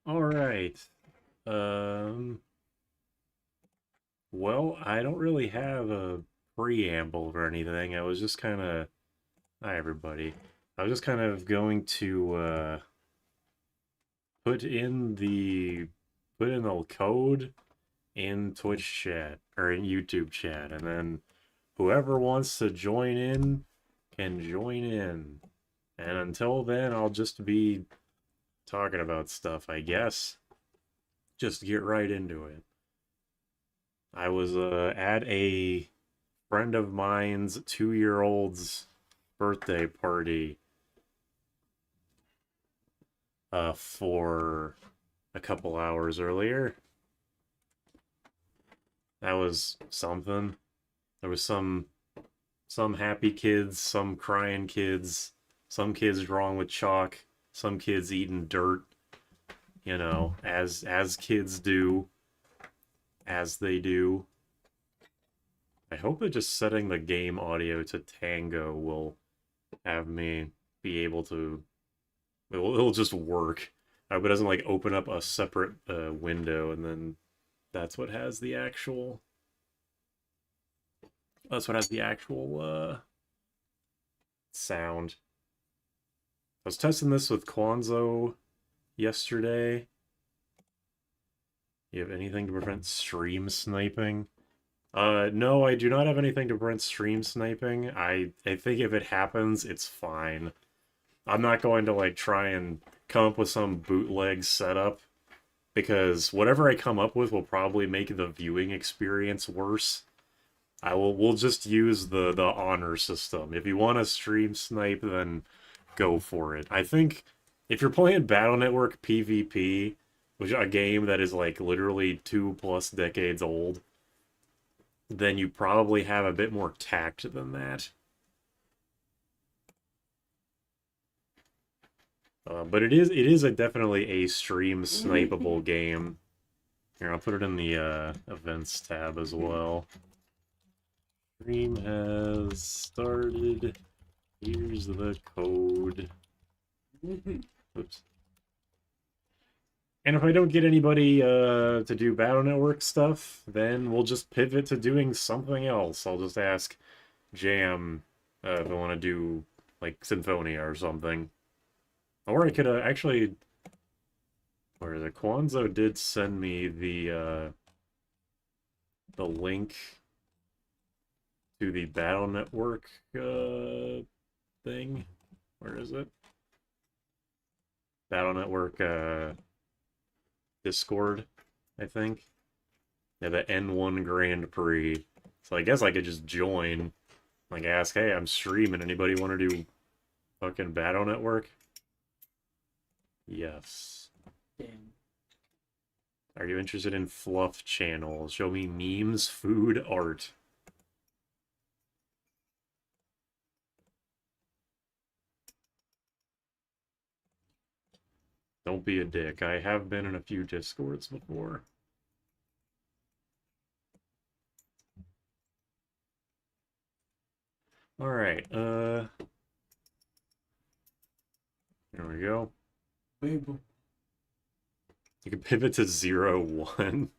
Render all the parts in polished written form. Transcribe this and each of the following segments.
All right. Um, well, I don't really have a preamble or anything. I was just kind of, hi everybody. I was just kind of going to put in the put in the code in Twitch chat or in YouTube chat, and then whoever wants to join in can join in. And until then, I'll just be talking about stuff, I guess. Just get right into it. I was at a friend of mine's 2-year-old's birthday party for a couple hours earlier. That was something. There was some happy kids, some crying kids, some kids drawing with chalk, some kids eating dirt, as kids do, as they do. I hope that just setting the game audio to Tango will have me be able to it'll just work. I hope it doesn't like open up a separate window and then that's what has the actual that's what has the actual sound. I was testing this with Quanzo yesterday. You have anything to prevent stream sniping? No, I do not have anything to prevent stream sniping. I think if it happens, it's fine. I'm not going to like try and come up with some bootleg setup because whatever I come up with will probably make the viewing experience worse. We'll just use the honor system. If you want to stream snipe, then go for it. I think if you're playing Battle Network PvP, which is a game that is like literally 2+ decades old, then you probably have a bit more tact than that. But it is definitely a stream snipeable game. Here, I'll put it in the events tab as well. Stream has started. Here's the code. Oops. And if I don't get anybody to do Battle Network stuff, then we'll just pivot to doing something else. I'll just ask Jam if I want to do like Symphonia or something. Or I could actually, where the Quanzo did send me the link to the Battle Network thing. Where is it? Battle Network Discord, I think. Yeah, the N1 Grand Prix. So I guess I could just join, like ask, hey, I'm streaming. Anybody want to do fucking Battle Network? Yes. Damn. Are you interested in fluff channels? Show me memes, food, art. Don't be a dick. I have been in a few Discords before. Alright, here we go. Baby. You can pivot to 0, 1.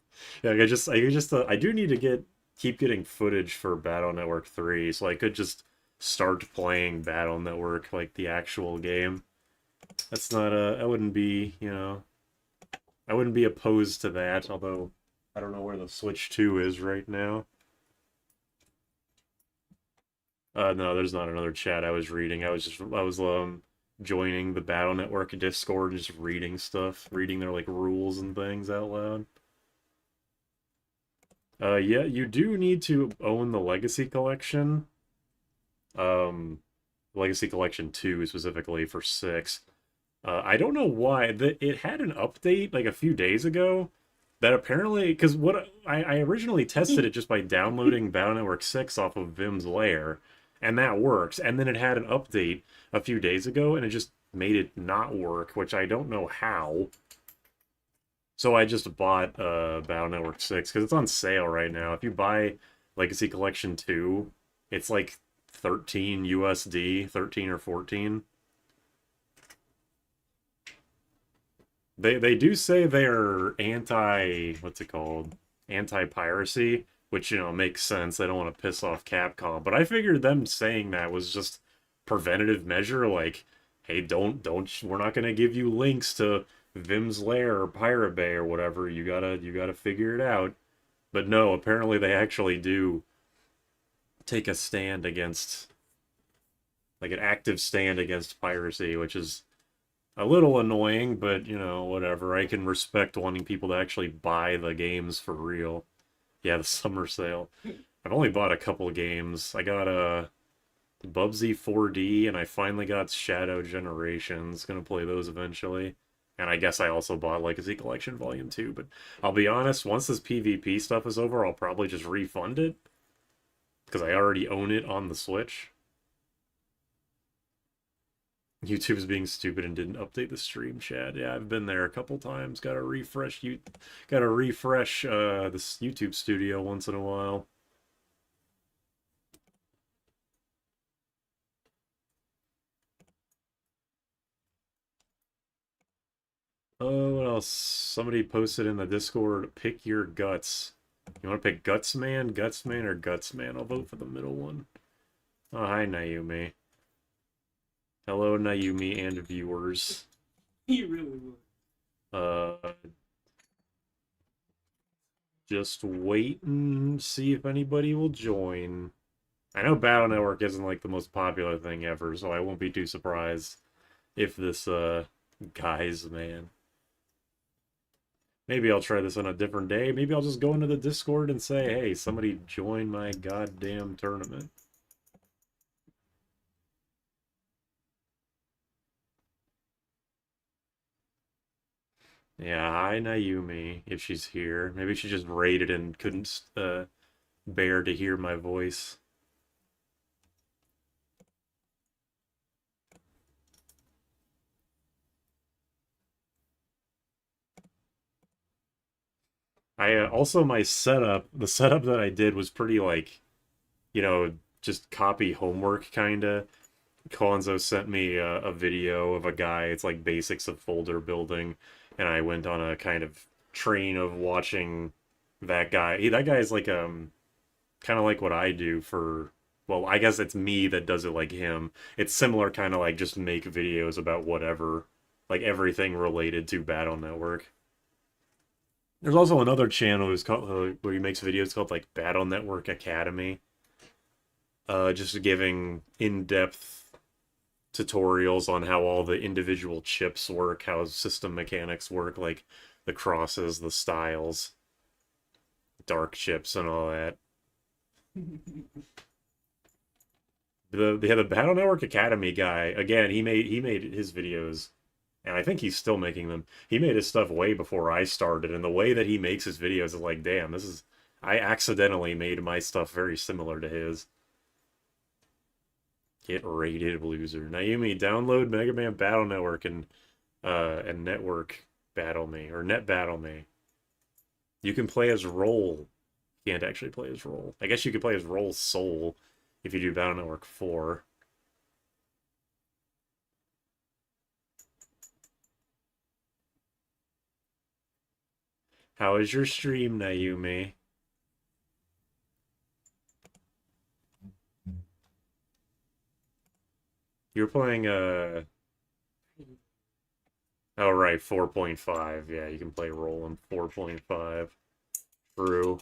Yeah, I do need to keep getting footage for Battle Network 3, so I could just start playing Battle Network, like the actual game. That's not I wouldn't be, I wouldn't be opposed to that, although I don't know where the Switch 2 is right now. No, there's not another chat I was reading. I was joining the Battle Network Discord and just reading stuff, reading their like rules and things out loud. Yeah, you do need to own the Legacy Collection. Legacy Collection 2 specifically for 6. I don't know why. It had an update like a few days ago that apparently, because what I originally tested it just by downloading Battle Network 6 off of Vim's Lair, and that works. And then it had an update a few days ago, and it just made it not work, which I don't know how. So I just bought Battle Network 6 because it's on sale right now. If you buy Legacy Collection 2, it's like 13 USD, 13 or 14. They do say they're anti, what's it called? Anti-piracy, which, makes sense. They don't want to piss off Capcom. But I figured them saying that was just preventative measure, like, hey, we're not gonna give you links to Vim's Lair or Pirate Bay or whatever. You gotta figure it out. But no, apparently they actually do take a stand against, like, an active stand against piracy, which is a little annoying, but whatever. I can respect wanting people to actually buy the games for real. Yeah, the summer sale. I've only bought a couple games. I got a Bubsy 4D, and I finally got Shadow Generations. Gonna play those eventually. And I guess I also bought Legacy Collection Volume 2, but I'll be honest, once this PvP stuff is over, I'll probably just refund it. Because I already own it on the Switch. YouTube's being stupid and didn't update the stream chat. Yeah, I've been there a couple times. Gotta refresh this YouTube studio once in a while. Oh, what else? Somebody posted in the Discord, pick your guts. You want to pick Gutsman, or Gutsman? I'll vote for the middle one. Oh, hi, Naomi. Hello, Naomi and viewers. You really would. Just wait and see if anybody will join. I know Battle Network isn't like the most popular thing ever, so I won't be too surprised if this guys, man. Maybe I'll try this on a different day. Maybe I'll just go into the Discord and say, hey, somebody join my goddamn tournament. Yeah, hi Naomi, if she's here. Maybe she just raided and couldn't bear to hear my voice. I also my setup, the setup that I did was pretty like, just copy homework kinda. Konzo sent me a video of a guy. It's like basics of folder building, and I went on a kind of train of watching that guy. That guy is like kind of like what I do for. Well, I guess it's me that does it like him. It's similar, kind of like just make videos about whatever, like everything related to Battle Network. There's also another channel who's called where he makes videos called like Battle Network Academy. Just giving in-depth tutorials on how all the individual chips work, how system mechanics work, like the crosses, the styles, dark chips, and all that. The Battle Network Academy guy, again, he made his videos, and I think he's still making them. He made his stuff way before I started, and the way that he makes his videos is like, damn, I accidentally made my stuff very similar to his. Get rated, loser. Naomi, download Mega Man Battle Network and Network Battle Me or Net Battle Me. You can play as Roll. You can't actually play as Roll. I guess you could play as Roll Soul if you do Battle Network 4. How is your stream, Naomi? You're playing oh right, 4.5. Yeah, you can play Roll in 4.5. True.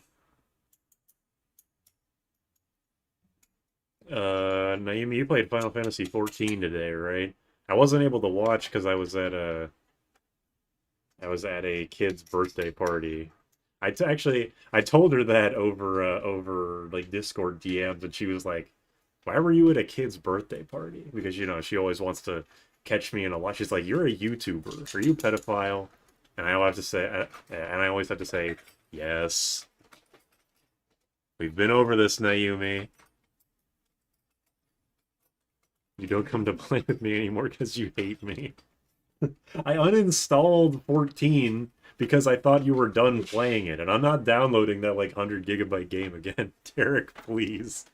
Naomi, you played Final Fantasy 14 today, right? I wasn't able to watch because I was at a kid's birthday party. Actually I told her that over like Discord DMs, and she was like, "Why were you at a kid's birthday party?" Because she always wants to catch me in a lie. She's like, "You're a YouTuber. Are you a pedophile?" And I always have to say, "Yes. We've been over this, Naomi. You don't come to play with me anymore because you hate me." I uninstalled 14 because I thought you were done playing it, and I'm not downloading that like 100 GB game again. Derek, please.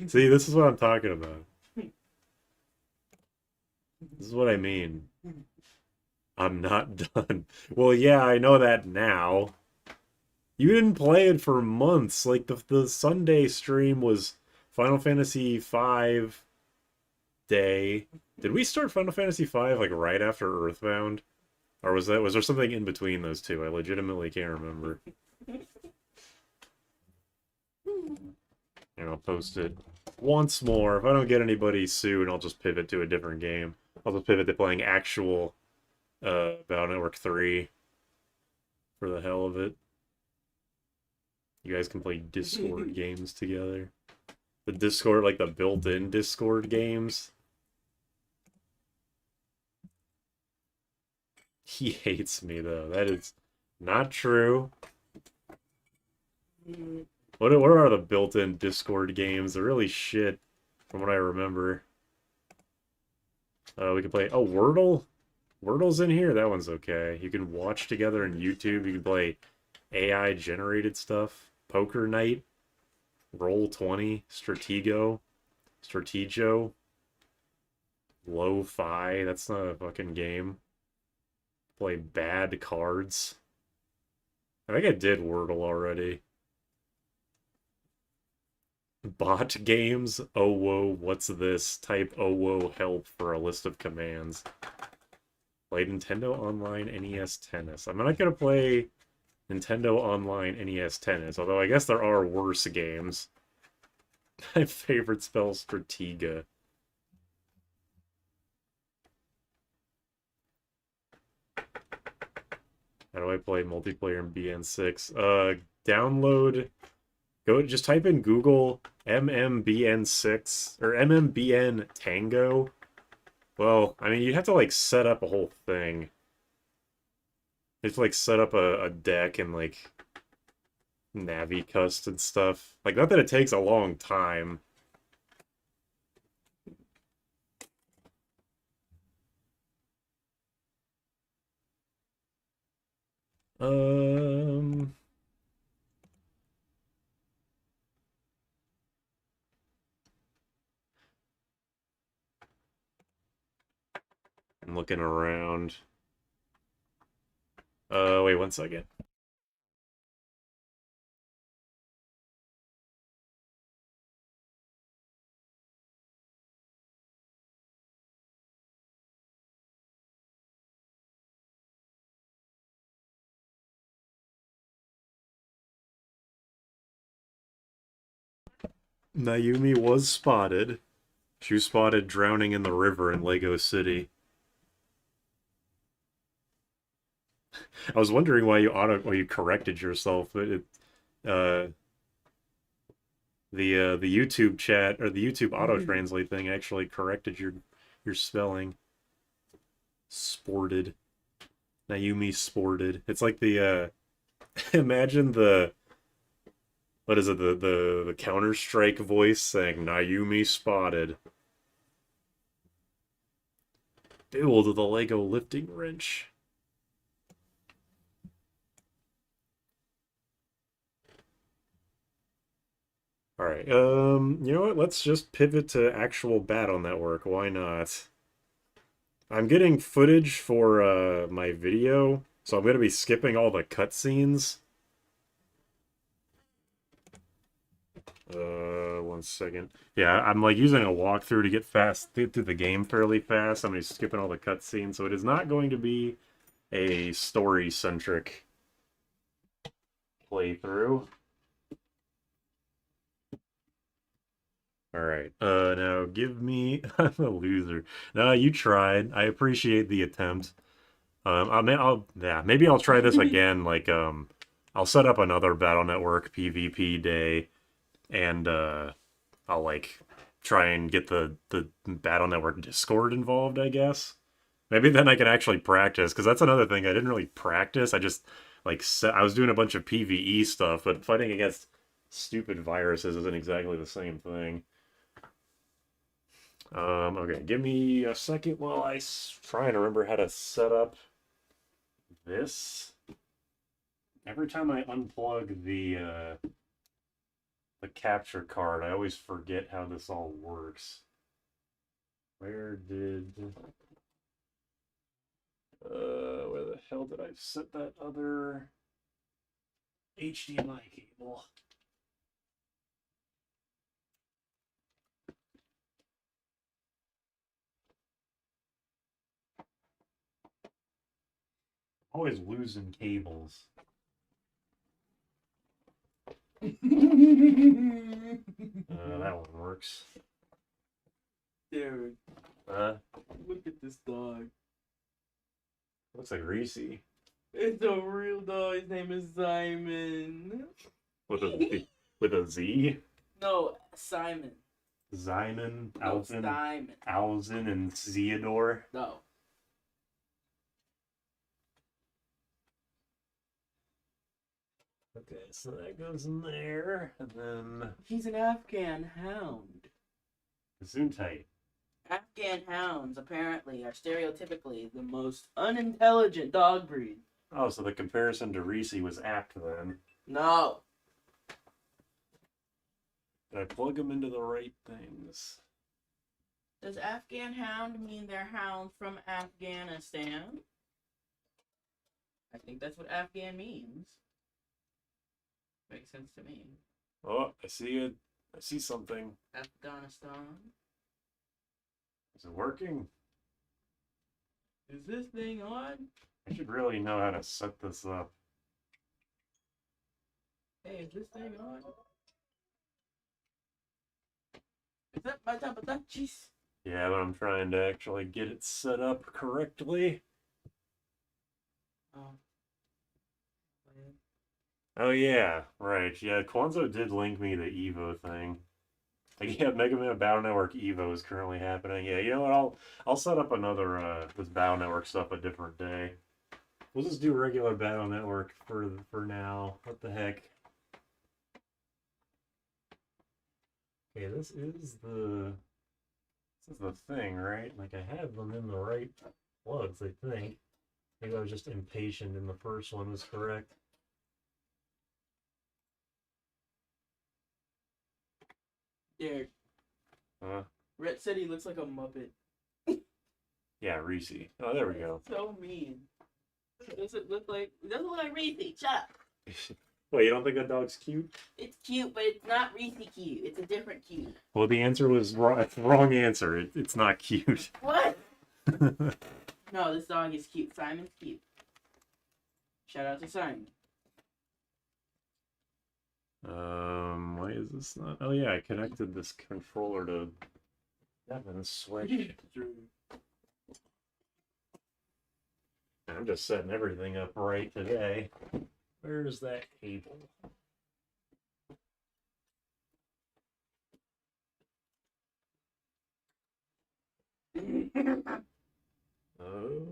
See, this is what I'm talking about. This is what I mean. I'm not done. Well, yeah, I know that now. You didn't play it for months. Like the Sunday stream was Final Fantasy V day. Did we start Final Fantasy V like right after Earthbound? Or was there something in between those two? I legitimately can't remember. I'll post it once more. If I don't get anybody soon, I'll just pivot to a different game. I'll just pivot to playing actual Battle Network 3 for the hell of it. You guys can play Discord games together. The Discord, like the built-in Discord games. He hates me, though. That is not true. What are the built-in Discord games? They're really shit, from what I remember. We can play... Oh, Wordle? Wordle's in here? That one's okay. You can watch together on YouTube. You can play AI-generated stuff. Poker Night. Roll20. Stratego. Lo-Fi. That's not a fucking game. Play bad cards. I think I did Wordle already. Bot games? Oh whoa, what's this? Type oh whoa help for a list of commands. Play Nintendo Online NES Tennis. I'm not gonna play Nintendo Online NES Tennis, although I guess there are worse games. My favorite spell's Stratega. How do I play multiplayer in BN6? Download... just type in Google MMBN6 or MMBN Tango. Well, I mean, you'd have to like set up a whole thing. You have to like set up a deck and like Navicust and stuff. Like, not that it takes a long time. Um... I'm looking around. Wait 1 second. Naomi was spotted. She was spotted drowning in the river in Lego City. I was wondering why you corrected yourself, but uh the YouTube chat or the YouTube auto translate thing actually corrected your spelling. Sported. Naomi sported. It's like the imagine the what is it, the Counter-Strike voice saying Naomi spotted. Build the Lego lifting wrench. Alright, you know what? Let's just pivot to actual Battle Network. Why not? I'm getting footage for my video, so I'm going to be skipping all the cutscenes. 1 second. Yeah, I'm like using a walkthrough to get through the game fairly fast. I'm just skipping all the cutscenes, so it is not going to be a story-centric playthrough. Alright, now give me... I'm a loser. No, you tried. I appreciate the attempt. Maybe I'll try this again, like, I'll set up another Battle Network PvP day, and, I'll, like, try and get the Battle Network Discord involved, I guess. Maybe then I can actually practice, because that's another thing. I didn't really practice. I just, like, I was doing a bunch of PvE stuff, but fighting against stupid viruses isn't exactly the same thing. Okay, give me a second while I try and remember how to set up this. Every time I unplug the capture card, I always forget how this all works. Where did... Where the hell did I set that other HDMI cable? Always losing cables. That one works. Dude, look at this dog. Looks like Reese. It's a real dog. His name is Simon. With a Z? No, Simon. Simon, No, Alvin, Simon. Alvin, and Theodore. No. Okay, so that goes in there, and then He's an Afghan hound. Gesundheit. Afghan hounds apparently are stereotypically the most unintelligent dog breed. Oh, so the comparison to Reese was apt then. No. Did I plug them into the right things? Does Afghan hound mean they're hounds from Afghanistan? I think that's what Afghan means. Makes sense to me. Oh, I see it. I see something. Afghanistan. Is it working? Is this thing on? I should really know how to set this up. Hey, is this thing on? Is that my top of that? Jeez. Yeah, but I'm trying to actually get it set up correctly. Oh. Oh yeah, right. Yeah, Kwanzaa did link me the Evo thing. Like, yeah, Mega Man Battle Network Evo is currently happening. Yeah, you know what? I'll set up another this Battle Network stuff a different day. We'll just do regular Battle Network for now. What the heck? Okay, this is the thing, right? Like, I had them in the right plugs, I think. Maybe I was just impatient and the first one was correct. Derek. Huh? Red City looks like a Muppet. Yeah, Reese. Oh, there we go. So mean. Does it look like Reese? Shut up. Wait, you don't think that dog's cute? It's cute, but it's not Reese cute. It's a different cute. Well, the answer was wrong. It's the wrong answer. It's not cute. What? No, this dog is cute. Simon's cute. Shout out to Simon. Why is this not? Oh yeah, I connected this controller to Devin's Switch. I'm just setting everything up right today. Where's that cable? Oh.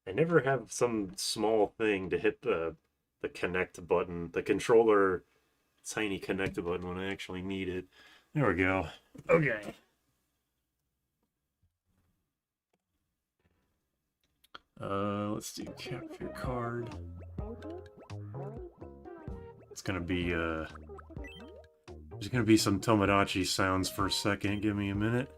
I never have some small thing to hit the connect button, the controller tiny connect button when I actually need it. There we go. Okay. Let's do capture card. It's gonna be there's gonna be some Tomodachi sounds for a second. Give me a minute.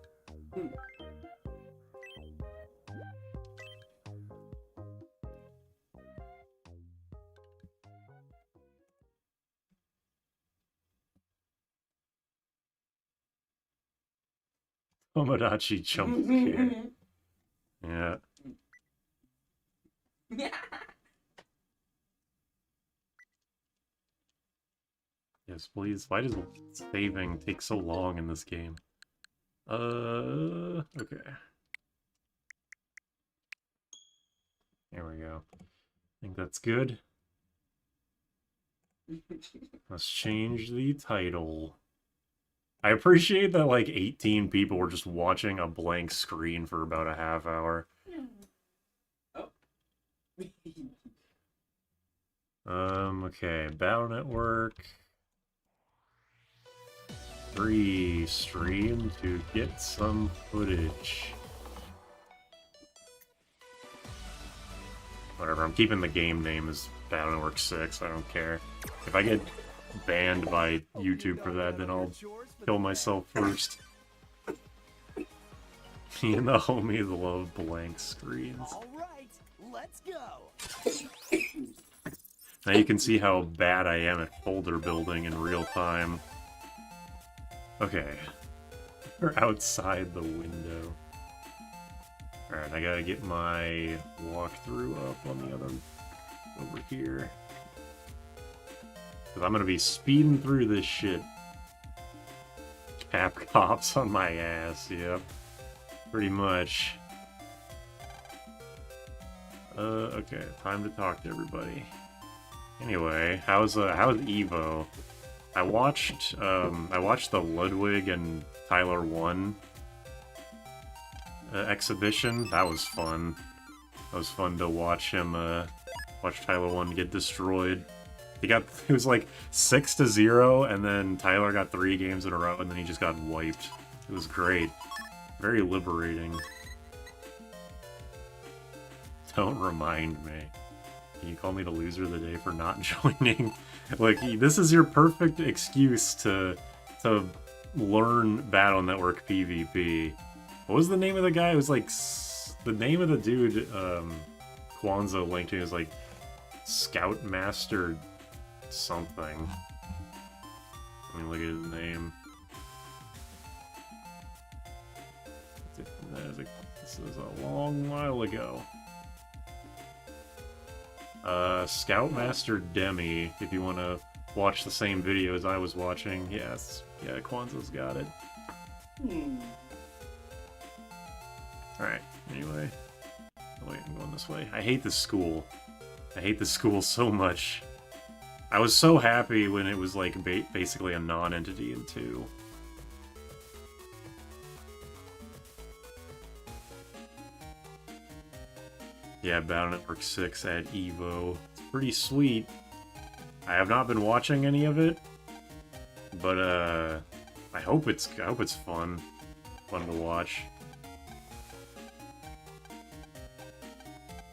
Tomodachi jump scare. Yeah. Yes, please. Why does saving take so long in this game? Okay. There we go. I think that's good. Let's change the title. I appreciate that like 18 people were just watching a blank screen for about a half hour. Oh. Okay, Battle Network 3 stream to get some footage. Whatever, I'm keeping the game name as Battle Network 6, I don't care. If I get banned by YouTube for that, then I'll kill myself first. Me and the homies love blank screens. Alright, let's go. Now you can see how bad I am at folder building in real time. Okay. We're outside the window. Alright, I gotta get my walkthrough up on the other... over here. Because I'm gonna be speeding through this shit. Cap cops on my ass, yep. Pretty much. Okay, time to talk to everybody. Anyway, how's Evo? I watched the Ludwig and Tyler 1 exhibition. That was fun. That was fun to watch him, watch Tyler 1 get destroyed. It was like 6-0, and then Tyler got 3 games in a row, and then he just got wiped. It was great. Very liberating. Don't remind me. Can you call me the loser of the day for not joining? Like, this is your perfect excuse to learn Battle Network PvP. What was the name of the guy? It was like... the name of the dude Kwanzaa linked to was like Scoutmaster something. Let me look at his name. This was a long while ago. Scoutmaster Demi, if you want to watch the same videos I was watching. Yes, yeah, Kwanzaa's got it. Alright, anyway. Oh wait, I'm going this way. I hate this school. I hate this school so much. I was so happy when it was like basically a non-entity in 2. Yeah, Battle Network 6 at EVO. It's pretty sweet. I have not been watching any of it, but I hope it's fun. Fun to watch.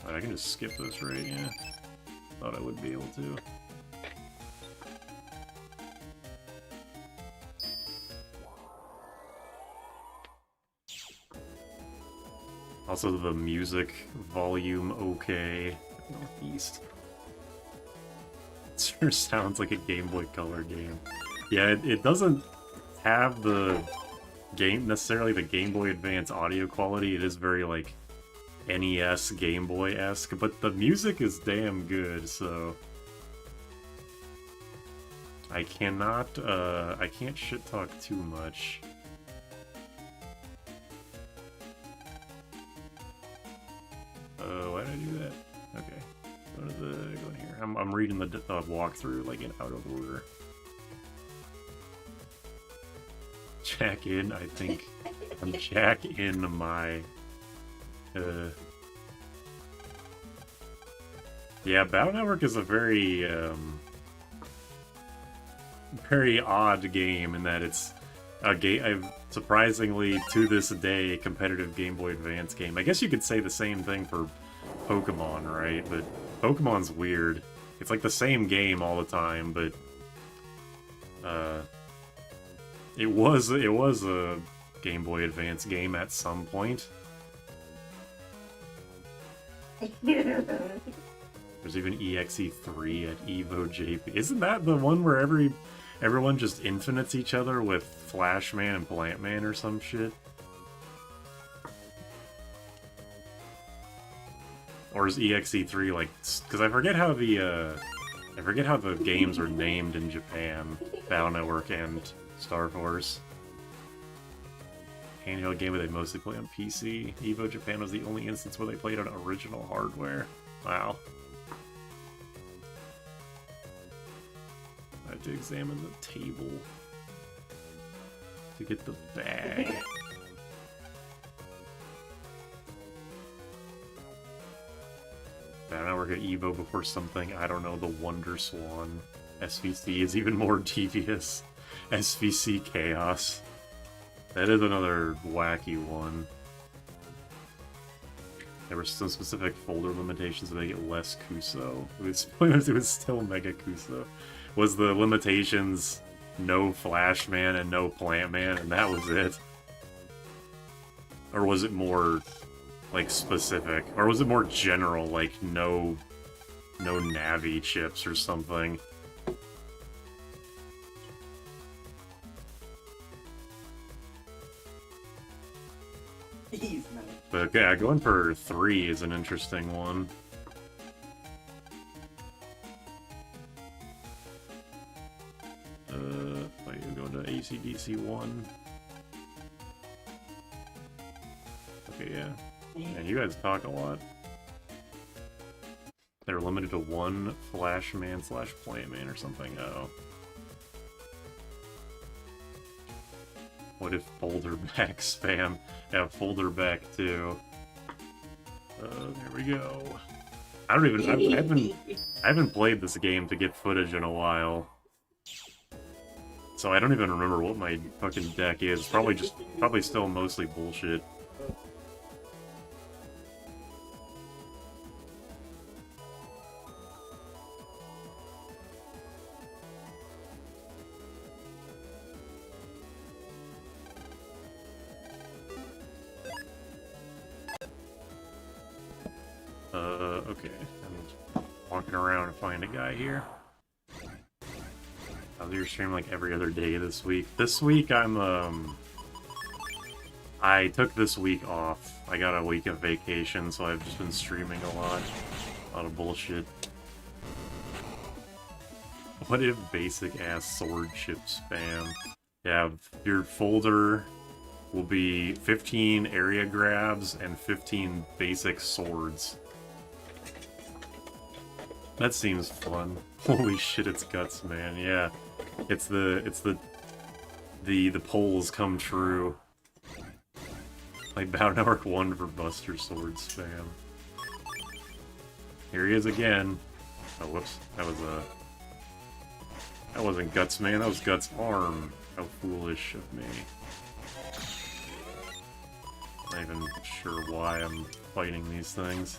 I can just skip this, right? Yeah. Thought I would be able to. Also, the music volume okay. Northeast. It sure sounds like a Game Boy Color game. Yeah, it doesn't have the necessarily the Game Boy Advance audio quality. It is very like NES Game Boy-esque, but the music is damn good, so I can't shit talk too much. Why did I do that? Okay. Go in here. I'm reading the walkthrough like in out of order. Jack in, I think. I'm Jack in my yeah, Battle Network is a very very odd game in that it's a game. Surprisingly, to this day, a competitive Game Boy Advance game. I guess you could say the same thing for Pokemon, right? But Pokemon's weird. It's like the same game all the time, but it was a Game Boy Advance game at some point. There's even EXE3 at Evo JP. Isn't that the one where everyone just infinites each other with Flashman and Plantman or some shit? Or is EXE3 like... Because I forget how the games are named in Japan. Battle Network and Star Force. Handheld game where they mostly play on PC. Evo Japan was the only instance where they played on original hardware. Wow. I have to examine the table to get the bag. Battle Network at Evo before something, I don't know, the Wonder Swan. SVC is even more devious. SVC Chaos. That is another wacky one. There were some specific folder limitations to make it less Kuso. It was still Mega Kuso. Was the limitations no Flash Man and no Plant Man, and that was it? Or was it more, like, specific? Or was it more general, like, no Navi chips or something? He's nice. But yeah, going for 3 is an interesting one. I go to AC/DC 1. Okay, yeah. And you guys talk a lot. They're limited to 1 Flash Man / Plant Man or something. Oh. What if Boulderback spam? Yeah, Boulderback too. There we go. I don't even. I haven't played this game to get footage in a while, so I don't even remember what my fucking deck is. Probably still mostly bullshit. Okay. I'm walking around and find a guy here. I'll do your stream like every other day this week. This week I took this week off. I got a week of vacation, so I've just been streaming a lot of bullshit. What if basic ass sword chip spam? Yeah, your folder will be 15 area grabs and 15 basic swords. That seems fun. Holy shit, it's guts, man. Yeah. It's the polls come true. Like Battle Network 1 for Buster Sword spam. Here he is again. Oh, whoops. That wasn't Guts, man. That was Guts' arm. How foolish of me. Not even sure why I'm fighting these things.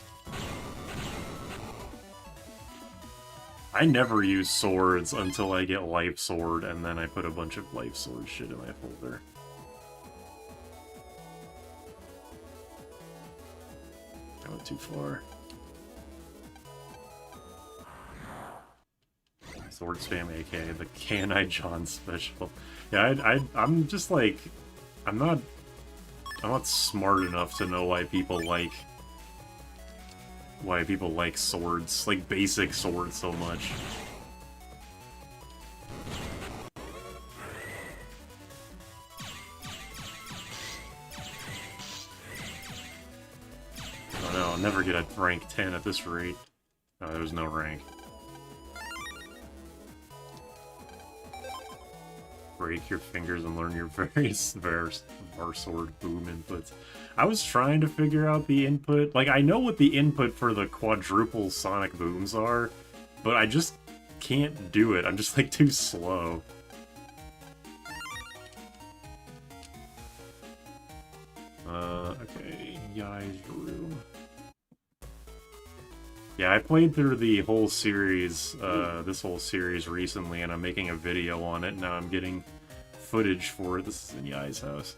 I never use swords until I get Life Sword, and then I put a bunch of Life Sword shit in my folder. I went too far. Sword spam, aka the Can I John special. Yeah, I'm just like, I'm not smart enough to know why people like swords, like basic swords, so much. Oh no, I'll never get a rank 10 at this rate. No, there's no rank. Break your fingers and learn your various Varsword boom inputs. I was trying to figure out the input. Like, I know what the input for the quadruple sonic booms are, but I just can't do it. I'm just, like, too slow. Okay, Yai's room. Yeah, I played through the whole series, this whole series recently, and I'm making a video on it. Now I'm getting footage for it. This is in Yai's house.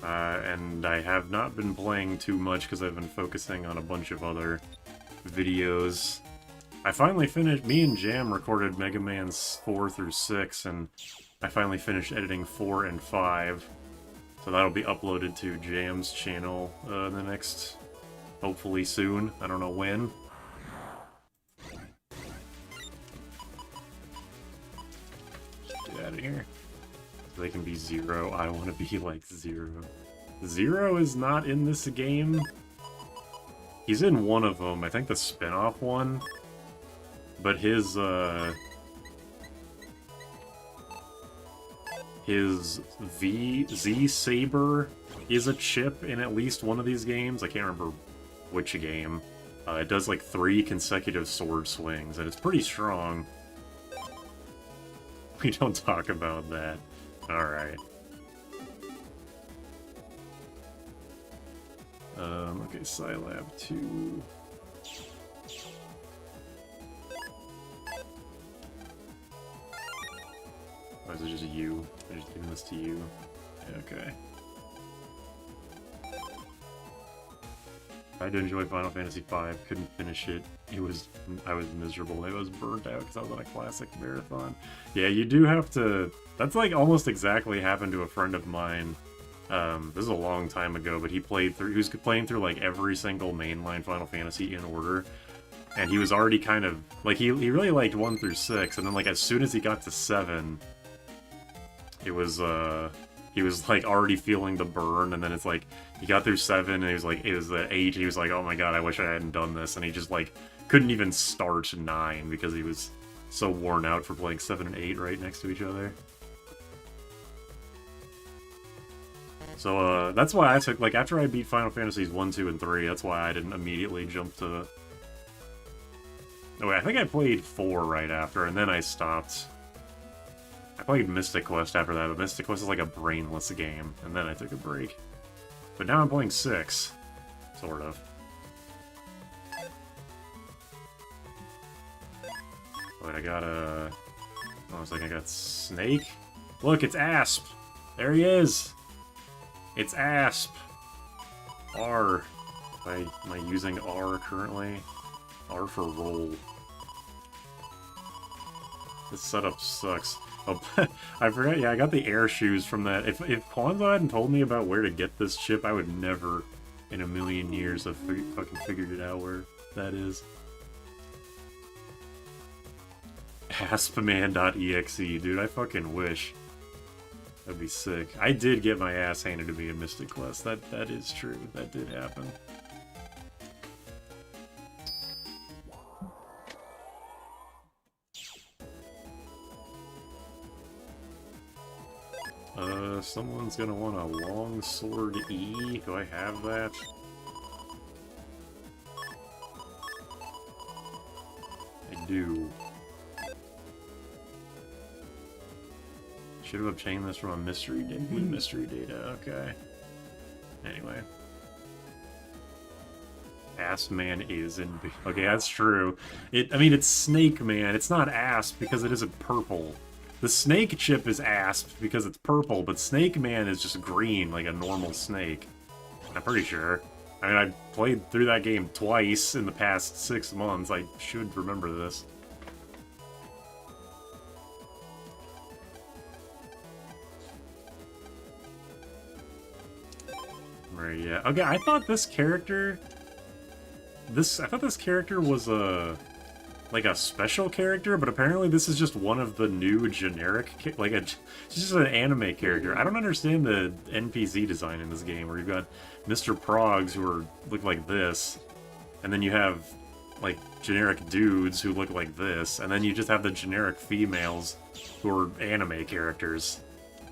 And I have not been playing too much because I've been focusing on a bunch of other videos. I finally finished, me and Jam recorded Mega Man 4 through 6, and I finally finished editing 4 and 5. So that'll be uploaded to Jam's channel the next, hopefully soon. I don't know when. Get out of here. So they can be 0. I want to be like 0. 0 is not in this game. He's in one of them. I think the spin-off one. But his Z-Saber is a chip in at least one of these games. I can't remember which game. It does like 3 consecutive sword swings, and it's pretty strong. We don't talk about that. Alright. Okay, Scilab 2. Or is it just you? They're just giving this to you. Yeah, okay. I did enjoy Final Fantasy V. Couldn't finish it. I was miserable. I was burnt out because I was on a classic marathon. Yeah, you do have to. That's like almost exactly happened to a friend of mine. This is a long time ago, but he was playing through like every single mainline Final Fantasy in order, and he was already kind of like he really liked 1 through 6, and then like as soon as he got to 7, it was he was like already feeling the burn, and then it's like he got through 7 and he was like, it was the 8, he was like, oh my god, I wish I hadn't done this, and he just like couldn't even start 9 because he was so worn out for playing 7 and 8 right next to each other. So that's why I took, like, after I beat Final Fantasies 1, 2, and 3, that's why I didn't immediately jump to... Oh wait, I think I played 4 right after, and then I stopped. I played Mystic Quest after that, but Mystic Quest is like a brainless game, and then I took a break. But now I'm playing 6. Sort of. Wait, I got a... Oh, I was like, I got Snake? Look, it's Asp! There he is! It's Asp! R. Am I using R currently? R for roll. This setup sucks. Oh, I forgot, yeah, I got the air shoes from that. If Kwanzaa hadn't told me about where to get this chip, I would never in a million years have fucking figured it out where that is. Aspman.exe, dude, I fucking wish. That'd be sick. I did get my ass handed to me in Mystic Quest. That is true. That did happen. Someone's gonna want a long sword E. Do I have that? I do. Should have obtained this from a mystery data. Okay. Anyway. Asp Man is in... Okay, that's true. I mean, it's Snake Man. It's not Asp because it isn't purple. The Snake chip is Asp because it's purple, but Snake Man is just green, like a normal snake. I'm pretty sure. I mean, I played through that game twice in the past 6 months. I should remember this. Right, yeah. Okay, I thought this character... I thought this character was like a special character, but apparently this is just one of the new generic, it's just an anime character. I don't understand the NPC design in this game, where you've got Mr. Progs who look like this, and then you have like generic dudes who look like this, and then you just have the generic females who are anime characters,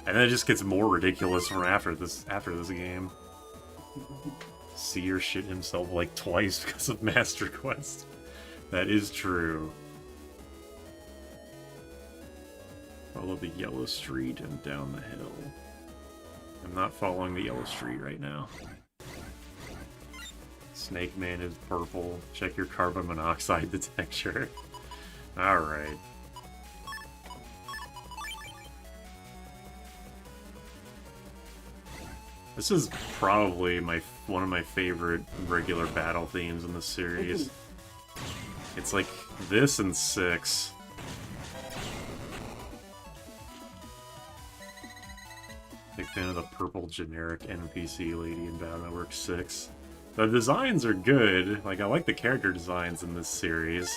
and then it just gets more ridiculous from after this game. Seer shit himself like twice because of Master Quest. That is true. Follow the yellow street and down the hill. I'm not following the yellow street right now. Snake Man is purple. Check your carbon monoxide detector. Alright. This is probably one of my favorite regular battle themes in the series. It's like this and 6. Big fan of the purple generic NPC lady in Battle Network 6. The designs are good. Like, I like the character designs in this series.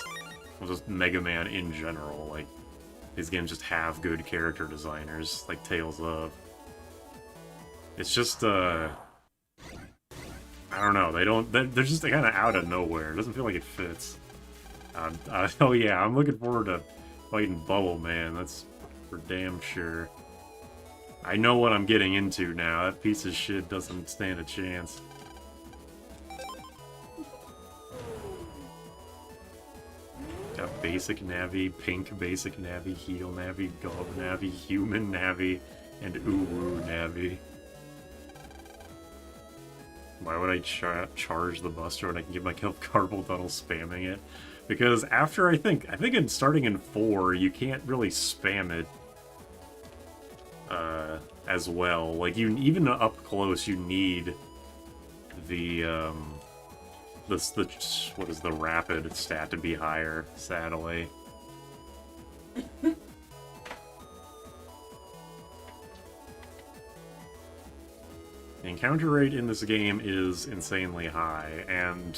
Well, just Mega Man in general. Like, these games just have good character designers, like Tales of. It's just, I don't know, they're just kind of out of nowhere. It doesn't feel like it fits. Oh yeah, I'm looking forward to fighting Bubble Man, that's for damn sure. I know what I'm getting into now, that piece of shit doesn't stand a chance. Got basic Navi, pink basic Navi, heal Navi, Gov Navi, human Navi, and Uwu Navi. Why would I charge the Buster when I can get myself carpal tunnel spamming it? Because after I think in starting in 4, you can't really spam it as well. Like you even up close, you need the what is the rapid stat to be higher, sadly. The encounter rate in this game is insanely high, and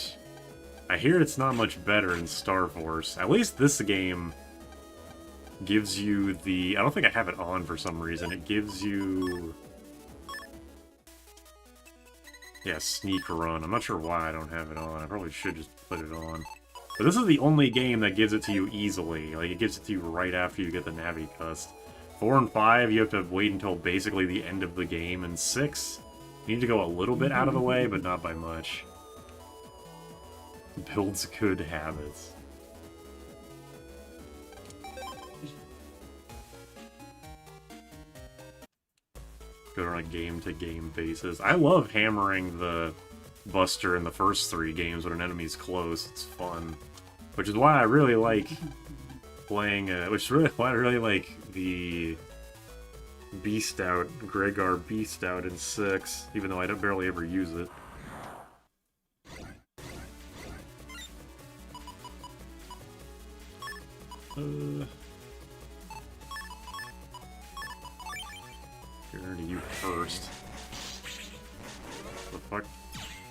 I hear it's not much better in Star Force. At least this game gives you the... I don't think I have it on for some reason. It gives you... yeah, Sneak Run. I'm not sure why I don't have it on. I probably should just put it on. But this is the only game that gives it to you easily. Like, it gives it to you right after you get the Navi Cust. 4 and 5, you have to wait until basically the end of the game, and 6... you need to go a little bit out of the way, but not by much. Builds good habits. Good on a game-to-game basis. I love hammering the Buster in the first 3 games when an enemy's close. It's fun. Which is why I really like playing... which is really why I really like the... Beast Out, Gregar Beast Out in 6, even though I don't barely ever use it. Get to you first. The fuck?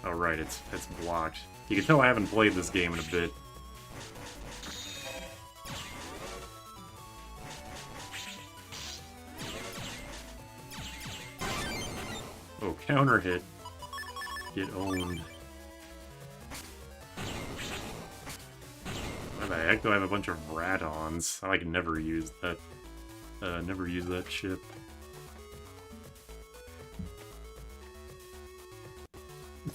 Oh right, it's blocked. You can tell I haven't played this game in a bit. Oh, counter hit. Get owned. Why the heck do I have a bunch of Radons? I can never use that. Never use that shit.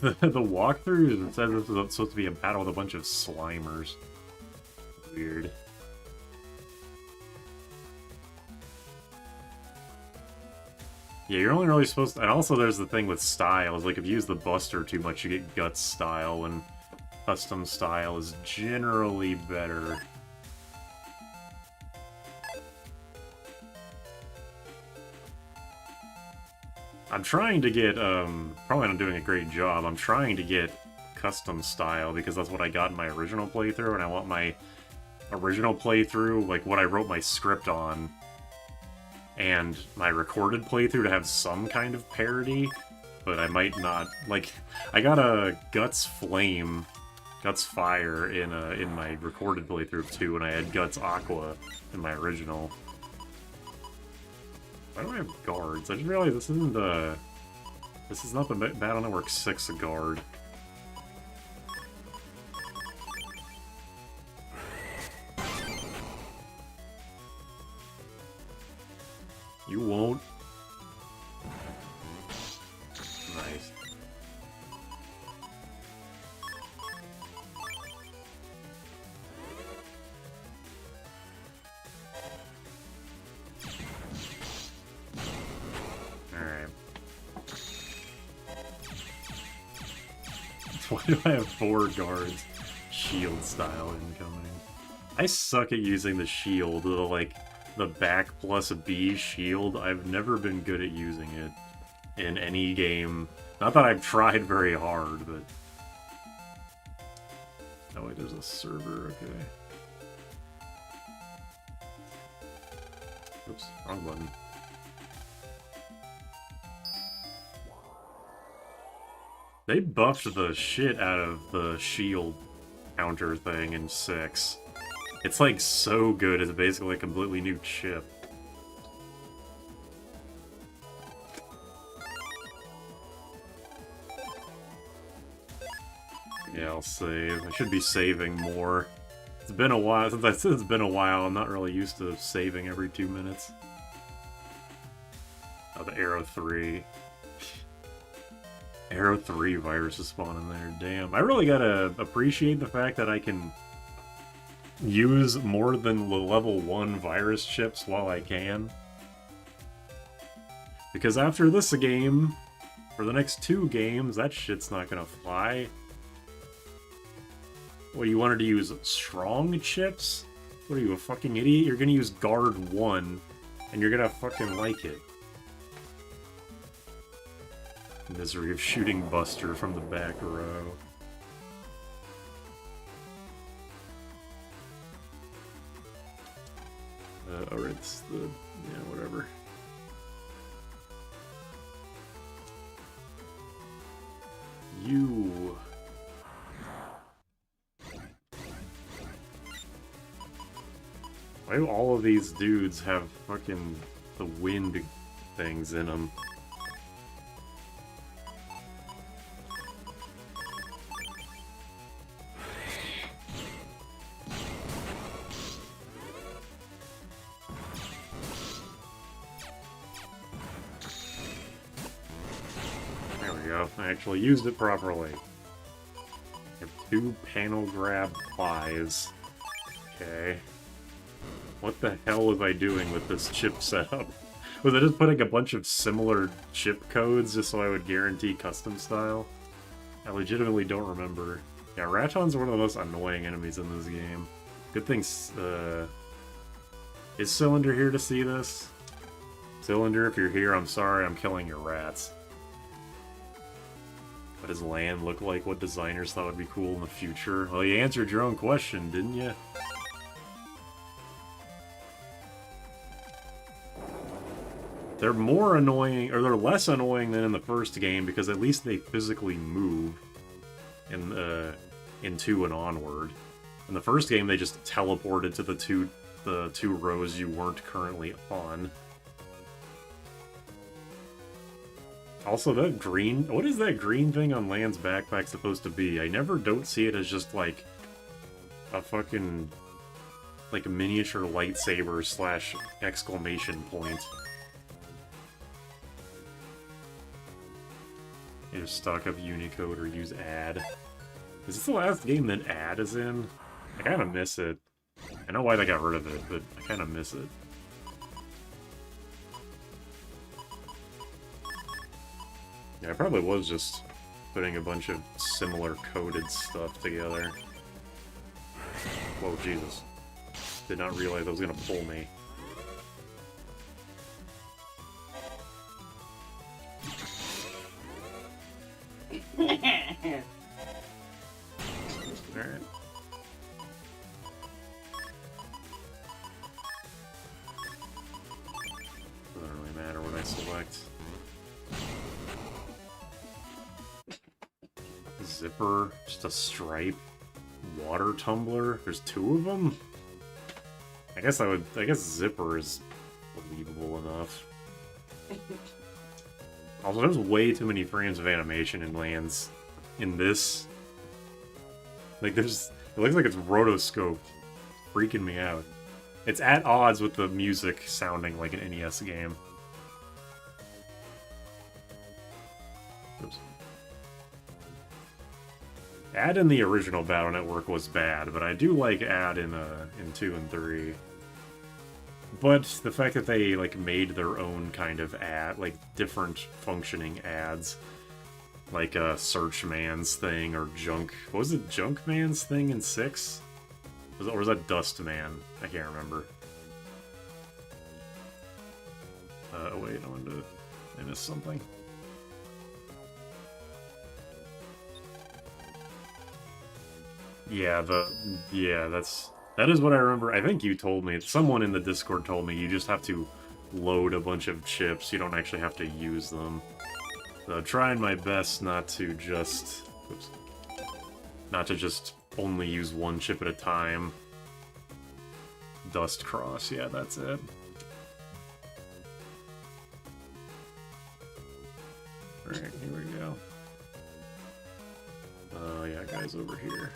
The walkthrough says this is supposed to be a battle with a bunch of Slimers. Weird. Yeah, you're only really supposed to... and also there's the thing with styles, like if you use the Buster too much, you get Guts style, and custom style is generally better. I'm trying to get, probably not doing a great job, I'm trying to get custom style, because that's what I got in my original playthrough, and I want my original playthrough, like what I wrote my script on, and my recorded playthrough to have some kind of parity, but I might not. Like, I got a Guts Flame, Guts Fire in my recorded playthrough too, and I had Guts Aqua in my original. Why do I have guards? I just realized this isn't the... this is not the Battle Network 6 guard. You won't. Nice. Alright. Why do I have 4 guards? Shield style incoming. I suck at using the shield, the back plus B shield. I've never been good at using it in any game. Not that I've tried very hard, but... oh wait, there's a server, okay. Oops, wrong button. They buffed the shit out of the shield counter thing in 6. It's like so good, it's basically a completely new chip. Yeah, I'll save. I should be saving more. It's been a while, since I said it's been a while, I'm not really used to saving every 2 minutes. Oh, the Arrow 3. Arrow 3 virus is spawning there, damn. I really gotta appreciate the fact that I can use more than the level 1 virus chips while I can. Because after this game, For the next 2 games, that shit's not gonna fly. What, you wanted to use strong chips? What are you, a fucking idiot? You're gonna use guard 1, and you're gonna fucking like it. Misery of shooting Buster from the back row. Or it's the... yeah, whatever. You... why do all of these dudes have fucking the wind things in them? There we go. I actually used it properly. I have 2 panel grab flies. Okay. What the hell was I doing with this chip setup? Was I just putting a bunch of similar chip codes just so I would guarantee custom style? I legitimately don't remember. Yeah, Ratons are one of the most annoying enemies in this game. Good thing, is Cylinder here to see this? Cylinder, if you're here, I'm sorry, I'm killing your rats. What does land look like? What designers thought would be cool in the future? Well, you answered your own question, didn't you? They're more annoying, or they're less annoying than in the first game because at least they physically move in 2 and onward. In the first game, they just teleported to the two rows you weren't currently on. Also, that green... what is that green thing on Land's backpack supposed to be? I never don't see it as just, like, a fucking... like a miniature lightsaber slash exclamation point. Either stock up Unicode or use add. Is this the last game that add is in? I kind of miss it. I know why they got rid of it, but I kind of miss it. Yeah, I probably was just putting a bunch of similar coded stuff together. Whoa, Jesus. Did not realize that was gonna pull me. Alright. Doesn't really matter what I select. Zipper, just a stripe. Water tumbler, there's 2 of them? I guess Zipper is believable enough. Also, there's way too many frames of animation in Lands in this. Like, there's... it looks like it's rotoscoped. Freaking me out. It's at odds with the music sounding like an NES game. Oops. Add in the original Battle Network was bad, but I do like Add in 2 and 3. But the fact that they, like, made their own kind of ad, like, different functioning ads, like Search Man's thing, or Junk... what was it, Junk Man's thing in 6? Or was that Dust Man? I can't remember. Wait, I missed something. Yeah, that is what I remember. I think you told me. Someone in the Discord told me you just have to load a bunch of chips. You don't actually have to use them. So trying my best not to just... oops. Not to just only use one chip at a time. Dust Cross, yeah, that's it. Alright, here we go. Oh yeah, guys over here.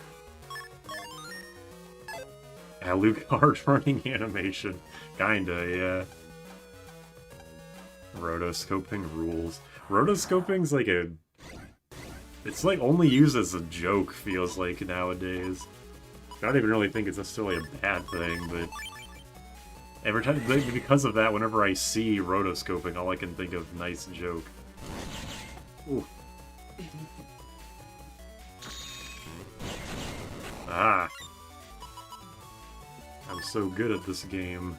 Alucard running animation. Kinda, yeah. Rotoscoping rules. Rotoscoping's like a... it's like only used as a joke, feels like, nowadays. I don't even really think it's necessarily a bad thing, but... every time, because of that, whenever I see rotoscoping, all I can think of, nice joke. Ooh. Ah. I'm so good at this game.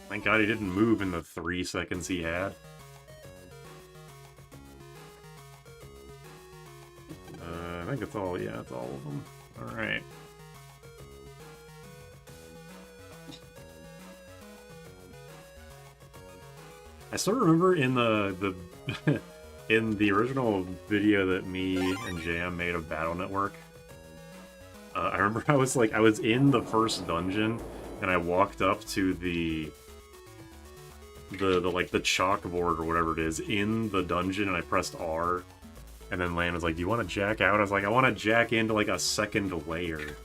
Thank God he didn't move in the 3 seconds he had. I think it's all, yeah, it's all of them. Alright. I still remember in the in the original video that me and Jam made of Battle Network, I remember I was in the first dungeon and I walked up to the chalkboard or whatever it is in the dungeon and I pressed R, and then Lan was like, "Do you want to jack out?" I was like, "I want to jack into like a second layer.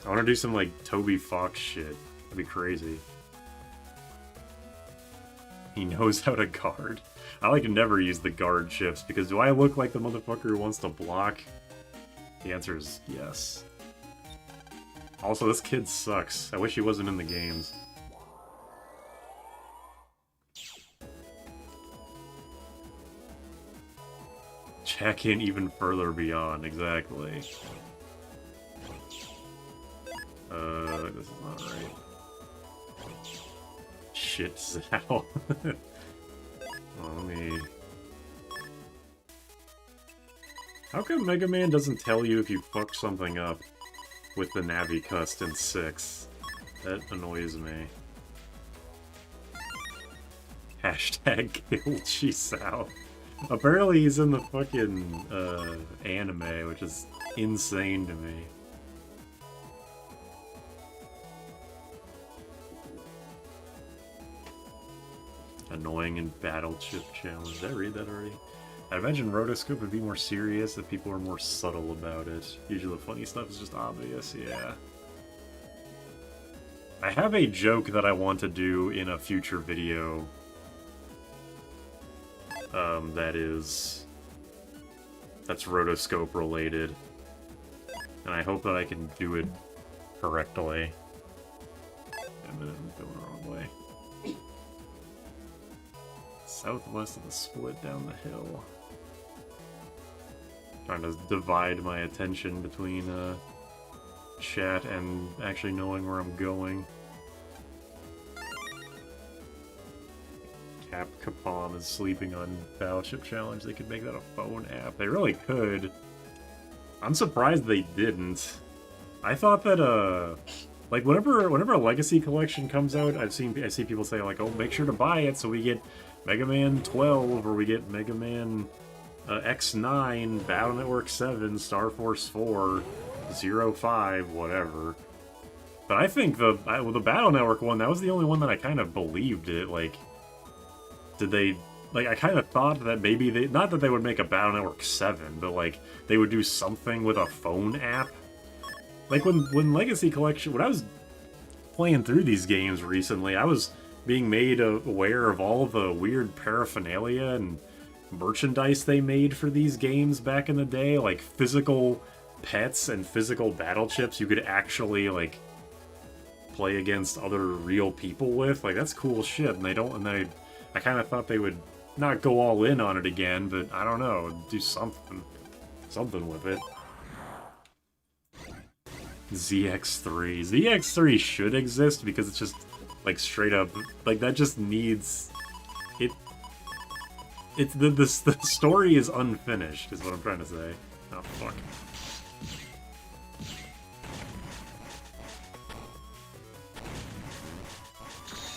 I want to do some like Toby Fox shit. That'd be crazy." He knows how to guard. I like to never use the guard shifts because do I look like the motherfucker who wants to block? The answer is yes. Also, this kid sucks. I wish he wasn't in the games. Jack in even further beyond, exactly. This is not right. Shit, Sal. Oh, let me... How come Mega Man doesn't tell you if you fuck something up with the Navi Cust in 6? That annoys me. Hashtag kill Chisao. Apparently he's in the fucking anime, which is insane to me. Annoying and battle chip challenge. Did I read that already? I imagine Rotoscope would be more serious if people were more subtle about it. Usually the funny stuff is just obvious, yeah. I have a joke that I want to do in a future video. That's Rotoscope related. And I hope that I can do it correctly. Damn it, I'm going the wrong way. Southwest of the split down the hill. Trying to divide my attention between chat and actually knowing where I'm going. Capcom is sleeping on Battleship Challenge. They could make that a phone app. They really could. I'm surprised they didn't. I thought that like whenever a Legacy Collection comes out, I see people say like, "Oh, make sure to buy it so we get Mega Man 12 or we get Mega Man X9, Battle Network 7, Star Force 4, 05, whatever." But I think the Battle Network one, that was the only one that I kind of believed it. Like, did they... Like, I kind of thought that maybe they... Not that they would make a Battle Network 7, but, like, they would do something with a phone app. Like, when Legacy Collection... When I was playing through these games recently, I was being made aware of all the weird paraphernalia and merchandise they made for these games back in the day. Like, physical pets and physical battle chips you could actually, like, play against other real people with. Like, that's cool shit, and they don't... And I kind of thought they would not go all in on it again, but I don't know, do something with it. ZX3. ZX3 should exist because it's just, like, straight up, like, that just needs... The story is unfinished, is what I'm trying to say. Oh, fuck.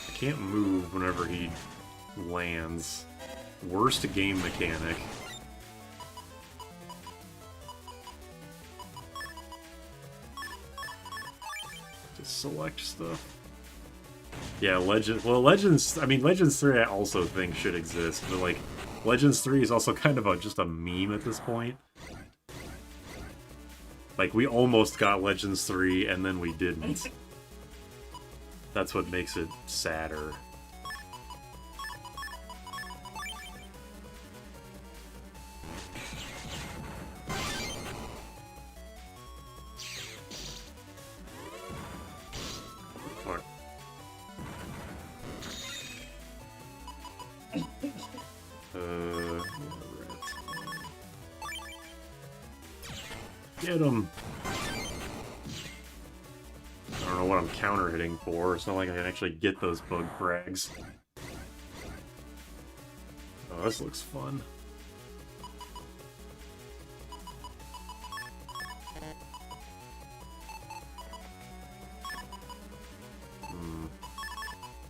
I can't move whenever he lands. Worst game mechanic. Just select stuff. Yeah, Legends 3 I also think should exist, but like, Legends 3 is also kind of just a meme at this point. Like, we almost got Legends 3 and then we didn't. That's what makes it sadder. Fuck. Get him! I don't know what I'm counter hitting for. It's not like I can actually get those bug frags. Oh, this looks fun.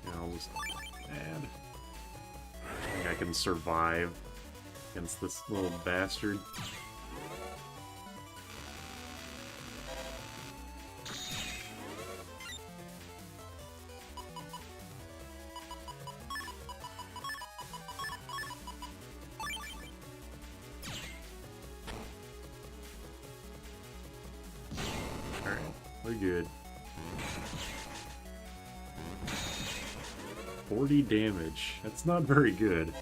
Yeah, I'll just add. I think I can survive against this little bastard. Alright, we're good. 40 damage. That's not very good.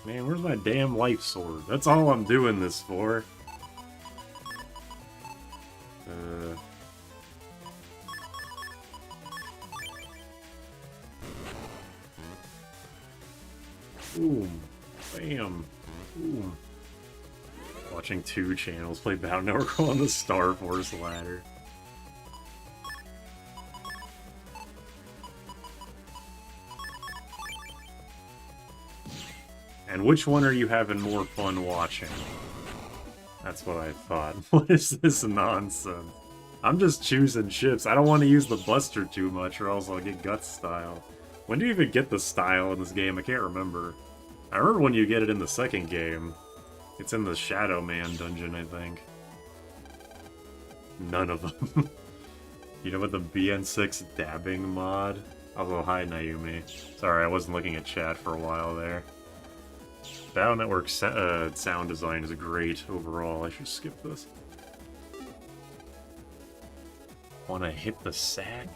Man, where's my damn life sword? That's all I'm doing this for. Boom. Bam. Boom. Watching 2 channels play Battle Network on the Star Force ladder. And which one are you having more fun watching? That's what I thought. What is this nonsense? I'm just choosing ships. I don't want to use the Buster too much or else I'll get Guts style. When do you even get the style in this game? I can't remember. I remember when you get it in the second game. It's in the Shadow Man dungeon, I think. None of them. You know about the BN6 dabbing mod? Oh, hi, Naomi. Sorry, I wasn't looking at chat for a while there. Battle Network sound design is great overall. I should skip this. Wanna hit the sack?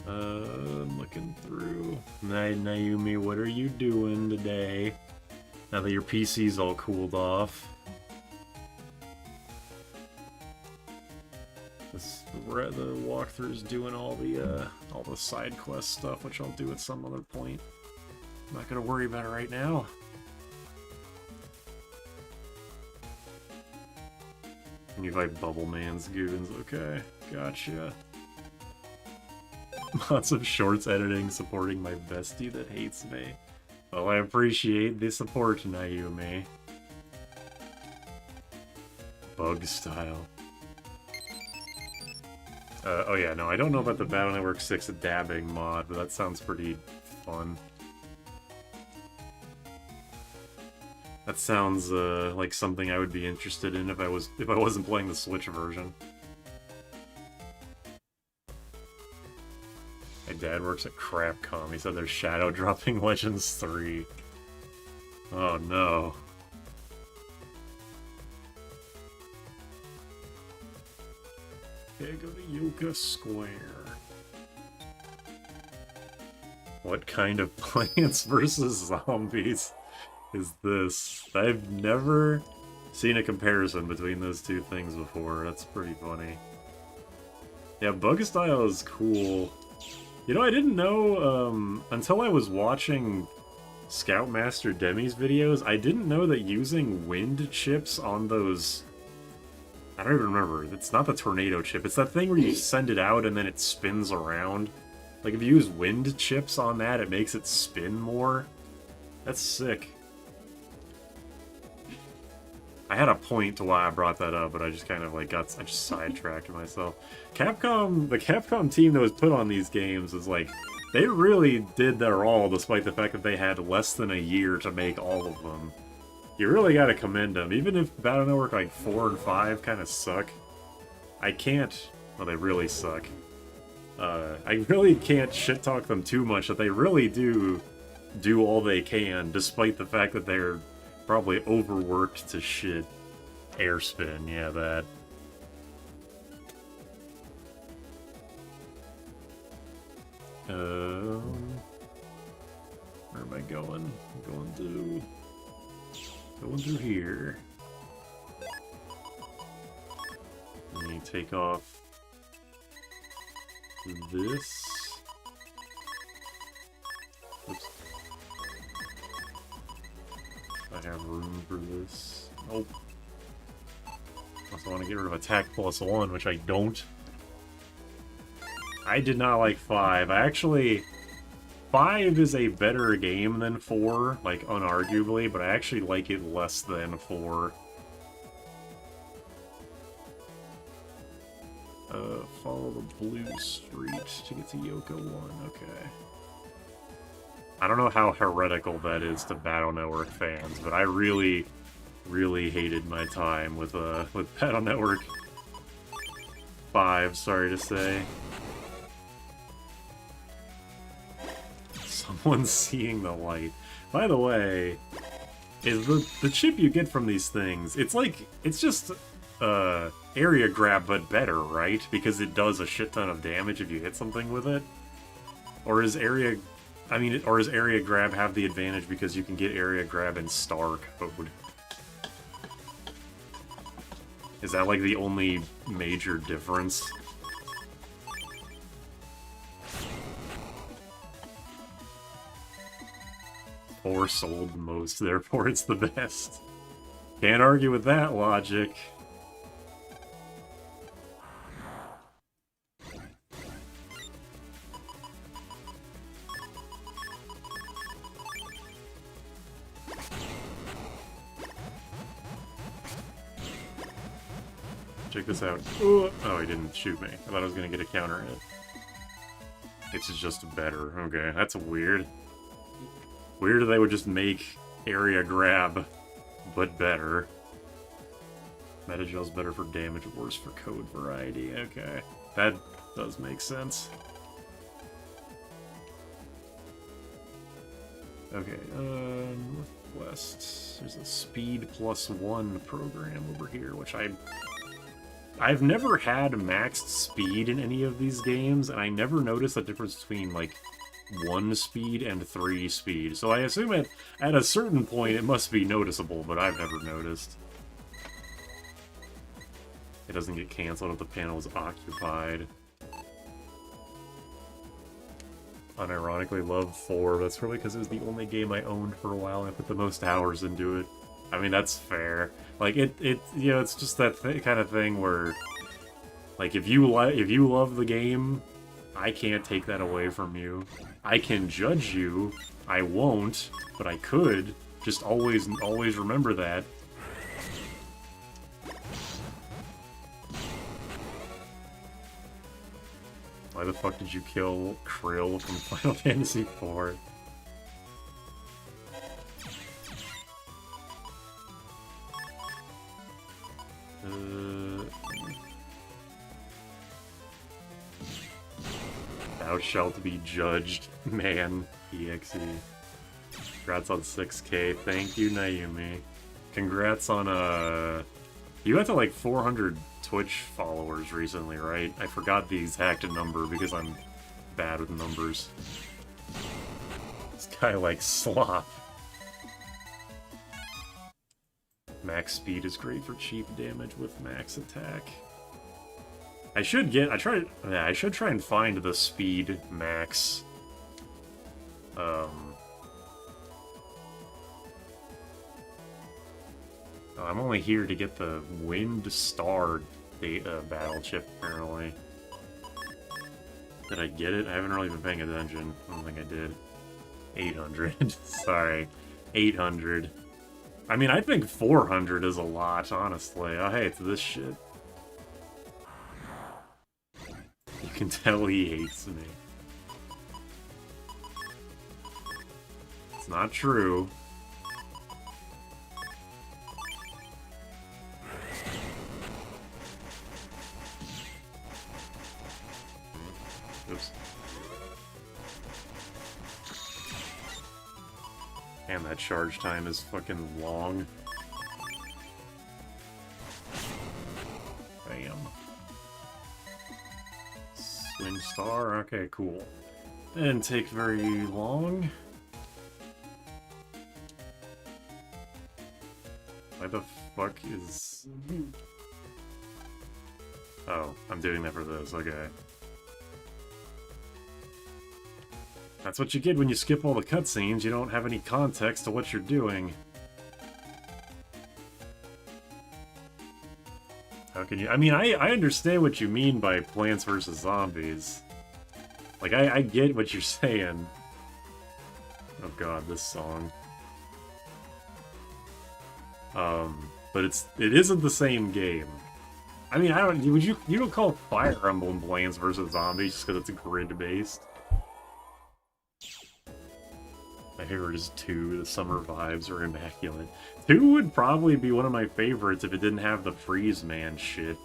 I'm looking through. Naomi, what are you doing today? Now that your PC's all cooled off. The walkthrough's doing all the side quest stuff, which I'll do at some other point. I'm not gonna worry about it right now. And you invite Bubble Man's goons, okay, gotcha. Lots of shorts editing supporting my bestie that hates me. Well, I appreciate the support, Naomi. Bug style. Oh yeah, no, I don't know about the Battle Network 6 dabbing mod, but that sounds pretty fun. That sounds like something I would be interested in if I wasn't playing the Switch version. My dad works at Crapcom. He said they're shadow dropping Legends 3. Oh no. Okay, go to Yoka Square. What kind of Plants vs. Zombies is this? I've never seen a comparison between those two things before. That's pretty funny. Yeah, Bug Style is cool. You know, I didn't know, until I was watching Scoutmaster Demi's videos, I didn't know that using wind chips on those... I don't even remember. It's not the tornado chip. It's that thing where you send it out and then it spins around. Like, if you use wind chips on that, it makes it spin more. That's sick. I had a point to why I brought that up, but I just kind of, like, I just sidetracked myself. The Capcom team that was put on these games is, like, they really did their all, despite the fact that they had less than a year to make all of them. You really gotta commend them. Even if Battle Network like 4 and 5 kind of suck, I can't... Well, they really suck. I really can't shit-talk them too much, that they really do all they can, despite the fact that they're probably overworked to shit. Airspin, yeah, that. Where am I going? I'm going through here. Let me take off this. Oops. I have room for this. Nope. Also want to get rid of attack +1, which I don't. I did not like 5. I actually... 5 is a better game than 4, like, unarguably, but I actually like it less than 4. Follow the blue street to get to Yoka 1, okay. I don't know how heretical that is to Battle Network fans, but I really, really hated my time with Battle Network 5, sorry to say. Someone's seeing the light. By the way, is the chip you get from these things, it's like, it's just area grab but better, right? Because it does a shit ton of damage if you hit something with it? Or is area grab have the advantage because you can get area grab in star code? Is that like the only major difference? Or sold the most, therefore it's the best. Can't argue with that logic. Check this out. Oh, he didn't shoot me. I thought I was gonna get a counter hit. It's just better. Okay, that's weird. Weird that they would just make area grab, but better. Metagel's better for damage, worse for code variety. Okay, that does make sense. Okay, Northwest. There's a speed +1 program over here, which I've never had maxed speed in any of these games, and I never noticed the difference between, like, 1 speed and 3 speed. So I assume at a certain point it must be noticeable, but I've never noticed. It doesn't get canceled if the panel is occupied. Unironically love 4. That's probably because it was the only game I owned for a while and I put the most hours into it. I mean, that's fair. Like, you know, it's just that kind of thing where, like, if you love the game, I can't take that away from you. I can judge you. I won't, but I could. Just always remember that. Why the fuck did you kill Krill from Final Fantasy IV? Thou shalt be judged, man. EXE. Congrats on 6K. Thank you, Naomi. Congrats on, you got to like 400 Twitch followers recently, right? I forgot the exact number because I'm bad with numbers. This guy likes slop. Max speed is great for cheap damage with max attack. I should try and find the speed max. I'm only here to get the Wind Star battle chip, apparently. Did I get it? I haven't really been paying attention. I don't think I did. 800. Sorry. 800. I mean, I think 400 is a lot, honestly. Oh, hey, it's this shit. You can tell he hates me. It's not true. Oops. And that charge time is fucking long. Bam. Swing Star? Okay, cool. Didn't take very long. Why the fuck is... Oh, I'm doing that for this, okay. That's what you get when you skip all the cutscenes, you don't have any context to what you're doing. How can you... I mean, I understand what you mean by Plants vs. Zombies. Like, I get what you're saying. Oh god, this song. But it isn't the same game. I mean, you don't call Fire Emblem Plants vs. Zombies just because it's grid-based. My favorite is 2, the summer vibes are immaculate. 2 would probably be one of my favorites if it didn't have the Freeze Man shit.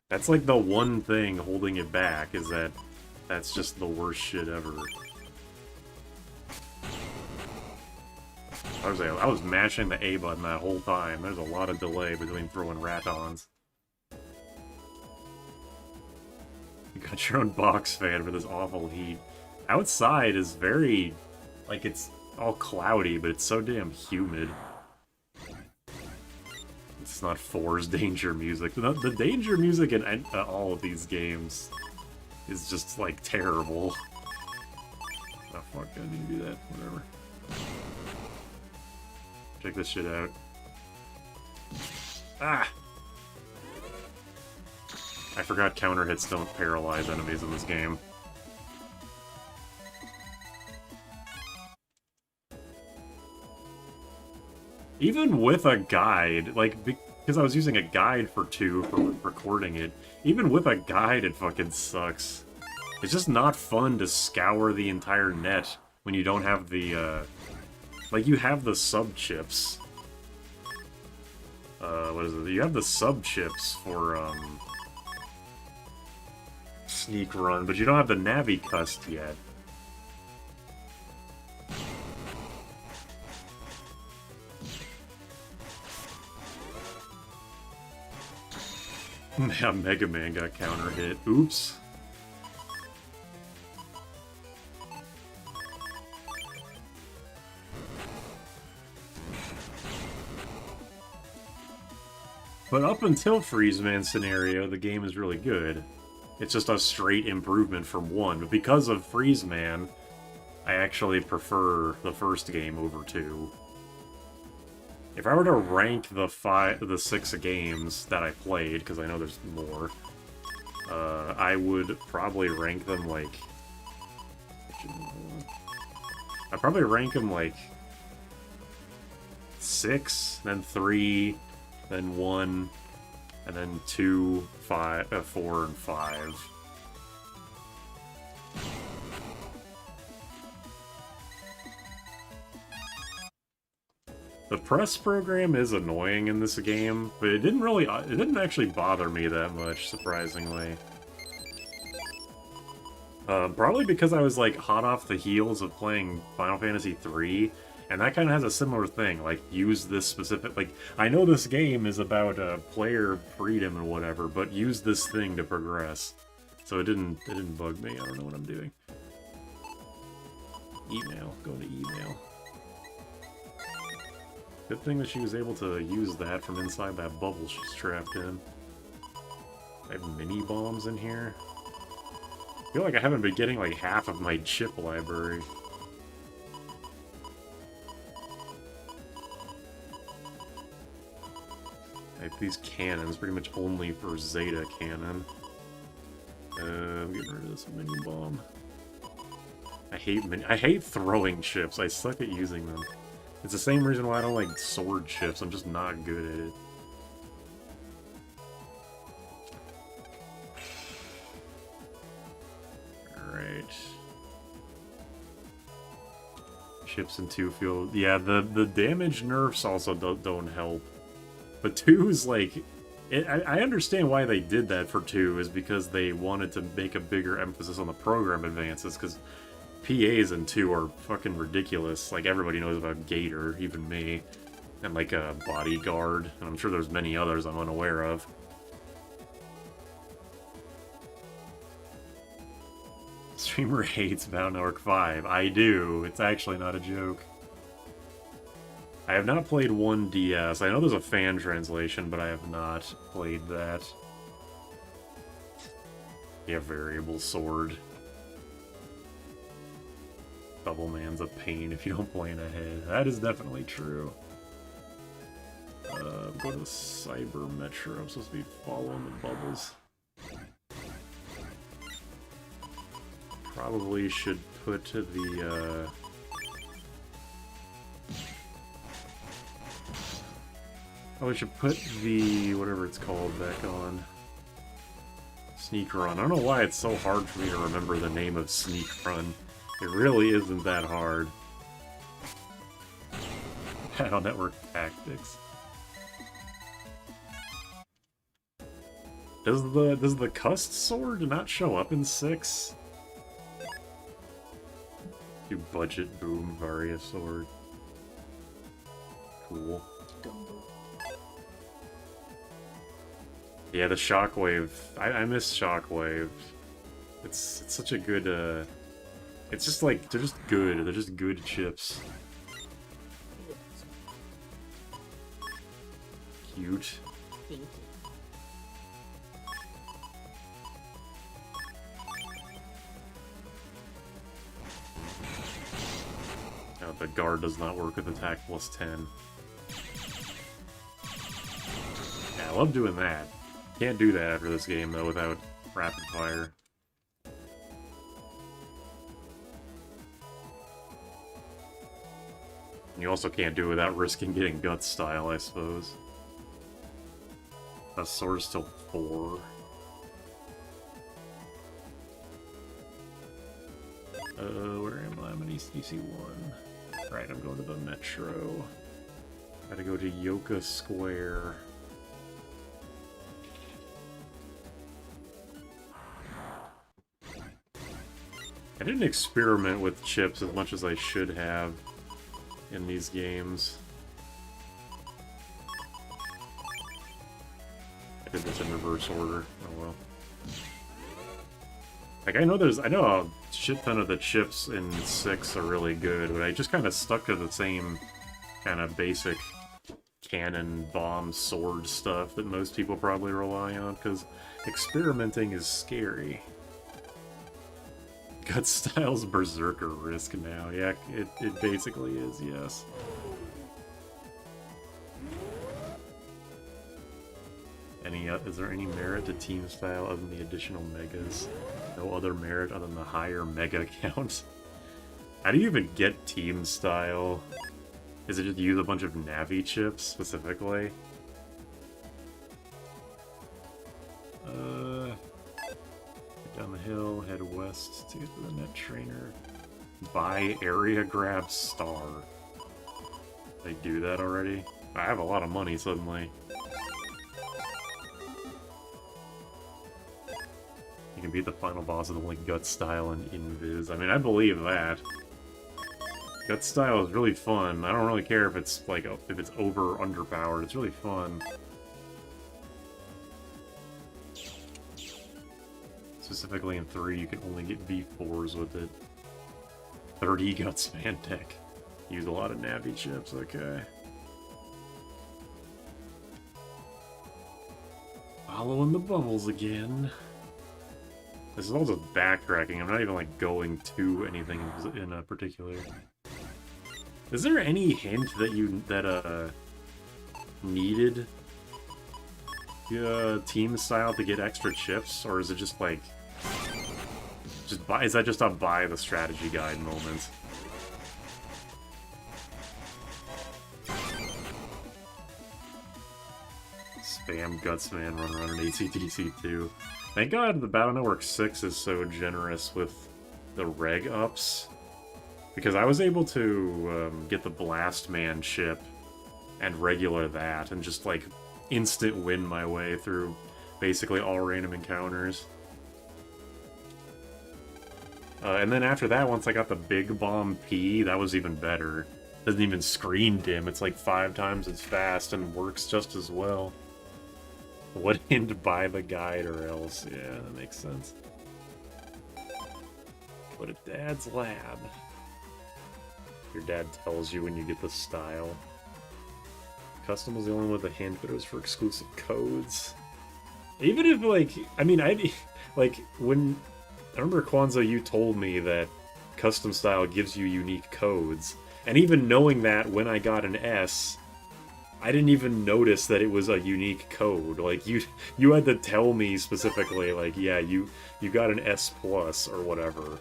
That's like the one thing holding it back, is that that's just the worst shit ever. I was mashing the A button that whole time. There's a lot of delay between throwing ratons. You got your own box fan for this awful heat. Outside is very... like, it's all cloudy, but it's so damn humid. It's not 4's danger music. The danger music in all of these games is just, like, terrible. Oh, fuck, I need to do that. Whatever. Check this shit out. Ah! I forgot counter hits don't paralyze enemies in this game. Even with a guide, like, because I was using a guide for 2 for recording it, even with a guide it fucking sucks. It's just not fun to scour the entire net when you don't have the, like, you have the sub-chips. What is it? You have the sub-chips for, Sneak Run, but you don't have the Navi-Cust yet. Yeah, Mega Man got counter hit. Oops. But up until Freeze Man scenario, the game is really good. It's just a straight improvement from 1. But because of Freeze Man, I actually prefer the first game over 2. If I were to rank the 6 games that I played, because I know there's more, I would probably rank them like... I'd probably rank them like 6, then 3, then 1, and then 2, 5, 4, and 5. The press program is annoying in this game, but it didn't actually bother me that much, surprisingly. Probably because I was, like, hot off the heels of playing Final Fantasy III, and that kind of has a similar thing, like, use this specific, like, I know this game is about, player freedom and whatever, but use this thing to progress. So it didn't bug me, I don't know what I'm doing. Email, go to email. Good thing that she was able to use that from inside that bubble she's trapped in. I have mini bombs in here. I feel like I haven't been getting like half of my chip library. I have these cannons, pretty much only for Zeta cannon. I'm getting rid of this mini bomb. I hate throwing chips. I suck at using them. It's the same reason why I don't like sword chips. I'm just not good at it. Alright. Chips in 2 feel... Yeah, the damage nerfs also don't help. But 2 is like... I understand why they did that for 2, is because they wanted to make a bigger emphasis on the program advances, because PAs in 2 are fucking ridiculous. Like, everybody knows about Gator, even me. And, like, a Bodyguard. And I'm sure there's many others I'm unaware of. Streamer hates Bound Arc 5. I do. It's actually not a joke. I have not played 1DS. I know there's a fan translation, but I have not played that. Yeah, variable sword. Double man's a pain if you don't plan ahead. That is definitely true. Go to the Cyber Metro. I'm supposed to be following the bubbles. Probably should put the, Oh, we should put the, whatever it's called, back on. Sneak Run. I don't know why it's so hard for me to remember the name of Sneak Run. It really isn't that hard. Battle Network Tactics. Does the Cust sword not show up in 6? Do budget boom Varia sword. Cool. Yeah, the Shockwave. I miss Shockwave. It's such a good, it's just like, they're just good. They're just good chips. Cute. Thank you. Oh, the guard does not work with attack plus 10. Yeah, I love doing that. Can't do that after this game, though, without rapid fire. And you also can't do it without risking getting gut style, I suppose. That sword's still 4. Where am I? I'm in East DC1. Right, I'm going to the Metro. Gotta go to Yoka Square. I didn't experiment with chips as much as I should have in these games. I did this in reverse order. Oh well. Like, I know a shit ton of the chips in 6 are really good, but I just kind of stuck to the same kind of basic cannon, bomb, sword stuff that most people probably rely on, because experimenting is scary. Gut Style's Berserker risk now. Yeah, it basically is, yes. Is there any merit to team style other than the additional megas? No other merit other than the higher mega count? How do you even get team style? Is it just use a bunch of Navi chips, specifically? Down the hill, head west to get to the net trainer. Buy area grab star. They do that already? I have a lot of money suddenly. You can beat the final boss with only Gut Style and Invis. I mean, I believe that. Gut Style is really fun. I don't really care if it's like if it's over or underpowered. It's really fun. Specifically in 3, you can only get V4s with it. 30 Gutsman tech. Use a lot of Navi chips, okay. Following the bubbles again. This is all just backtracking. I'm not even like going to anything in a particular. Is there any hint that needed team style to get extra chips, or is it just like is that just a buy the strategy guide moment? Spam Gutsman run in ACDC 2. Thank God the Battle Network 6 is so generous with the reg ups, because I was able to get the Blast Man chip and regular that, and just like instant win my way through basically all random encounters. And then after that, once I got the Big Bomb P, that was even better. Doesn't even screen dim, it's like 5 times as fast and works just as well. What in to buy the guide or else? Yeah, that makes sense. Go to Dad's lab. Your dad tells you when you get the style. Custom was the only one with a hint, but it was for exclusive codes. Even if, like, I mean, like, when, I remember, Kwanzaa, you told me that custom style gives you unique codes, and even knowing that when I got an S, I didn't even notice that it was a unique code. Like, you had to tell me specifically, like, yeah, you got an S plus or whatever,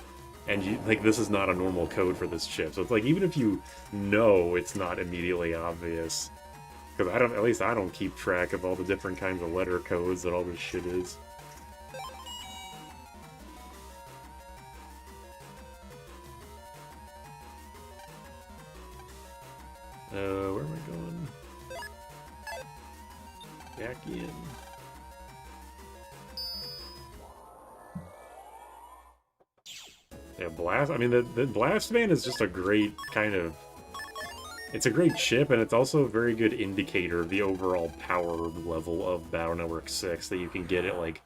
and you, like, this is not a normal code for this chip. So it's like, even if you know, it's not immediately obvious. Because at least I don't keep track of all the different kinds of letter codes that all this shit is. Where am I going? Back in. Yeah, Blast. I mean, the Blast Man is just a great kind of. It's a great chip, and it's also a very good indicator of the overall power level of Battle Network 6 that you can get at like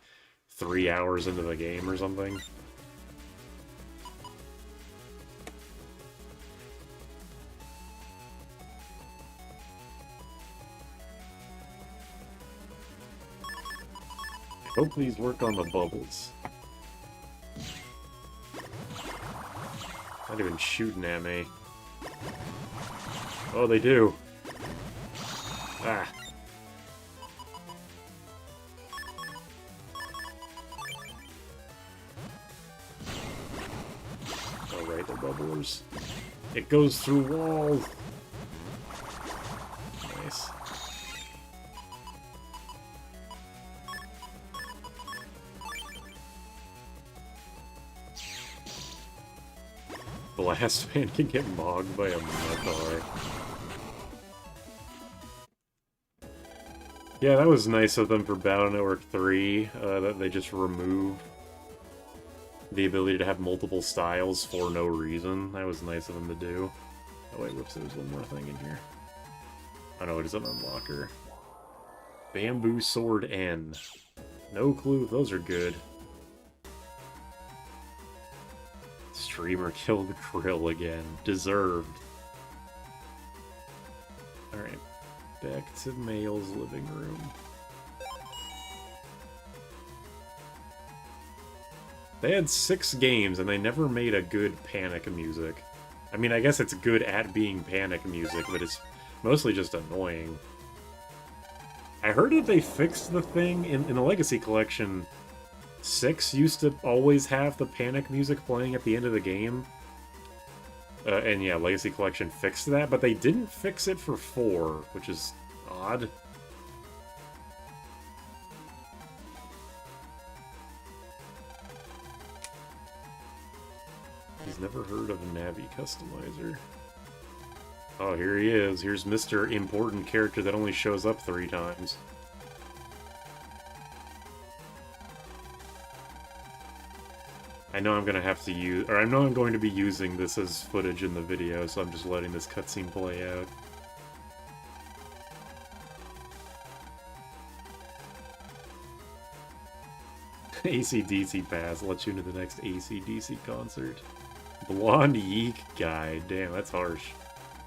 3 hours into the game or something. I hope these work on the bubbles. Not even shooting at me. Oh, they do. Ah. Alright, the bubblers. It goes through walls. Nice. Blast Man can get mogged by a Mudar. Yeah, that was nice of them for Battle Network 3, that they just removed the ability to have multiple styles for no reason. That was nice of them to do. Oh wait, whoops, there's one more thing in here. Oh no, it is an unlocker. Bamboo Sword N. No clue if those are good. Streamer killed Krill again. Deserved. Alright. Back to Mail's living room. They had 6 games and they never made a good Panic music. I mean, I guess it's good at being Panic music, but it's mostly just annoying. I heard that they fixed the thing in the Legacy Collection. 6 used to always have the Panic music playing at the end of the game. And yeah, Legacy Collection fixed that, but they didn't fix it for 4, which is odd. He's never heard of a Navi Customizer. Oh, here he is. Here's Mr. Important Character that only shows up 3 times. I know I'm gonna have to use, or I know I'm going to be using this as footage in the video, so I'm just letting this cutscene play out. AC/DC pass lets you into the next AC/DC concert. Blonde Yeek guy, damn, that's harsh.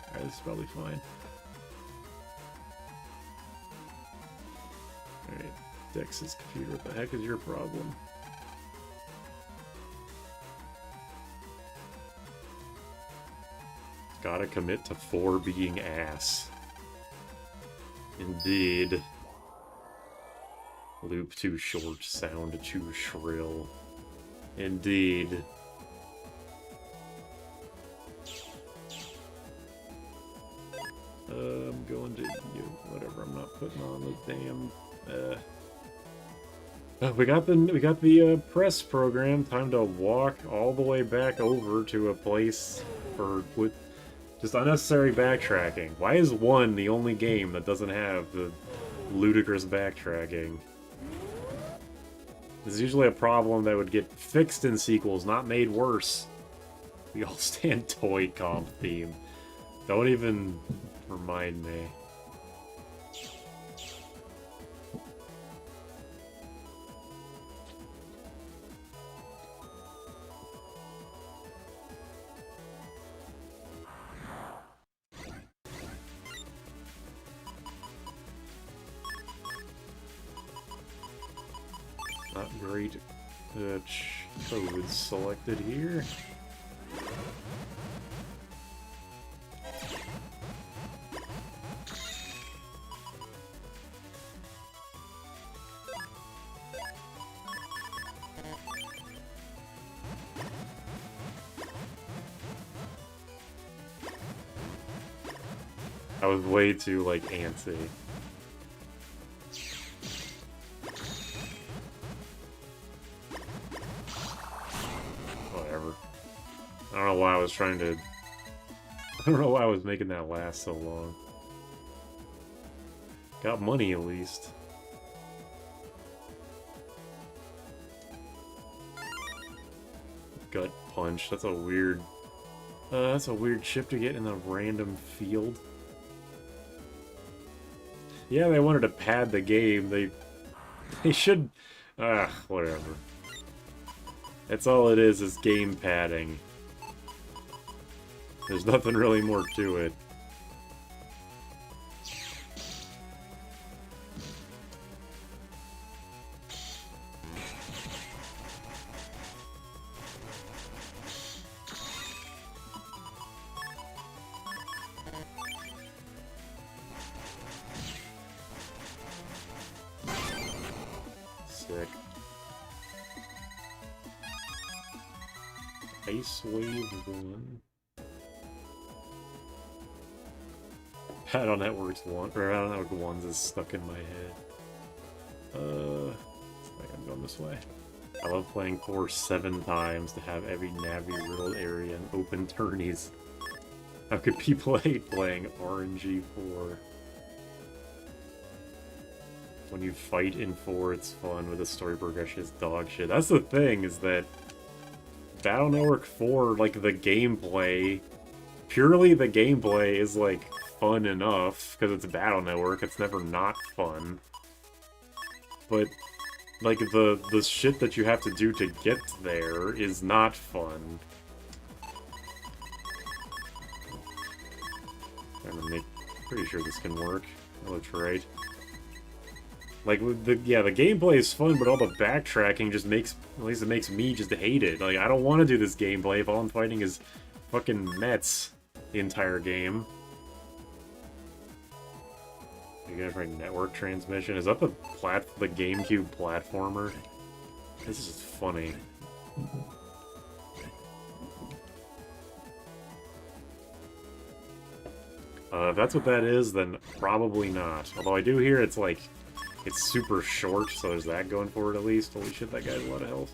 Alright, this is probably fine. Alright, Dex's computer, what the heck is your problem? Gotta commit to 4 being ass. Indeed. Loop too short, sound too shrill. Indeed. I'm going to, whatever, I'm not putting on the damn, we got the press program. Time to walk all the way back over to a place with just unnecessary backtracking. Why is 1 the only game that doesn't have the ludicrous backtracking? This is usually a problem that would get fixed in sequels, not made worse. The all-stand toy comp theme. Don't even remind me. Not great codes selected here. I was way too, like, antsy. Whatever. I don't know why I was trying to... I don't know why I was making that last so long. Got money, at least. Gut punch. That's a weird chip to get in a random field. Yeah, they wanted to pad the game. They should... whatever. That's all it is game padding. There's nothing really more to it. Sick. Ice Wave 1. Battle Networks 1, or Battle Network 1's is stuck in my head. I think I'm going this way. I love playing 4 7 times to have every Navi riddled area and open tourneys. How could people hate playing RNG4? When you fight in 4, it's fun, with the story progression is dog shit. That's the thing, is that Battle Network 4, like, the gameplay, purely the gameplay is, like, fun enough, because it's a Battle Network, it's never not fun. But, like, the shit that you have to do to get there is not fun. I'm pretty sure this can work. That looks right. Like, the gameplay is fun, but all the backtracking just makes, at least it makes me just hate it. Like, I don't want to do this gameplay if all I'm fighting is fucking Mets the entire game. You gonna try network transmission? Is that the GameCube platformer? This is funny. If that's what that is, then probably not. Although I do hear it's like, it's super short, so there's that going for it at least. Holy shit, that guy's a lot of health.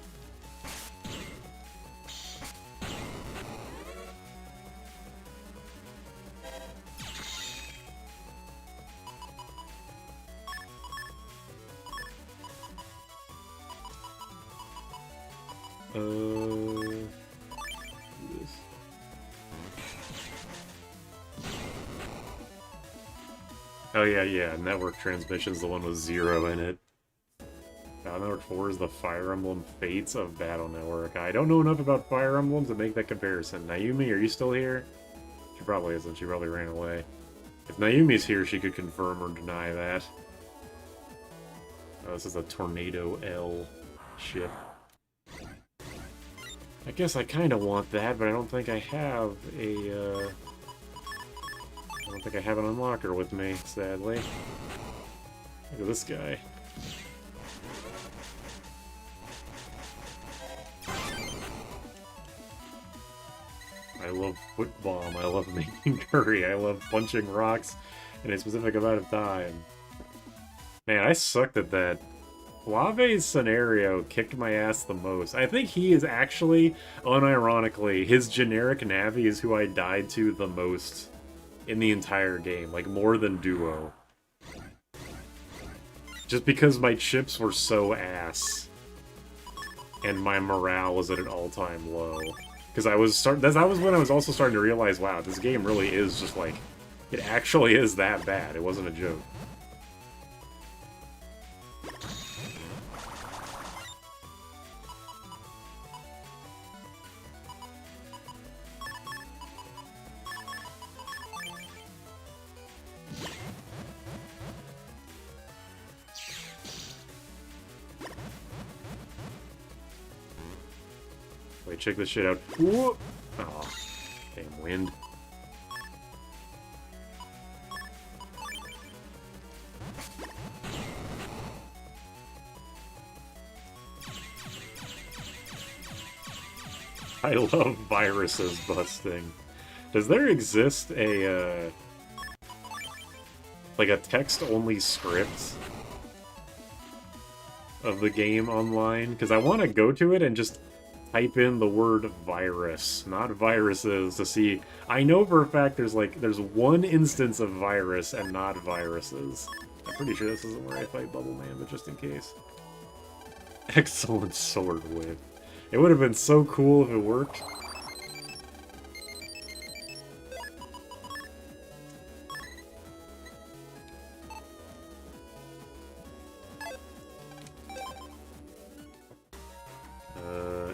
Oh yeah, Network Transmission's the one with 0 in it. Battle Network 4 is the Fire Emblem Fates of Battle Network. I don't know enough about Fire Emblems to make that comparison. Naomi, are you still here? She probably isn't, she probably ran away. If Naomi's here, she could confirm or deny that. Oh, this is a Tornado L ship. I guess I kinda want that, but I don't think I have a, I don't think I have an unlocker with me, sadly. Look at this guy. I love foot bomb, I love making curry, I love punching rocks in a specific amount of time. Man, I sucked at that. Lave's scenario kicked my ass the most. I think he is actually, unironically, his generic Navi is who I died to the most in the entire game, like more than Duo. Just because my chips were so ass, and my morale was at an all-time low. Because that was when I was also starting to realize, wow, this game really is just like, it actually is that bad. It wasn't a joke. Wait, check this shit out. Whoa! Oh, damn wind. I love viruses busting. Does there exist a, like a text-only script of the game online? Because I want to go to it and just type in the word virus, not viruses, to see... I know for a fact there's one instance of virus and not viruses. I'm pretty sure this isn't where I fight Bubble Man, but just in case. Excellent sword whip. It would have been so cool if it worked.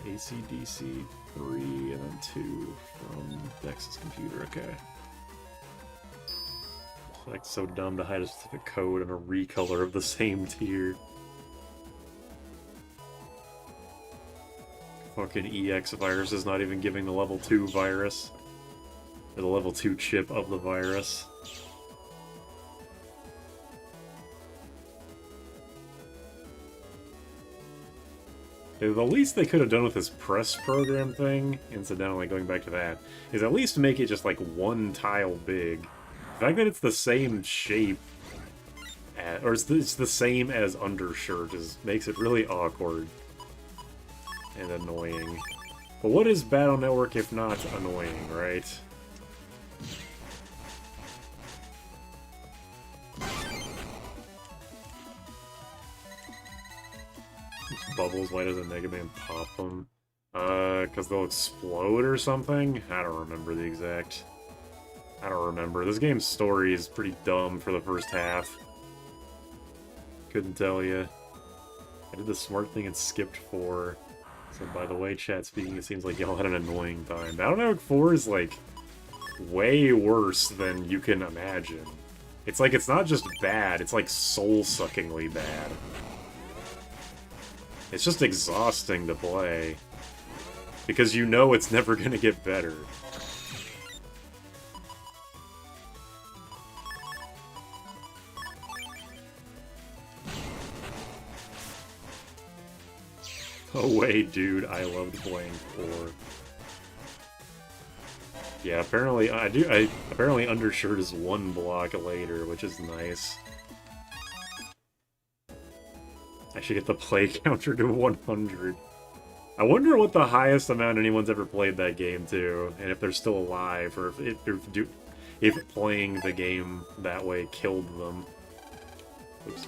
ACDC 3 and then 2 from Dex's computer, okay. Like, so dumb to hide a specific code and a recolor of the same tier. Fucking EX virus is not even giving the level 2 virus. Or the level 2 chip of the virus. The least they could have done with this press program thing, incidentally going back to that, is at least make it just like one tile big. The fact that it's the same shape, or it's the same as undershirt, makes it really awkward and annoying. But what is Battle Network if not annoying, right? Bubbles, why doesn't Mega Man pop them? Because they'll explode or something? I don't remember the exact... I don't remember. This game's story is pretty dumb for the first half. Couldn't tell you. I did the smart thing and skipped 4. So by the way, chat speaking, it seems like y'all had an annoying time. Battle Network 4 is, like, way worse than you can imagine. It's like, it's not just bad, it's like soul-suckingly bad. It's just exhausting to play. Because you know it's never gonna get better. Oh wait, dude, I loved playing 4. Yeah, apparently apparently undershirt is 1 block later, which is nice. I should get the play counter to 100. I wonder what the highest amount anyone's ever played that game to, and if they're still alive, or if playing the game that way killed them. Oops.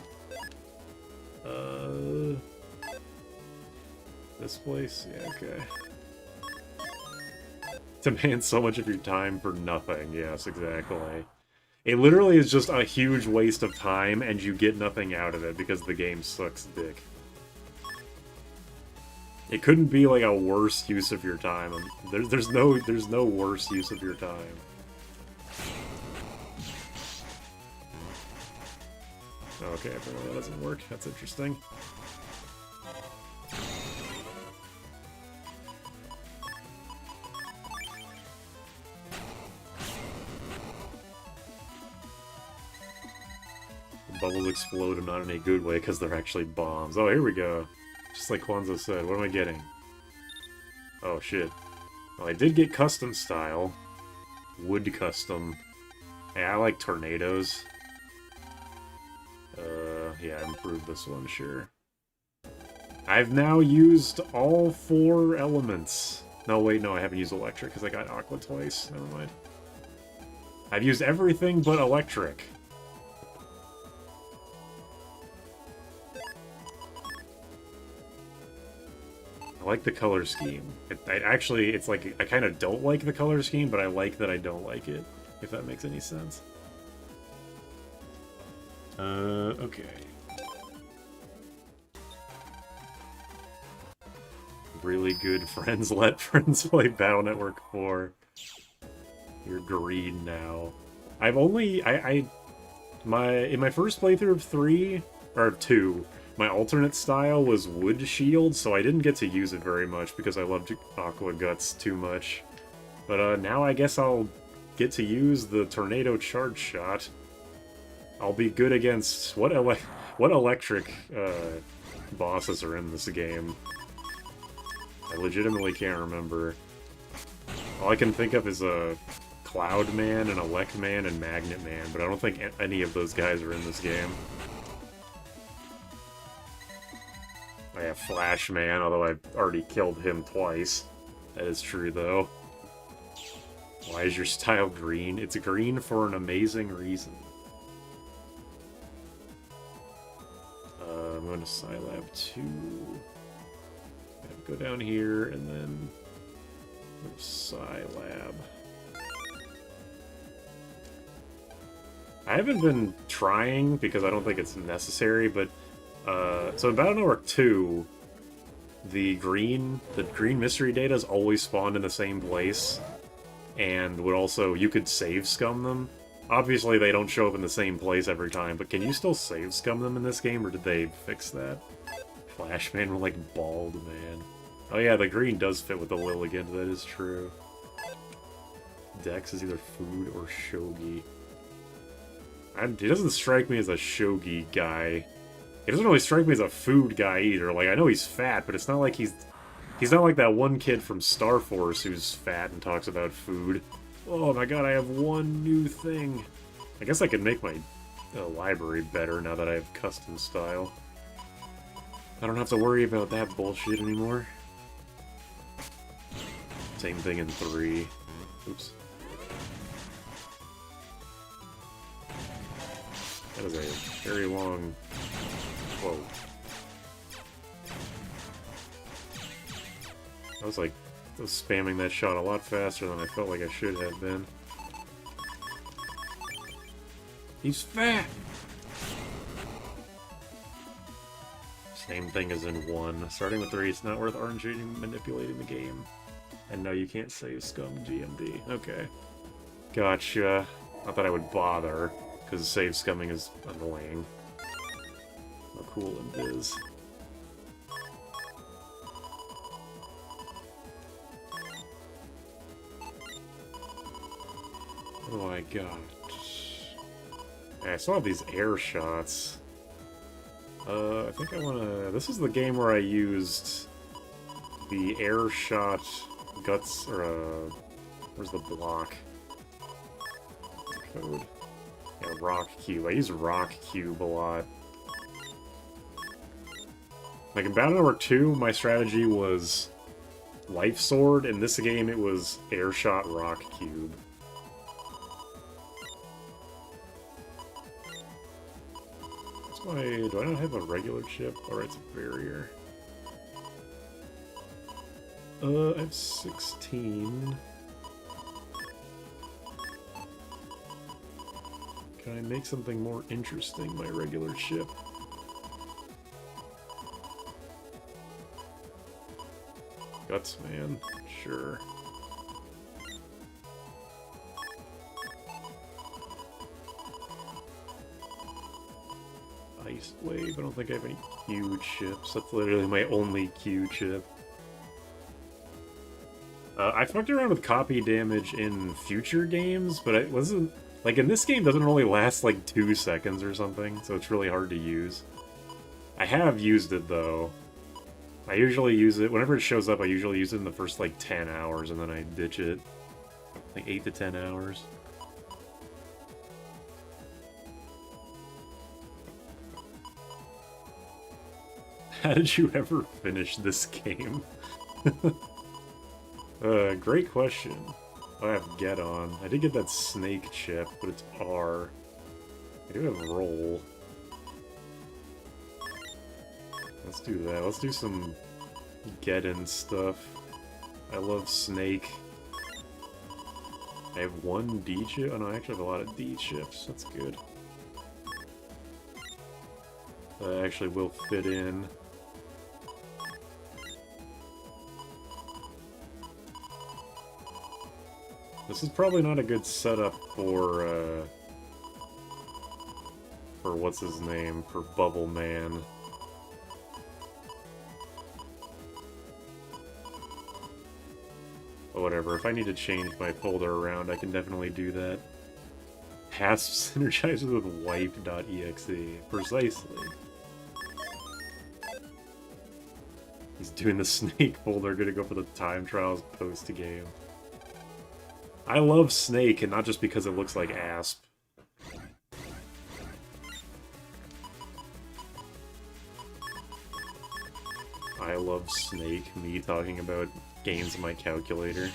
This place? Yeah, okay. Demand so much of your time for nothing. Yes, exactly. It literally is just a huge waste of time, and you get nothing out of it because the game sucks dick. It couldn't be like a worse use of your time. There's no worse use of your time. Okay, apparently that doesn't work. That's interesting. Bubbles explode and not in a good way because they're actually bombs. Oh, here we go. Just like Kwanzaa said. What am I getting? Oh, shit. Well, I did get custom style. Wood custom. Hey, I like tornadoes. Yeah, I improved this one, sure. I've now used all 4 elements. No, wait, no, I haven't used electric because I got aqua twice. Never mind. I've used everything but electric. I like the color scheme. It's like, I kind of don't like the color scheme, but I like that I don't like it, if that makes any sense. Okay. Really good friends let friends play Battle Network 4. You're green now. I've only, in my first playthrough of 3, or 2, my alternate style was Wood Shield, so I didn't get to use it very much because I loved Aqua Guts too much. But now I guess I'll get to use the Tornado Charge Shot. I'll be good against... What electric bosses are in this game? I legitimately can't remember. All I can think of is a Cloud Man and Elect Man and Magnet Man, but I don't think any of those guys are in this game. I have Flash Man, although I've already killed him twice. That is true, though. Why is your style green? It's green for an amazing reason. I'm going to Scilab 2. Go down here, and then go to Scilab. I haven't been trying because I don't think it's necessary, but so in Battle Network 2, the green mystery data is always spawned in the same place, and would also, you could save scum them. Obviously they don't show up in the same place every time, but can you still save scum them in this game, or did they fix that? Flashman with like bald man. Oh yeah, the green does fit with the Lilligant, that is true. Dex is either food or shogi. He doesn't strike me as a shogi guy. He doesn't really strike me as a food guy either. Like, I know he's fat, but it's not like he's not like that one kid from Star Force who's fat and talks about food. Oh my god, I have one new thing. I guess I could make my library better now that I have custom style. I don't have to worry about that bullshit anymore. Same thing in 3. Oops. That is a very long... Whoa. I was spamming that shot a lot faster than I felt like I should have been. He's fat! Same thing as in 1. Starting with 3, it's not worth RNG manipulating the game. And no, you can't save scum GMD. Okay. Gotcha. Not that I would bother, because save scumming is annoying. How cool it is. What do I got? I still have these air shots. I think I wanna... This is the game where I used the air shot guts, or where's the block? Code. Yeah, Rock Cube. I use Rock Cube a lot. Like in Battle Network 2, my strategy was Life Sword. In this game, it was Air Shot Rock Cube. Do I not have a regular chip? Alright, it's a barrier. I have 16. Can I make something more interesting, my regular chip? Guts, man. Sure. Ice Wave. I don't think I have any Q chips. That's literally my only Q chip. I fucked around with copy damage in future games, but it wasn't... Like, in this game, doesn't only last, like, 2 seconds or something, so it's really hard to use. I have used it, though. I usually use it... Whenever it shows up, I usually use it in the first, like, 10 hours, and then I ditch it. Like, 8 to 10 hours. How did you ever finish this game? Great question. Oh, I have Get On. I did get that snake chip, but it's R. I do have Roll. Let's do that. Let's do some Get In stuff. I love Snake. I have 1 D chip. Oh no, I actually have a lot of D chips. That's good. That actually will fit in. This is probably not a good setup for, what's his name? For Bubble Man. But whatever, if I need to change my folder around, I can definitely do that. Hasp synergizes with wipe.exe. Precisely. He's doing the Snake folder, gonna go for the time trials post-game. I love Snake, and not just because it looks like Asp. I love Snake, me talking about gains in my calculator.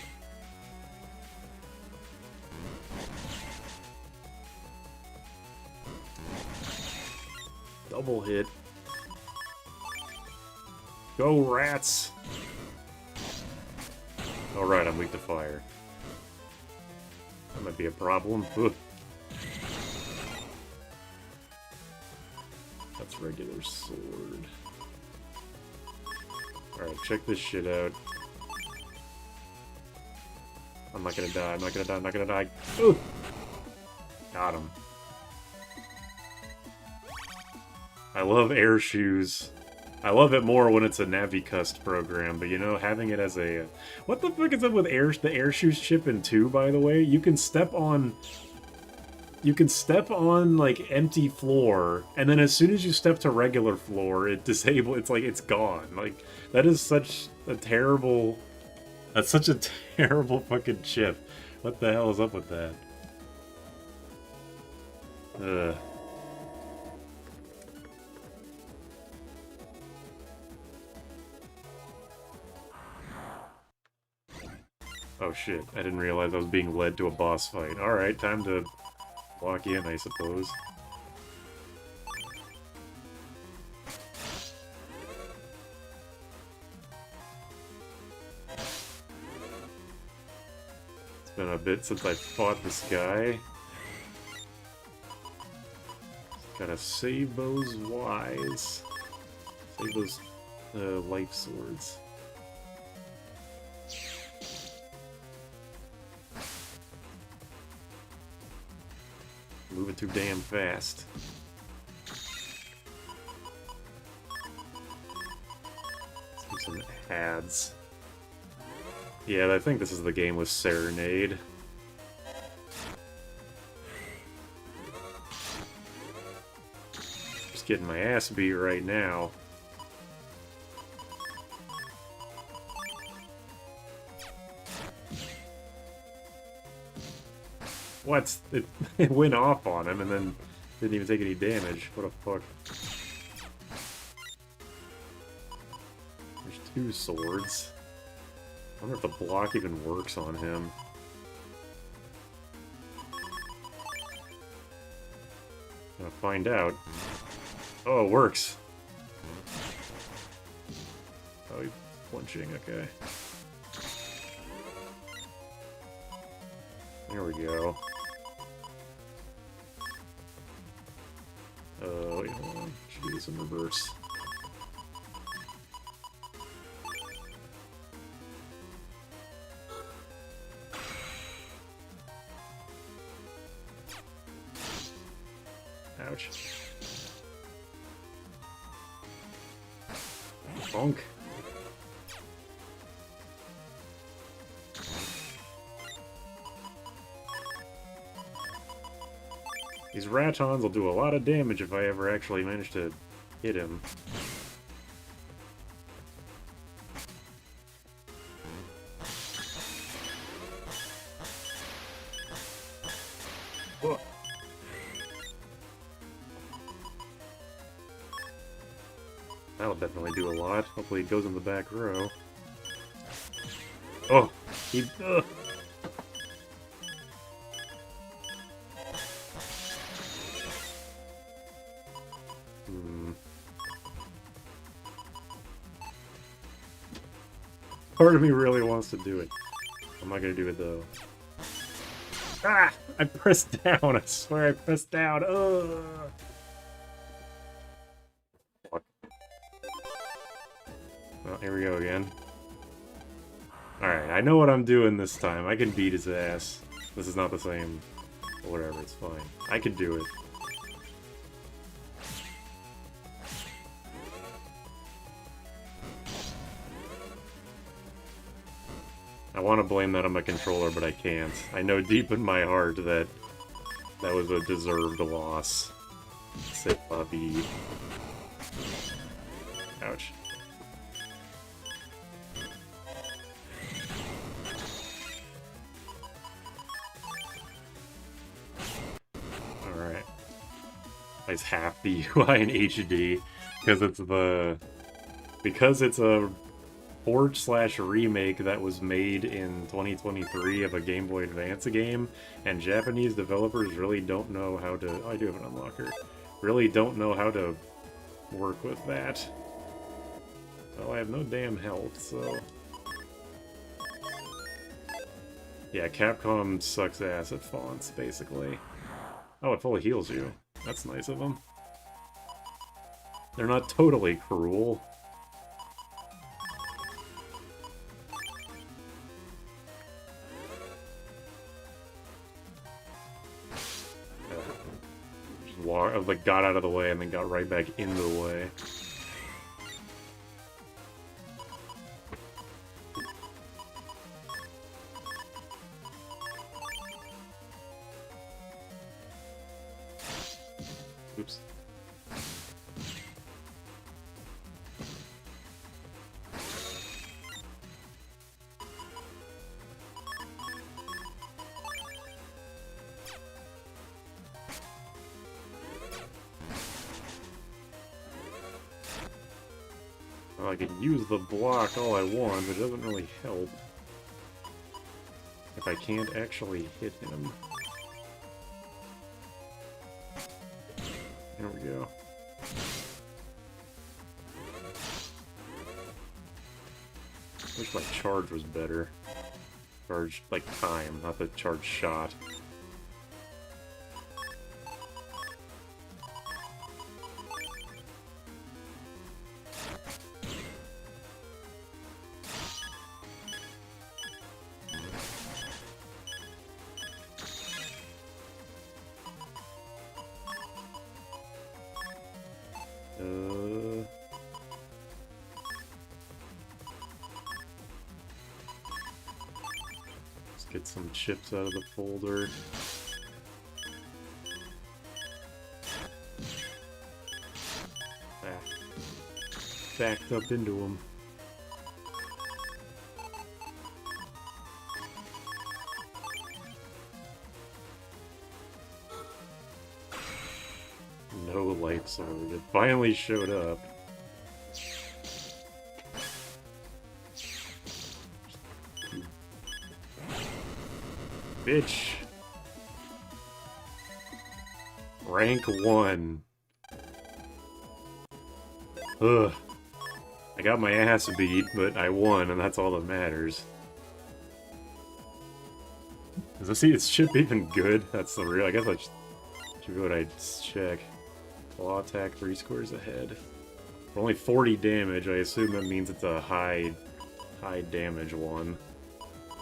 Double hit. Go, rats! Alright, I'm weak to fire. That might be a problem. Ugh. That's regular sword. Alright, check this shit out. I'm not gonna die, I'm not gonna die, I'm not gonna die. Ooh! Got him. I love air shoes. I love it more when it's a Navicust program, but you know, having it as a... What the fuck is up with the air shoes chip in 2, by the way? You can step on... like, empty floor, and then as soon as you step to regular floor, it's like, it's gone. Like, that is such a terrible... That's such a terrible fucking chip. What the hell is up with that? Ugh. Oh shit, I didn't realize I was being led to a boss fight. Alright, time to walk in, I suppose. It's been a bit since I fought this guy. Gotta save those Ys. Save those life swords. Moving too damn fast. Let's do some ads. Yeah, I think this is the game with Serenade. Just getting my ass beat right now. What? It went off on him and then didn't even take any damage. What a fuck. There's 2 swords. I wonder if the block even works on him. Gonna find out. Oh, it works. Oh, he's punching, okay. There we go. Wait, hold on. Should do this in reverse. Ouch. Bonk. These Ratons will do a lot of damage if I ever actually manage to hit him. Whoa. That'll definitely do a lot. Hopefully it goes in the back row. Oh! He... Part of me really wants to do it. I'm not gonna do it though. Ah! I pressed down! I swear I pressed down! Ugh! Fuck. Well, here we go again. Alright, I know what I'm doing this time. I can beat his ass. This is not the same. But whatever, it's fine. I can do it. I want to blame that on my controller, but I can't. I know deep in my heart that that was a deserved loss. C'est la vie. Ouch. Alright. Nice half the UI in HD, because it's a port/remake that was made in 2023 of a Game Boy Advance game, and Japanese developers really don't know how to... Oh, I do have an unlocker. Really don't know how to work with that. Well, I have no damn health, so... Yeah, Capcom sucks ass at fonts, basically. Oh, it fully heals you. That's nice of them. They're not totally cruel. I like got out of the way and then got right back into the way. Oops. Well, I could use the block all I want, but it doesn't really help if I can't actually hit him. There we go. Wish my charge was better. Charge, like, time, not the charge shot. Let's get some chips out of the folder. Backed up into them. No light sword. It finally showed up. Bitch. Rank 1. Ugh. I got my ass beat, but I won, and that's all that matters. Is this chip even good? That's the real... I guess I should go and check. Claw attack 3 squares ahead. For only 40 damage, I assume that means it's a high damage one.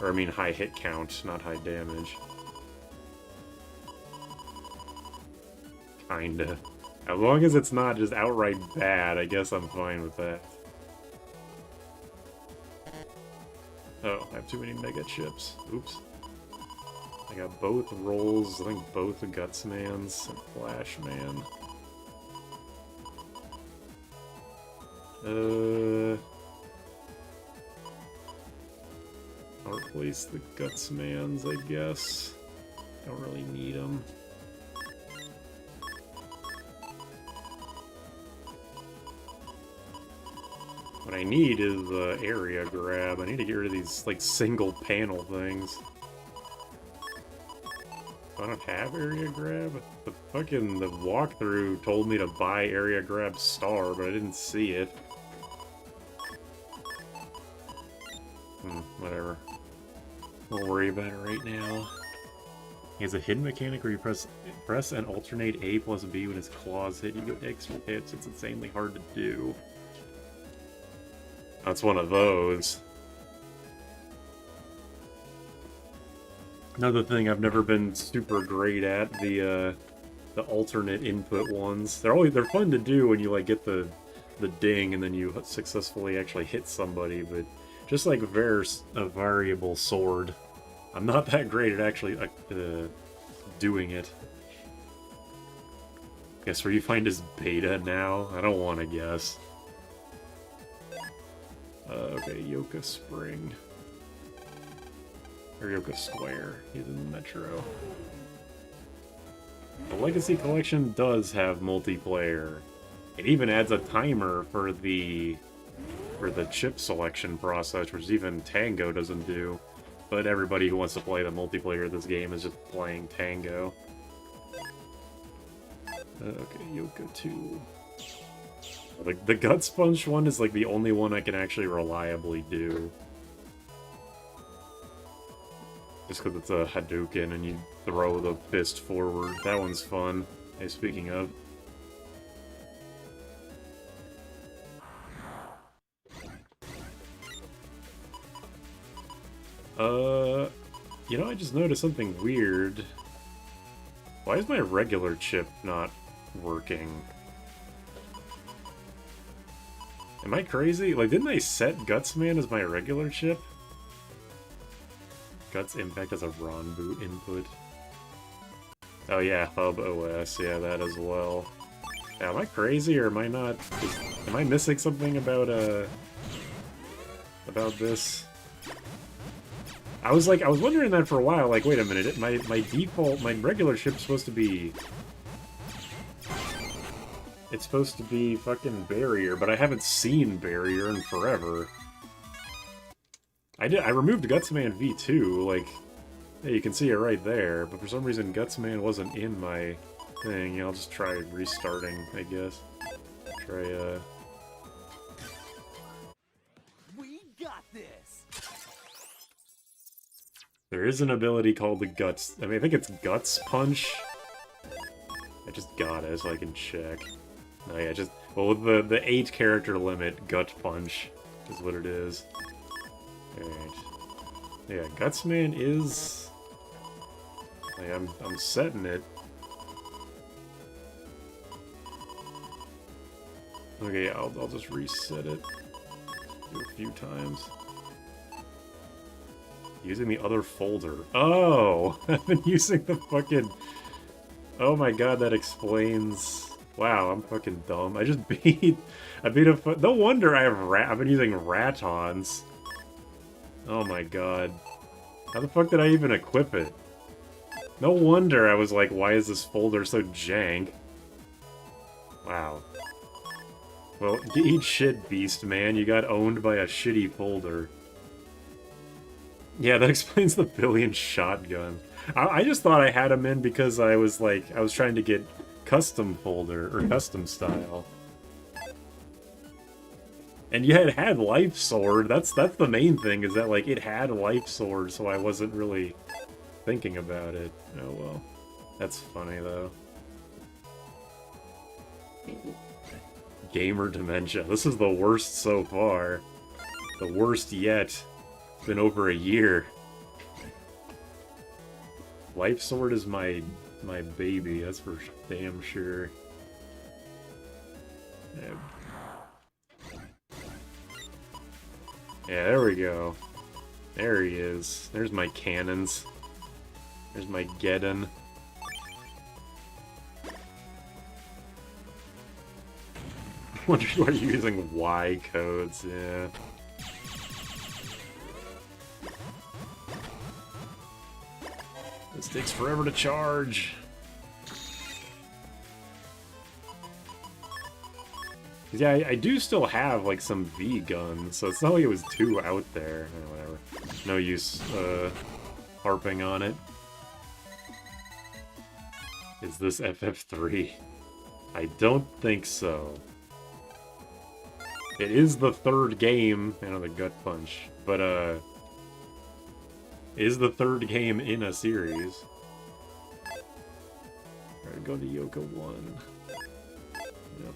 Or I mean high hit count, not high damage. Kinda. As long as it's not just outright bad, I guess I'm fine with that. Oh, I have too many mega chips. Oops. I got both rolls, I think both the Gutsmans and Flash Man. I'll replace the Gutsmans, I guess. Don't really need them. What I need is area grab. I need to get rid of these, like, single panel things. I don't have area grab? The walkthrough told me to buy area grab star, but I didn't see it. Whatever. Don't worry about it right now. He has a hidden mechanic where you press and alternate A plus B when his claws hit. You get extra hits. It's insanely hard to do. That's one of those. Another thing I've never been super great at, the alternate input ones. They're fun to do when you like get the ding and then you successfully actually hit somebody, but Just like a variable sword. I'm not that great at actually doing it. Guess where you find his beta now? I don't want to guess. Okay, Yoka Spring. Or Yoka Square. He's in the Metro. The Legacy Collection does have multiplayer. It even adds a timer for the chip selection process, which even Tango doesn't do. But everybody who wants to play the multiplayer of this game is just playing Tango. Okay, Yoka 2. Like, the Guts Punch one is like the only one I can actually reliably do. Just because it's a Hadouken and you throw the fist forward. That one's fun. Hey, speaking of. You know, I just noticed something weird. Why is my regular chip not working? Am I crazy? Like, didn't I set Gutsman as my regular chip? Guts Impact as a ROM boot input. Oh yeah, Hub OS, yeah, that as well. Yeah, am I crazy or am I not? Am I missing something about this? I was wondering that for a while, like, wait a minute, my default, my regular chip's supposed to be... It's supposed to be fucking Barrier, but I haven't seen Barrier in forever. I removed Gutsman V2, like, yeah, you can see it right there, but for some reason Gutsman wasn't in my thing. I'll just try restarting, I guess. Try, We got this. There is an ability called the Guts... I mean, I think it's Guts Punch. I just got it, so I can check. Oh yeah, just... Well, with the 8 character limit, Gut Punch is what it is. Alright. Yeah, Gutsman is... Like, I'm setting it. Okay, I'll just reset it. Do a few times. Using the other folder. Oh! I've been using the fucking... Oh my god, that explains... Wow, I'm fucking dumb. I just beat... I beat a... No wonder I have I've been using Ratons. Oh my god. How the fuck did I even equip it? No wonder I was like, why is this folder so jank? Wow. Well, eat shit, Beast Man. You got owned by a shitty folder. Yeah, that explains the billion shotgun. I just thought I had him in because I was like, I was trying to get custom folder, or custom style. And yeah, it had Life Sword. That's the main thing, is that like it had Life Sword, so I wasn't really thinking about it. Oh well. That's funny though. Gamer dementia. This is the worst so far. The worst yet. It's been over a year. Life Sword is my baby, that's for damn sure. Yeah, there we go. There he is. There's my cannons. There's my Geddon. Wonder why you're using Y codes, yeah. This takes forever to charge. Yeah, I do still have, like, some V-guns, so it's not like it was too out there. Whatever. No use, harping on it. Is this FF3? I don't think so. It is the third game, you know, the Gut Punch, but, is the third game in a series. Alright, go to Yoka 1. Yep.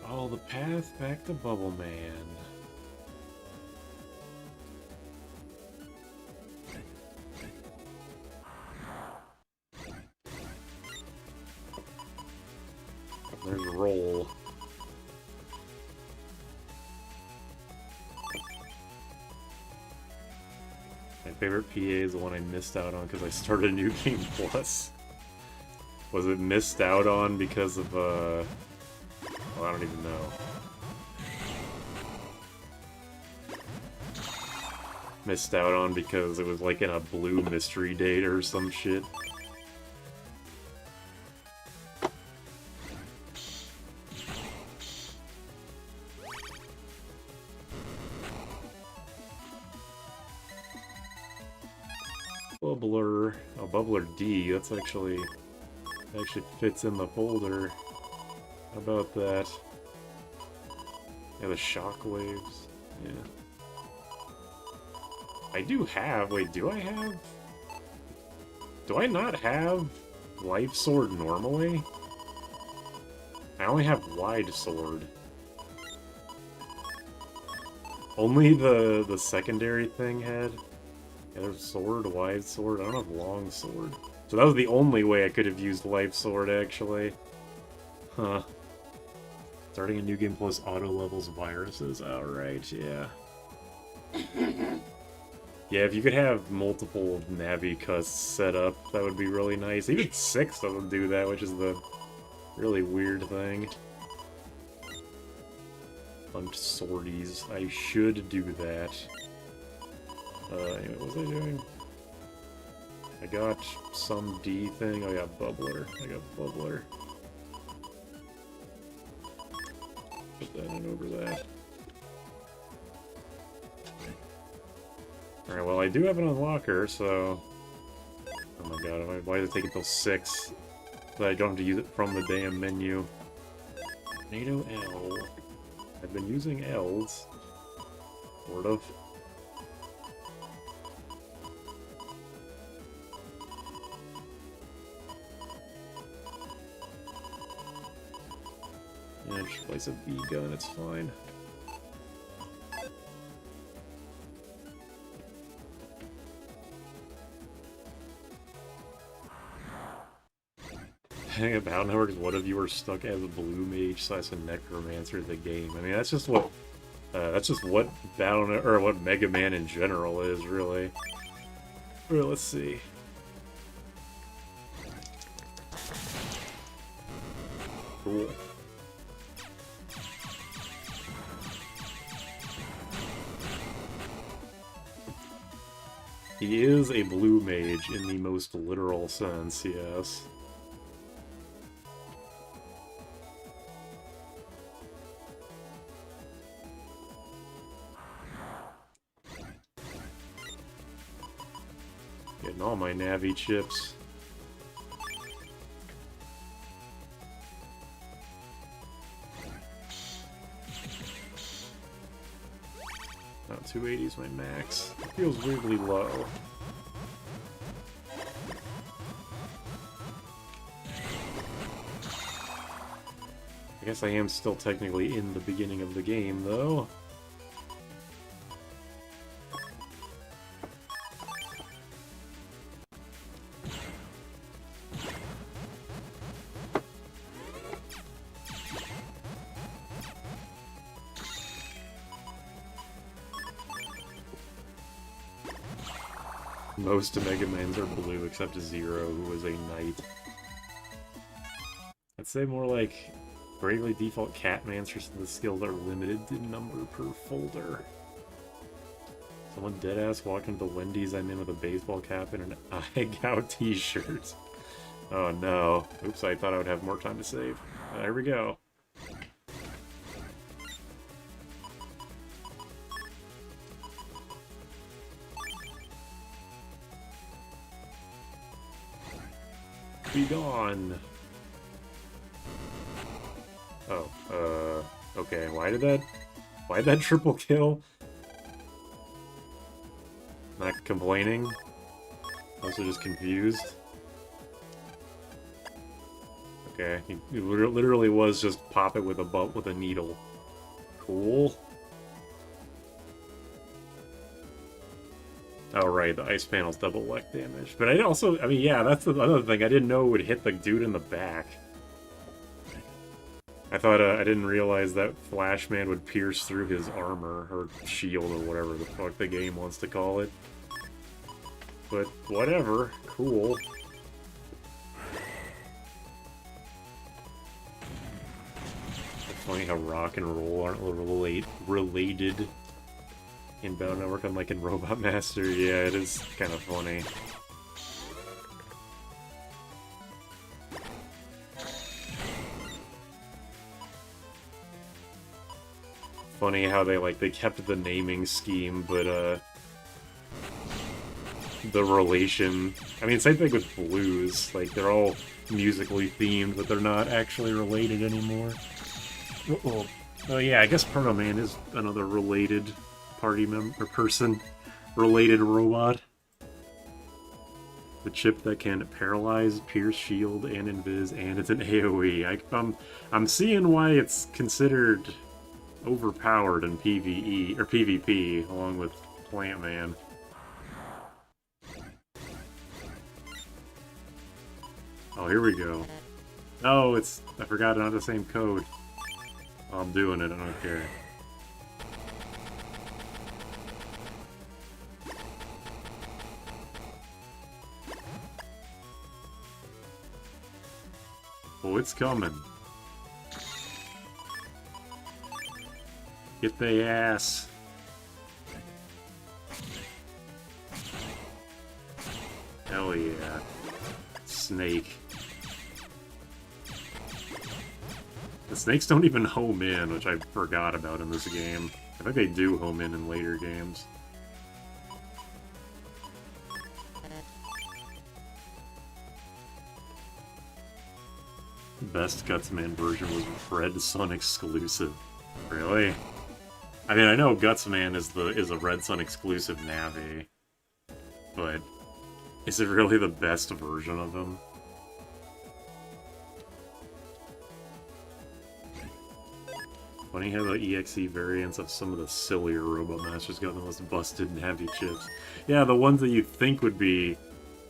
Follow the path back to Bubble Man. There's Roll. favorite PA is the one I missed out on because I started New Game Plus. Was it missed out on because of, well, I don't even know. Missed out on because it was like in a blue mystery date or some shit. Bubbler. Oh, Bubbler D. That's actually fits in the folder. How about that? Yeah, the shockwaves. Yeah. I do have... Wait, do I have... Do I not have Life Sword normally? I only have Wide Sword. Only the secondary thing had... Yeah, there's Sword, Wide Sword. I don't have Long Sword. So that was the only way I could have used Life Sword, actually. Huh. Starting a New Game Plus auto levels viruses. Alright, yeah. Yeah, if you could have multiple Navi cuts set up, that would be really nice. Even 6 doesn't do that, which is the really weird thing. Hunt sorties. I should do that. Anyway, what was I doing? I got some D thing. Oh yeah, Bubbler. I got Bubbler. Put that in over that. Alright, well I do have an unlocker, so... Oh my god, why does it take until 6? So I don't have to use it from the damn menu. NATO L. I've been using L's. Sort of. Yeah, just place a B gun, it's fine. Hang about networks, what if you were stuck as a blue mage / a necromancer in the game? I mean, that's just what Battle or what Mega Man in general is, really. Well, let's see. Cool. He is a blue mage in the most literal sense, yes. Getting all my Navi chips. Now 280 is my max. It feels weirdly low. I guess I am still technically in the beginning of the game, though. Most Mega Mans are blue except Zero, who is a knight. I'd say more like Bravely Default Catmancers, the skills are limited in number per folder. Someone deadass walking to the Wendy's I'm in with a baseball cap and an iGow t-shirt. Oh no. Oops, I thought I would have more time to save. There we go. Be gone. Oh, okay, why'd that triple kill? Not complaining. Also just confused. Okay, he literally was just pop it with a needle. Cool. Oh right, the ice panel's double leg damage. But I mean, yeah, that's the other thing. I didn't know it would hit the dude in the back. I thought, I didn't realize that Flashman would pierce through his armor, or shield, or whatever the fuck the game wants to call it. but whatever. Cool. It's funny how rock and roll aren't related in Battle Network, unlike in Robot Master. Yeah, it is kind of funny. Funny how they kept the naming scheme, but the relation. I mean, same thing with blues. Like, they're all musically themed, but they're not actually related anymore. Uh-oh. Oh yeah, I guess Perno Man is another related party member, person, related robot. The chip that can paralyze, pierce, shield, and invis, and it's an AoE. I'm seeing why it's considered overpowered in PvE or PvP, along with Plant Man. Oh, here we go. Oh, I forgot not the same code. Oh, I'm doing it, I don't care. Oh, it's coming. Get the ass. Hell yeah. Snake. The snakes don't even home in, which I forgot about in this game. I think they do home in later games. Best Gutsman version was Red Sun exclusive. Really? I mean, I know Gutsman is a Red Sun exclusive Navi, but is it really the best version of him? Funny how the EXE variants of some of the sillier Robot Masters got the most busted Navi chips. Yeah, the ones that you think would be,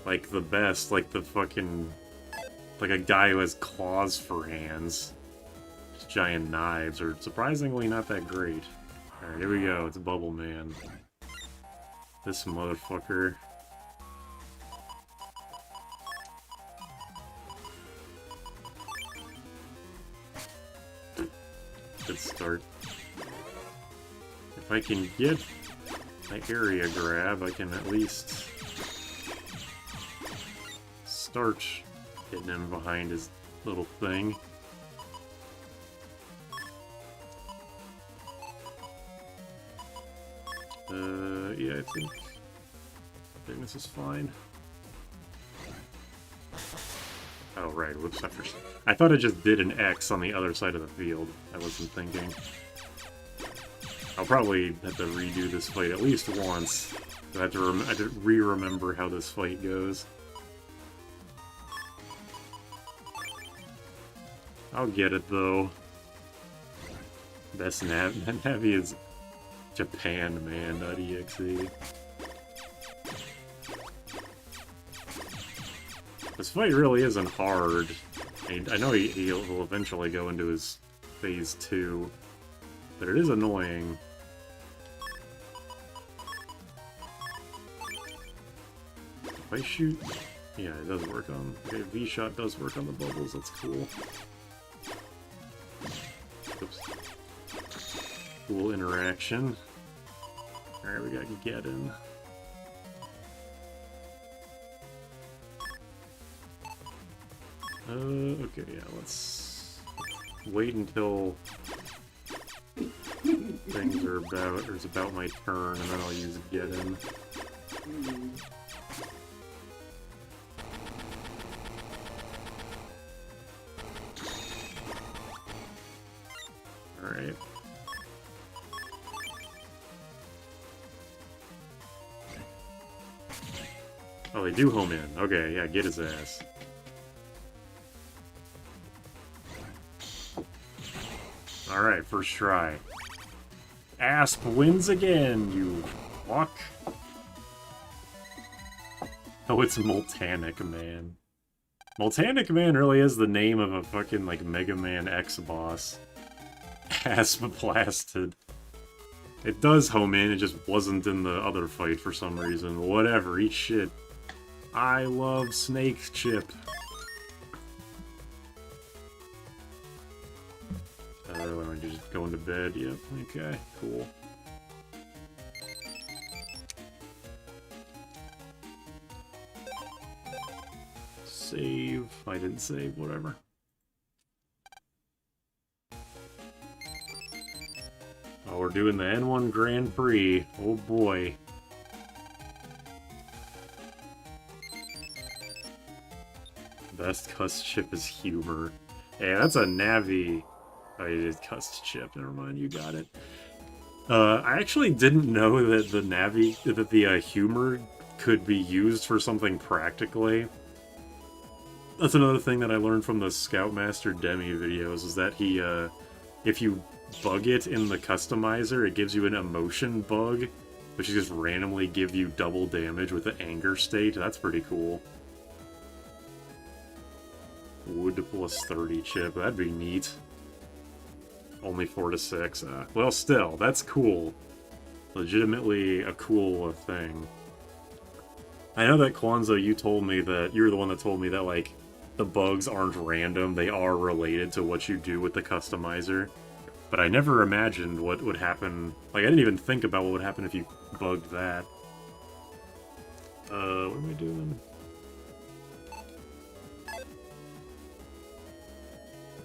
like, the best, like the fucking... like a guy who has claws for hands. Just giant knives are surprisingly not that great. Alright, here we go. It's Bubble Man. This motherfucker. Good start. If I can get my area grab, I can at least start hitting him behind his little thing. Yeah, I think this is fine. Oh, right, whoops, I thought I just did an X on the other side of the field. I wasn't thinking. I'll probably have to redo this fight at least once. I have to re-remember how this fight goes. I'll get it, though. Best Navi is Japan, man, not EXE. This fight really isn't hard. I know he'll eventually go into his phase 2, but it is annoying. If I shoot... yeah, it does work on... okay, V-Shot does work on the bubbles, that's cool. Oops. Cool interaction. Alright, we got Get In. Okay, yeah, let's wait until things are about, or it's about my turn, and then I'll use Get In. Alright. Oh, they do home in. Okay, yeah, get his ass. Alright, first try. Asp wins again, you fuck. Oh, it's Multanic Man. Multanic Man really is the name of a fucking, like, Mega Man X boss. Asp blasted. It does home in, it just wasn't in the other fight for some reason. Whatever, eat shit. I love Snake Chip. When I'm just going to bed. Yep. Okay. Cool. Save. I didn't save. Whatever. Oh, we're doing the N1 Grand Prix. Oh boy. Best cuss chip is humor. Hey, that's a Navi. Oh, you did cussed chip. Never mind, you got it. I actually didn't know that the humor could be used for something practically. That's another thing that I learned from the Scoutmaster Demi videos, is that he, if you bug it in the customizer, it gives you an emotion bug, which just randomly give you double damage with the anger state. That's pretty cool. Wood plus 30 chip, that'd be neat. Only 4 to 6. Well, still, that's cool. Legitimately a cool thing. I know that Kwanzaa, you told me that you're the one that told me that like the bugs aren't random; they are related to what you do with the customizer. But I never imagined what would happen. Like I didn't even think about what would happen if you bugged that. What am I doing?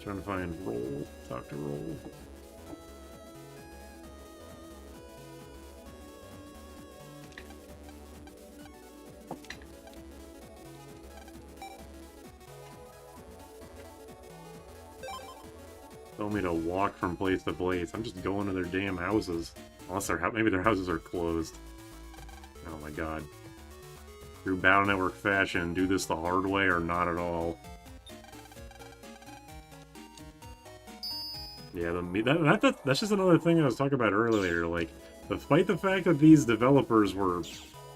Trying to find Roll. Talk to Roll. Tell me to walk from place to place. I'm just going to their damn houses. Unless maybe their houses are closed. Oh my god. Through Battle Network fashion, do this the hard way or not at all. Yeah, that's just another thing I was talking about earlier. Like, despite the fact that these developers were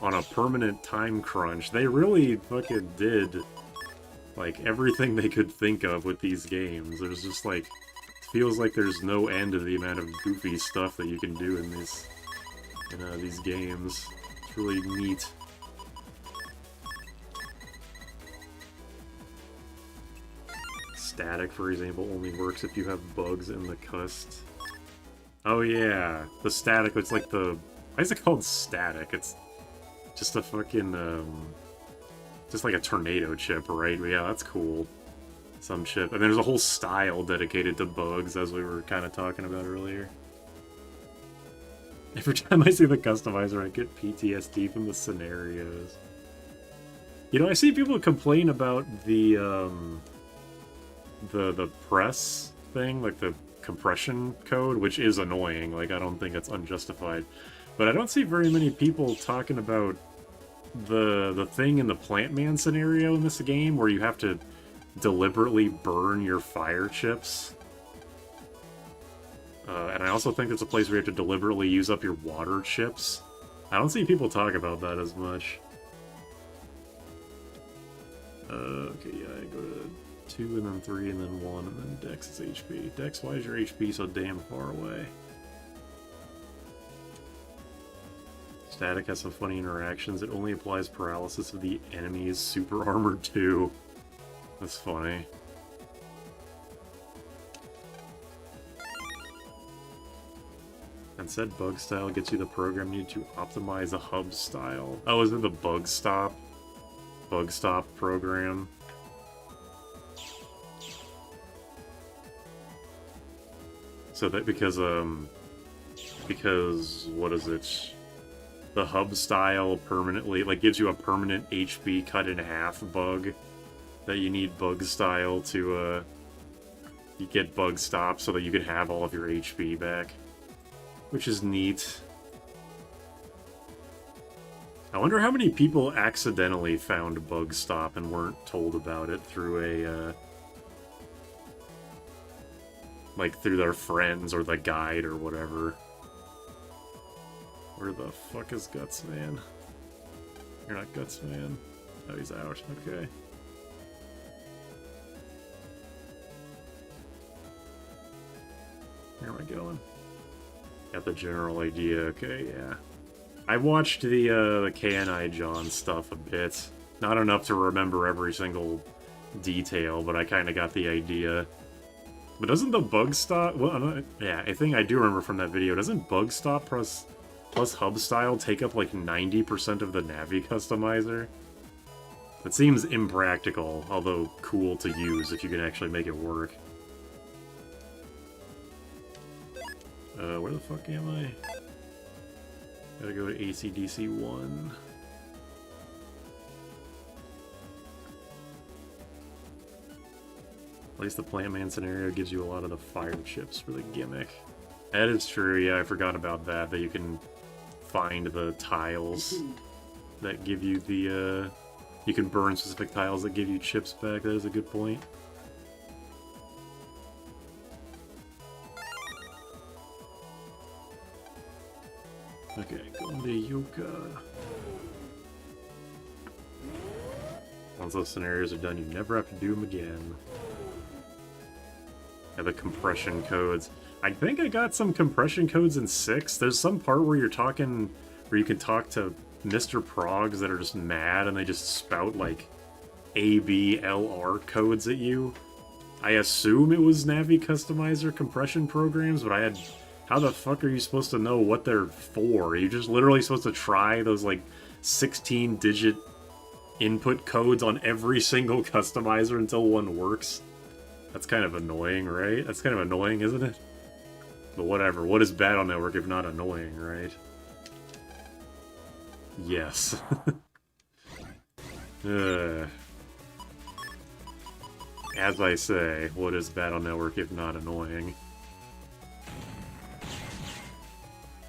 on a permanent time crunch, they really fucking did, like, everything they could think of with these games. There's just, like, it feels like there's no end to the amount of goofy stuff that you can do in these games. It's really neat. Static, for example, only works if you have bugs in the cust. Oh yeah, the static, it's like the... Why is it called static? It's just a fucking, just like a tornado chip, right? But yeah, that's cool. Some chip. And there's a whole style dedicated to bugs, as we were kind of talking about earlier. Every time I see the customizer, I get PTSD from the scenarios. You know, I see people complain about the press thing, like the compression code, which is annoying. Like, I don't think it's unjustified. But I don't see very many people talking about the thing in the Plant Man scenario in this game where you have to deliberately burn your fire chips. And I also think there's a place where you have to deliberately use up your water chips. I don't see people talk about that as much. Okay, yeah, I go to 2 and then 3 and then 1 and then Dex is HP. Dex, why is your HP so damn far away? Static has some funny interactions. It only applies paralysis if the enemy is super armored too. That's funny. And said bug style gets you the program needed to optimize a hub style. Oh, is it the bug stop program? So that because what is it? The hub style permanently, like, gives you a permanent HP cut in half bug that you need bug style to you get bug stop so that you can have all of your HP back, which is neat. I wonder how many people accidentally found bug stop and weren't told about it through a like through their friends or the guide or whatever. Where the fuck is Guts Man? You're not Guts Man. Oh, he's out. Okay. Where am I going? Got the general idea. Okay, yeah. I watched the KNI John stuff a bit. Not enough to remember every single detail, but I kind of got the idea. But doesn't the bug stop... Well, yeah, I think I do remember from that video. Doesn't bug stop plus hub style take up like 90% of the Navi customizer? It seems impractical, although cool to use if you can actually make it work. Where the fuck am I? Gotta go to AC/DC 1. At least the Plant Man scenario gives you a lot of the fire chips for the gimmick. That is true, yeah, I forgot about that you can find the tiles that give you the, you can burn specific tiles that give you chips back. That is a good point. Okay, going to Yoka. Once those scenarios are done, you never have to do them again. Yeah, the compression codes. I think I got some compression codes in 6. There's some part where you're talking, where you can talk to Mr. Progs that are just mad and they just spout like ABLR codes at you. I assume it was Navi Customizer compression programs, but I had... How the fuck are you supposed to know what they're for? You're just literally supposed to try those like 16-digit input codes on every single customizer until one works. That's kind of annoying, right? That's kind of annoying, isn't it? But whatever. What is Battle Network if not annoying, right? Yes. As I say, what is Battle Network if not annoying?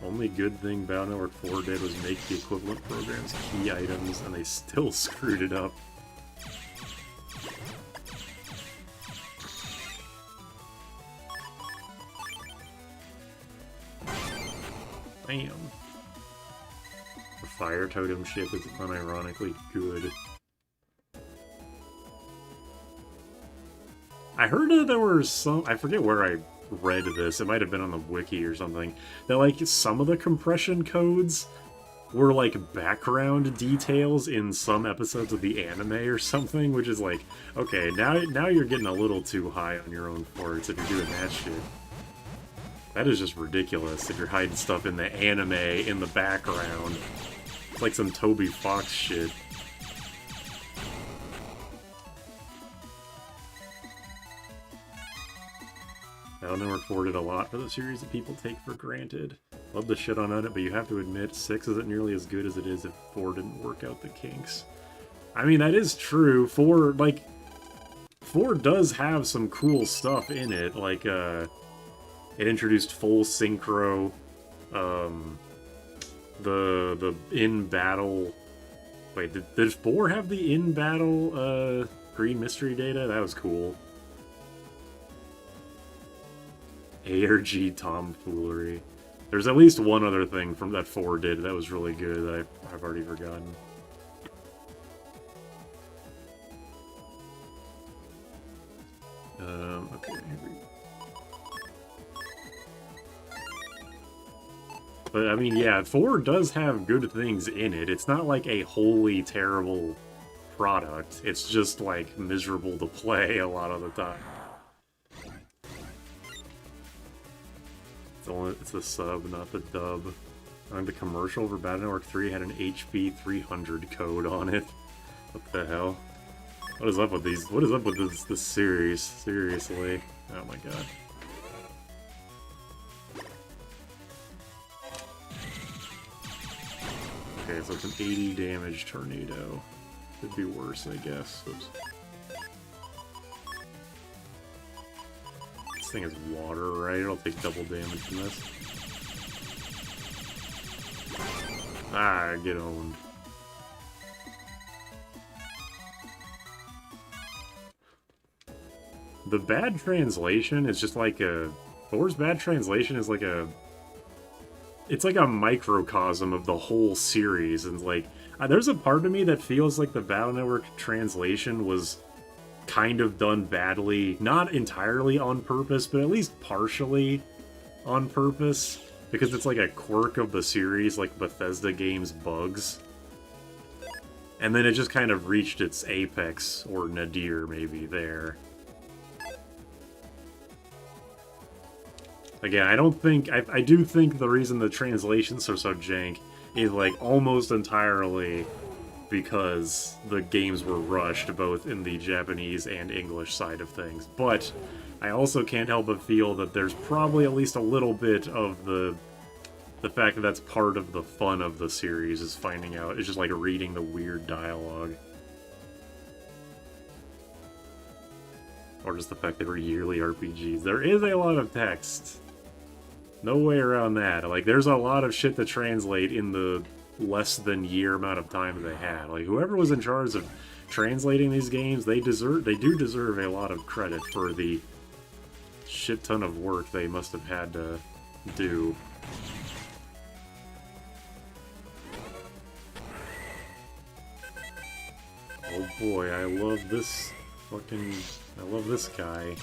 Only good thing Battle Network 4 did was make the equivalent programs key items, and they still screwed it up. Damn. The fire totem ship is unironically good. I heard that there were some... I forget where I read this. It might have been on the wiki or something. That, like, some of the compression codes were, like, background details in some episodes of the anime or something, which is like, okay, now you're getting a little too high on your own farts if you're doing that shit. That is just ridiculous if you're hiding stuff in the anime in the background. It's like some Toby Fox shit. Battle Network 4 did a lot for the series that people take for granted. Love the shit on it, but you have to admit, 6 isn't nearly as good as it is if 4 didn't work out the kinks. I mean, that is true. 4 does have some cool stuff in it, like, it introduced full synchro, the in-battle... Wait, did 4 have the in-battle, green mystery data? That was cool. ARG tomfoolery. There's at least one other thing from that 4 did that was really good that I've already forgotten. Okay. But, I mean, yeah, 4 does have good things in it. It's not like a wholly terrible product. It's just, like, miserable to play a lot of the time. It's the sub, not the dub. I think the commercial for Battle Network 3 had an HB 300 code on it. What the hell? What is up with these? What is up with this series? Seriously. Oh my god. Okay, so it's an 80 damage tornado. Could be worse, I guess. Oops. This thing is water, right? It'll take double damage from this. Ah, get owned. The bad translation is just like a... Thor's bad translation is like a... It's like a microcosm of the whole series, and like... there's a part of me that feels like the Battle Network translation was kind of done badly. Not entirely on purpose, but at least partially on purpose. Because it's like a quirk of the series, like Bethesda games bugs. And then it just kind of reached its apex, or nadir maybe, there. Again, I don't think... I do think the reason the translations are so jank is, like, almost entirely because the games were rushed, both in the Japanese and English side of things. But I also can't help but feel that there's probably at least a little bit of the fact that that's part of the fun of the series, is finding out, it's just like reading the weird dialogue. Or just the fact that we're yearly RPGs. There is a lot of text. No way around that. Like, there's a lot of shit to translate in the less than year amount of time they had. Like, whoever was in charge of translating these games, they do deserve a lot of credit for the shit ton of work they must have had to do. Oh boy, I love this guy.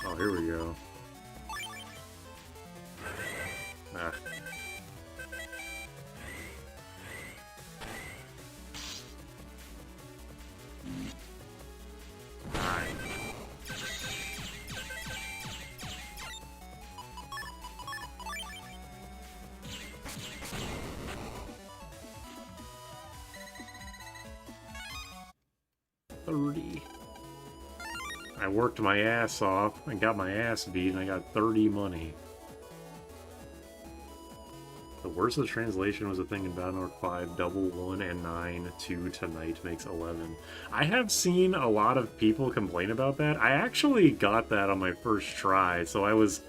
Oh, here we go. Ah. I worked my ass off and got my ass beat, and I got 30 money. The worst of the translation was a thing in Battlelord 5, double 1 and 9, 2 tonight makes 11. I have seen a lot of people complain about that. I actually got that on my first try, so I was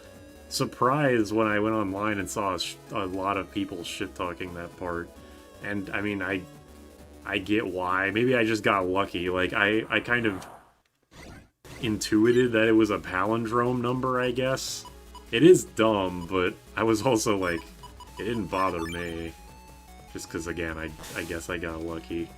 surprised when I went online and saw a lot of people shit-talking that part. And, I mean, I get why. Maybe I just got lucky. Like, I kind of intuited that it was a palindrome number, I guess. It is dumb, but I was also like, it didn't bother me. Just because, again, I guess I got lucky.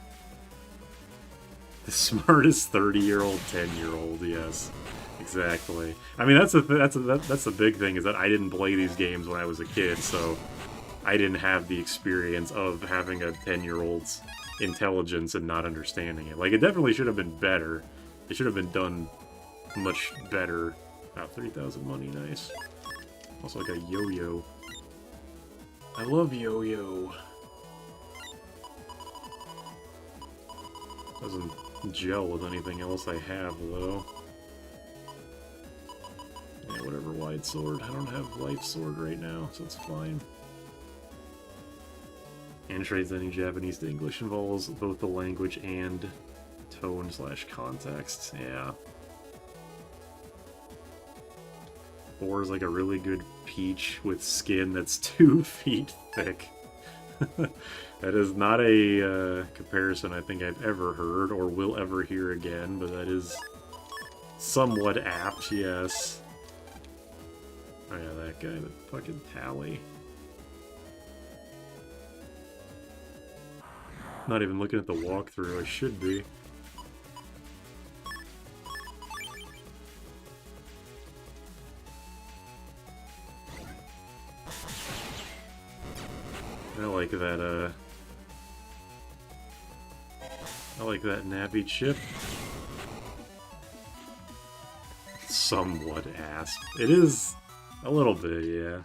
The smartest 30-year-old, 10-year-old, yes. Exactly. I mean, that's the big thing, is that I didn't play these games when I was a kid, so I didn't have the experience of having a 10-year-old's intelligence and not understanding it. Like, it definitely should have been better. It should have been done much better. Ah, 3,000 money, nice. Also, I got yo-yo. I love yo-yo. Doesn't gel with anything else I have, though. Yeah, whatever, wide sword. I don't have life sword right now, so it's fine. And translating Japanese to English involves both the language and tone/context. Yeah. 4 is like a really good peach with skin that's 2 feet thick. That is not a comparison I think I've ever heard or will ever hear again, but that is somewhat apt, yes. Oh yeah, that guy, the fucking Tally. Not even looking at the walkthrough, I should be. I like that nappy chip. Somewhat ass. It is a little bit, yeah.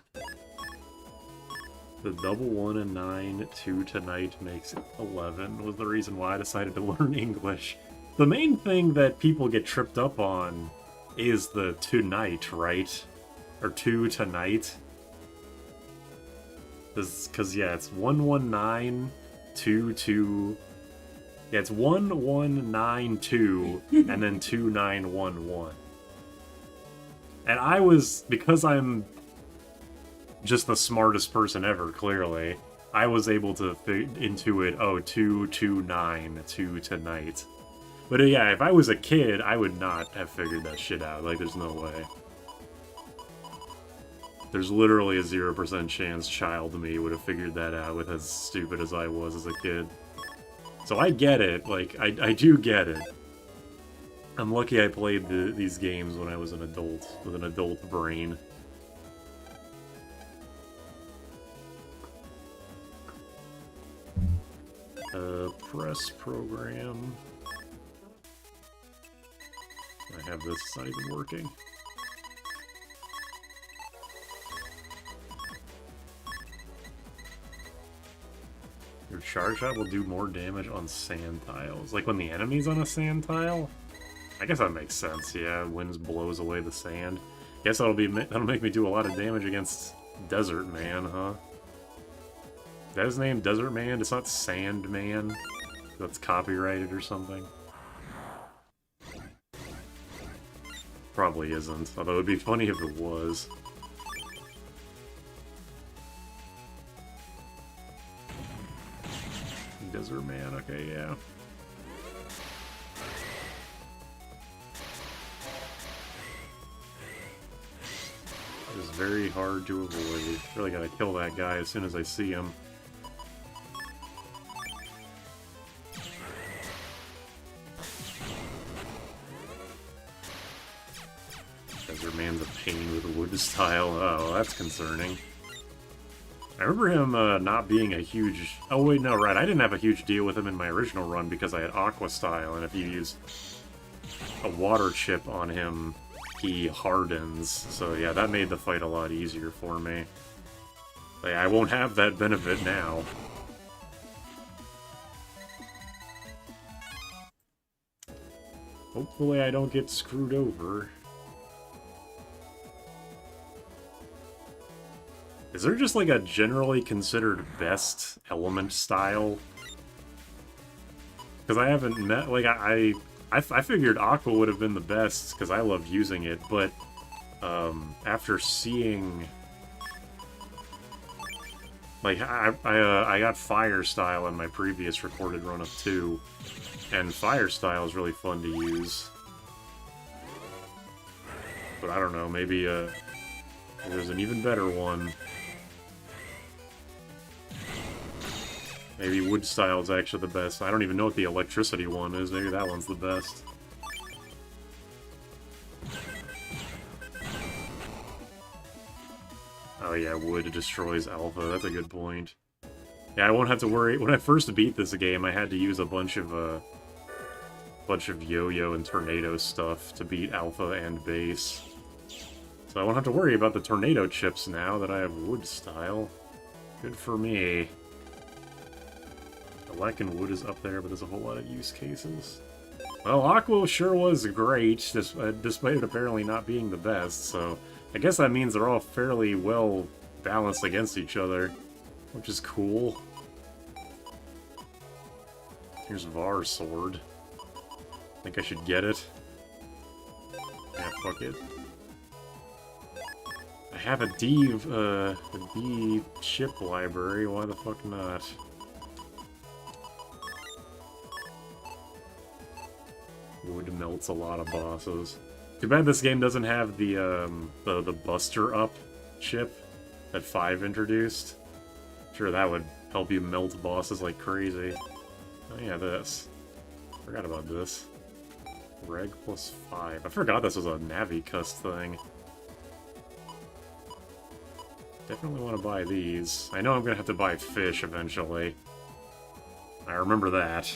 The double 1 and 9, 2 tonight makes 11 was the reason why I decided to learn English. The main thing that people get tripped up on is the tonight, right? Or 2 tonight. Because, yeah, it's 119, 22... Yeah, it's 1192, and then 2911. And I was... Because I'm just the smartest person ever, clearly, I was able to intuit, oh, 229, 2 tonight. But yeah, if I was a kid, I would not have figured that shit out. Like, there's no way. There's literally a 0% chance child me would have figured that out with as stupid as I was as a kid. So I get it, like, I do get it. I'm lucky I played these games when I was an adult, with an adult brain. Press program. I have this, it's not even working. Your charge shot will do more damage on sand tiles. Like when the enemy's on a sand tile? I guess that makes sense, yeah. Winds blows away the sand. Guess that'll make me do a lot of damage against Desert Man, huh? Is that his name, Desert Man? It's not Sand Man? That's copyrighted or something? Probably isn't, although it'd be funny if it was. Desert Man, okay, yeah. It's very hard to avoid. Really gotta kill that guy as soon as I see him. Desert Man's a pain with a wood style. Oh, that's concerning. I remember him not being a huge... Oh, wait, no, right. I didn't have a huge deal with him in my original run because I had Aqua Style, and if you use a water chip on him, he hardens. So, yeah, that made the fight a lot easier for me. Like, I won't have that benefit now. Hopefully I don't get screwed over. Is there just like a generally considered best element style? Because I haven't met, like, I figured Aqua would have been the best because I loved using it, but after seeing, like, I got Fire Style in my previous recorded run of 2, and Fire Style is really fun to use. But I don't know, maybe there's an even better one. Maybe Wood Style is actually the best. I don't even know what the Electricity one is. Maybe that one's the best. Oh yeah, Wood destroys Alpha. That's a good point. Yeah, I won't have to worry. When I first beat this game, I had to use a bunch of Yo-Yo and Tornado stuff to beat Alpha and Base. So I won't have to worry about the Tornado chips now that I have Wood Style. Good for me. Elec and Wood is up there, but there's a whole lot of use cases. Well, Aqua sure was great, despite it apparently not being the best, so I guess that means they're all fairly well balanced against each other, which is cool. Here's Var's sword. Think I should get it? Yeah, fuck it. I have a D chip library, why the fuck not? Wood melts a lot of bosses. Too bad this game doesn't have the Buster Up chip that 5 introduced. Sure, that would help you melt bosses like crazy. Oh yeah, this. Forgot about this. Reg plus 5. I forgot this was a Navicust thing. Definitely want to buy these. I know I'm gonna have to buy fish eventually. I remember that.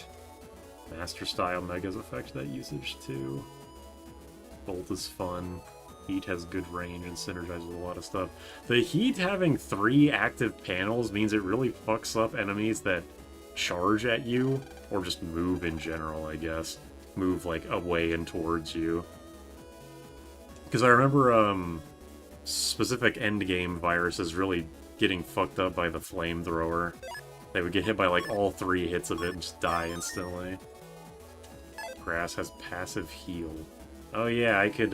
Master Style Megas affect that usage too. Bolt is fun. Heat has good range and synergizes with a lot of stuff. The Heat having 3 active panels means it really fucks up enemies that charge at you, or just move in general, I guess. Move, like, away and towards you. Because I remember, specific endgame viruses really getting fucked up by the flamethrower. They would get hit by, like, all 3 hits of it and just die instantly. Grass has passive heal. Oh yeah, I could,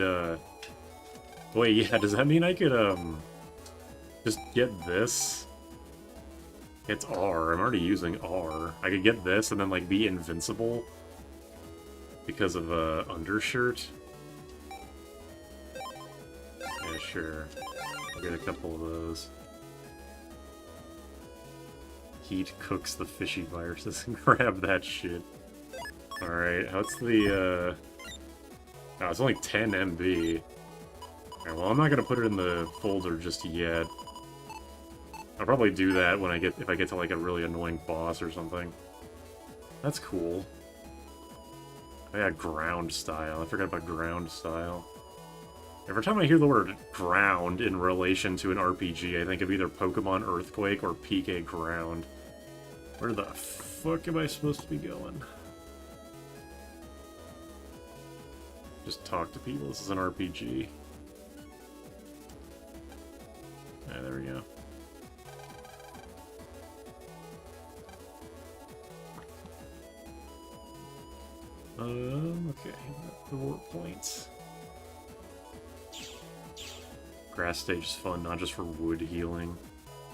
wait, yeah, does that mean I could, just get this? It's R. I'm already using R. I could get this and then, like, be invincible because of, undershirt? Yeah, sure. I'll get a couple of those. Heat cooks the fishy viruses and grab that shit. Alright, what's the, oh, it's only 10 MB. Alright, well, I'm not gonna put it in the folder just yet. I'll probably do that when if I get to, like, a really annoying boss or something. That's cool. Oh yeah, ground style. I forgot about ground style. Every time I hear the word ground in relation to an RPG, I think of either Pokemon Earthquake or PK Ground. Where the fuck am I supposed to be going? Just talk to people. This is an RPG. Yeah, there we go. Okay. The warp points. Grass stage is fun, not just for wood healing.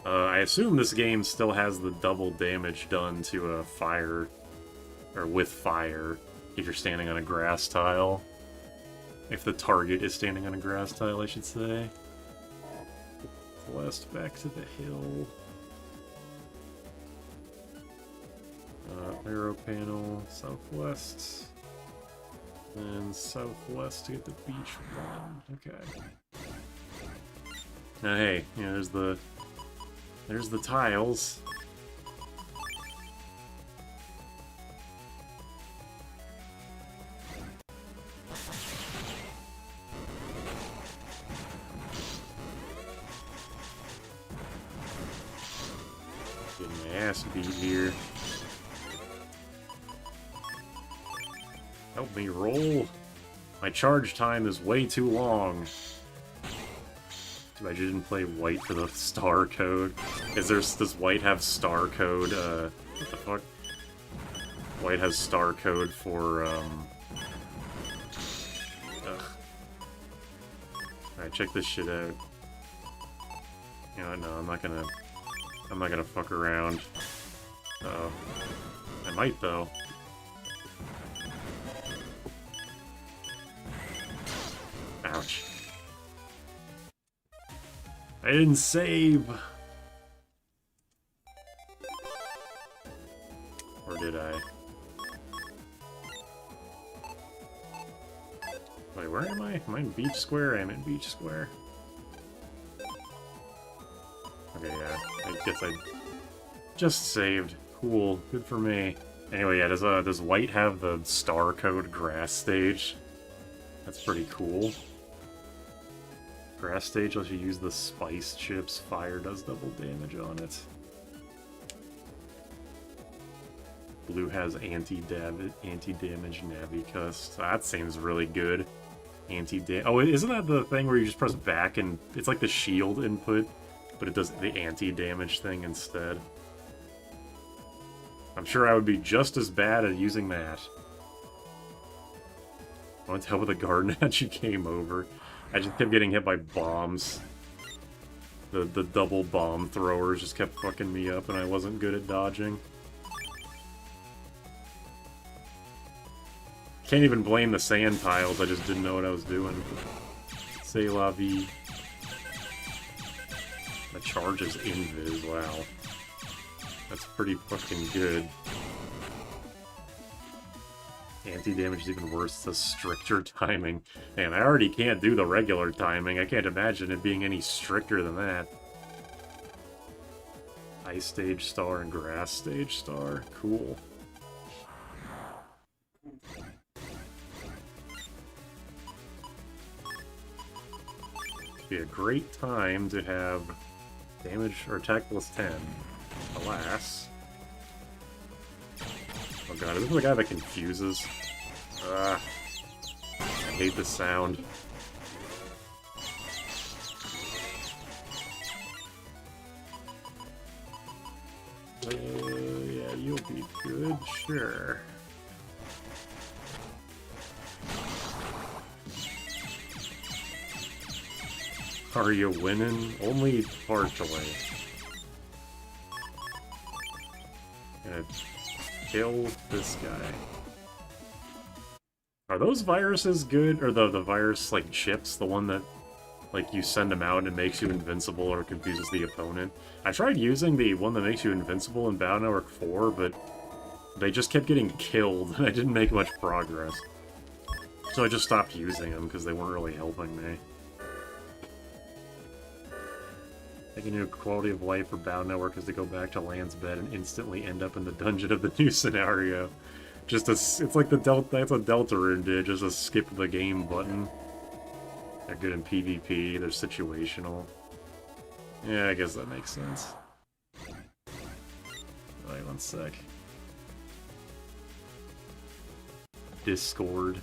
I assume this game still has the double damage done to a fire, or with fire, if you're standing on a grass tile. If the target is standing on a grass tile, I should say. West back to the hill. Arrow panel, southwest. And southwest to get the beach one. Okay. Now hey, you know, there's the tiles. Getting my ass beat here. Help me roll. My charge time is way too long. I didn't play white for the star code. Does white have star code, what the fuck? White has star code for, Alright, check this shit out. You know, no, I'm not gonna fuck around. Uh-oh. I might, though. Ouch. I didn't save! Or did I? Wait, where am I? Am I in Beach Square? I'm in Beach Square. Okay, yeah. I guess I just saved. Cool. Good for me. Anyway, yeah, does White have the star code grass stage? That's pretty cool. Grass stage lets you use the spice chips. Fire does double damage on it. Blue has anti-damage Navicust. That seems really good. Anti-damage. Oh, isn't that the thing where you just press back and it's like the shield input, but it does the anti-damage thing instead? I'm sure I would be just as bad at using that. I want to tell with the garden as you came over. I just kept getting hit by bombs. The double bomb throwers just kept fucking me up and I wasn't good at dodging. Can't even blame the sand tiles, I just didn't know what I was doing. C'est la vie. The charge is invis, wow. That's pretty fucking good. Anti-damage is even worse, it's a stricter timing. Man, I already can't do the regular timing. I can't imagine it being any stricter than that. Ice stage star and grass stage star. Cool. Be a great time to have damage or attack plus 10. Alas. Oh god, is this the guy that confuses? I hate the sound. Yeah, you'll be good, sure. Are you winning? Only partially. Gonna kill this guy. Are those viruses good? Or the virus, like, chips? The one that, like, you send them out and it makes you invincible or confuses the opponent? I tried using the one that makes you invincible in Battle Network 4, but they just kept getting killed and I didn't make much progress. So I just stopped using them because they weren't really helping me. I think a new quality of life for Battle Network is to go back to Land's Bed and instantly end up in the dungeon of the new scenario. Just a, it's like the Delta, that's a Deltarune did, just a skip the game button. They're good in PvP, they're situational. Yeah, I guess that makes sense. Wait 1 sec. Discord.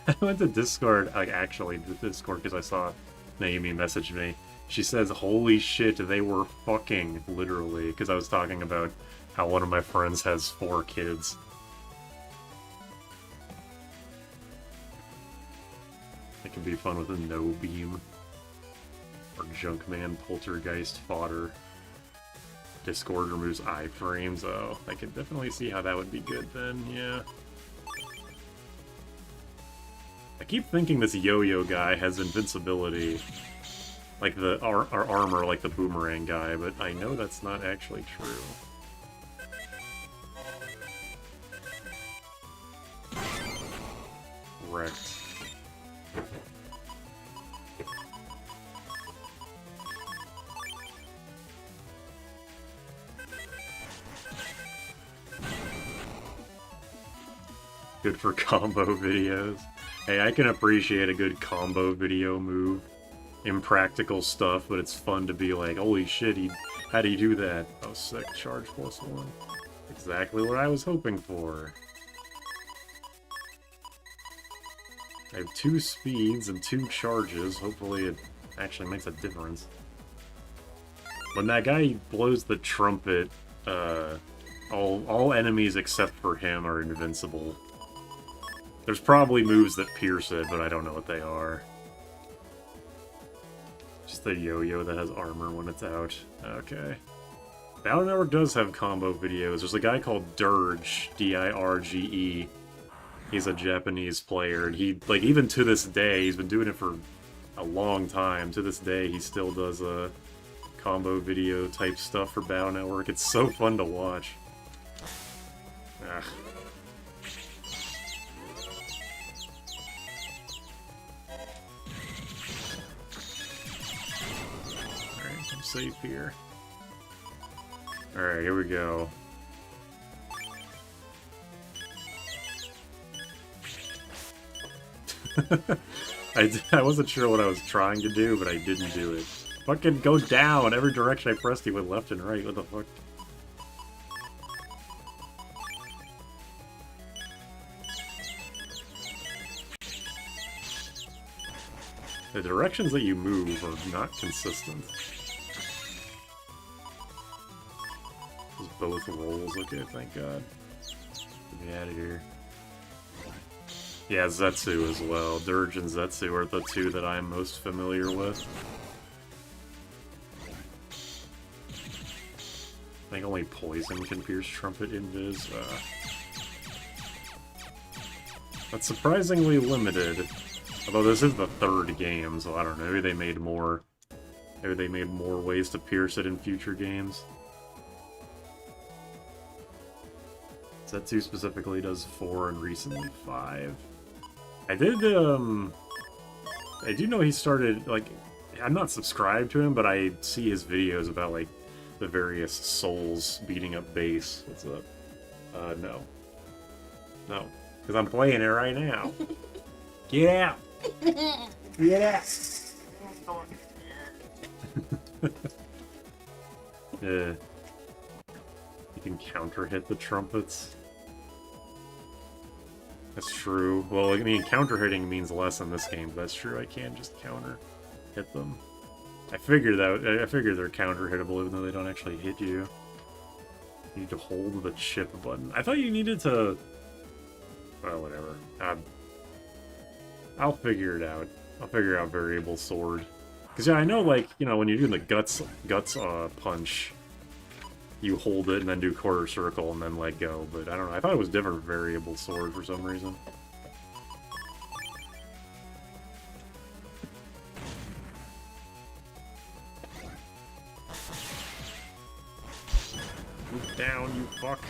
I went to Discord, like actually to Discord because I saw Naomi message me. She says, holy shit, they were fucking, literally, because I was talking about how one of my friends has 4 kids. It can be fun with a no beam. Or Junkman Poltergeist fodder. Discord removes iframes. Oh, I can definitely see how that would be good then, yeah. I keep thinking this yo-yo guy has invincibility. Like the our armor, like the boomerang guy, but I know that's not actually true. Wrecked. Good for combo videos. Hey, I can appreciate a good combo video move. Impractical stuff, but it's fun to be like, holy shit, how do you do that? Oh, sick, charge +1. Exactly what I was hoping for. I have 2 speeds and 2 charges. Hopefully it actually makes a difference. When that guy blows the trumpet, all enemies except for him are invincible. There's probably moves that pierce it, but I don't know what they are. Just the yo-yo that has armor when it's out. Okay. Battle Network does have combo videos. There's a guy called Dirge, D-I-R-G-E. He's a Japanese player, and he, like, even to this day, he's been doing it for a long time. To this day, he still does combo video type stuff for Battle Network. It's so fun to watch. Ugh. Alright, I'm safe here. Alright, here we go. I wasn't sure what I was trying to do, but I didn't do it. Fucking go down! Every direction I pressed, he went left and right. What the fuck? The directions that you move are not consistent. Those both rolls. Okay, thank God. Get me out of here. Yeah, Zetsu as well. Dirge and Zetsu are the 2 that I'm most familiar with. I think only Poison can pierce Trumpet Invis. That's surprisingly limited. Although this is the 3rd game, so I don't know. Maybe they made more. Maybe they made more ways to pierce it in future games. Zetsu specifically does 4 and recently 5. I do know he started, like, I'm not subscribed to him, but I see his videos about, like, the various souls beating up base. What's up? No. No. Because I'm playing it right now. Get out! Get out! You can counter-hit the trumpets. That's true. Well, I mean, counter-hitting means less in this game, but that's true. I can just counter-hit them. I figure they're counter-hittable even though they don't actually hit you. You need to hold the chip button. I thought you needed to... Well, whatever. I'll figure it out. I'll figure out variable sword. Because, yeah, I know, like, you know, when you're doing the guts punch, you hold it and then do quarter circle and then let go. But I don't know. I thought it was different variable sword for some reason. Move down, you fuck.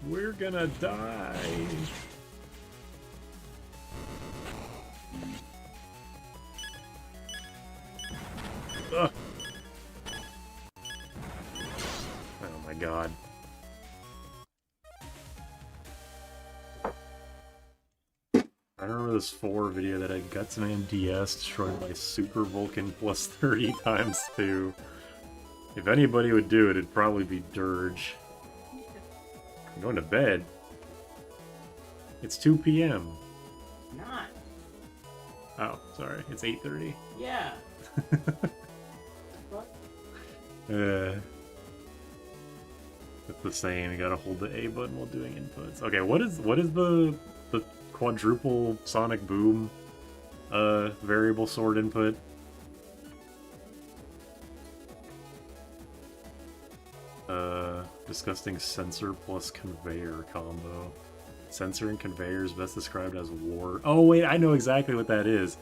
We're gonna die. Ugh. Oh my god. I remember this 4 video that had Gutsman DS destroyed by Super Vulcan plus 30 times 2. If anybody would do it, it'd probably be Dirge. I'm going to bed. It's 2 p.m. Not. Oh, sorry. It's 8:30. Yeah. What? It's the same. You gotta hold the A button while doing inputs. Okay, what is the quadruple sonic boom variable sword input? Disgusting sensor plus conveyor combo. Sensor and conveyor is best described as war. Oh wait, I know exactly what that is.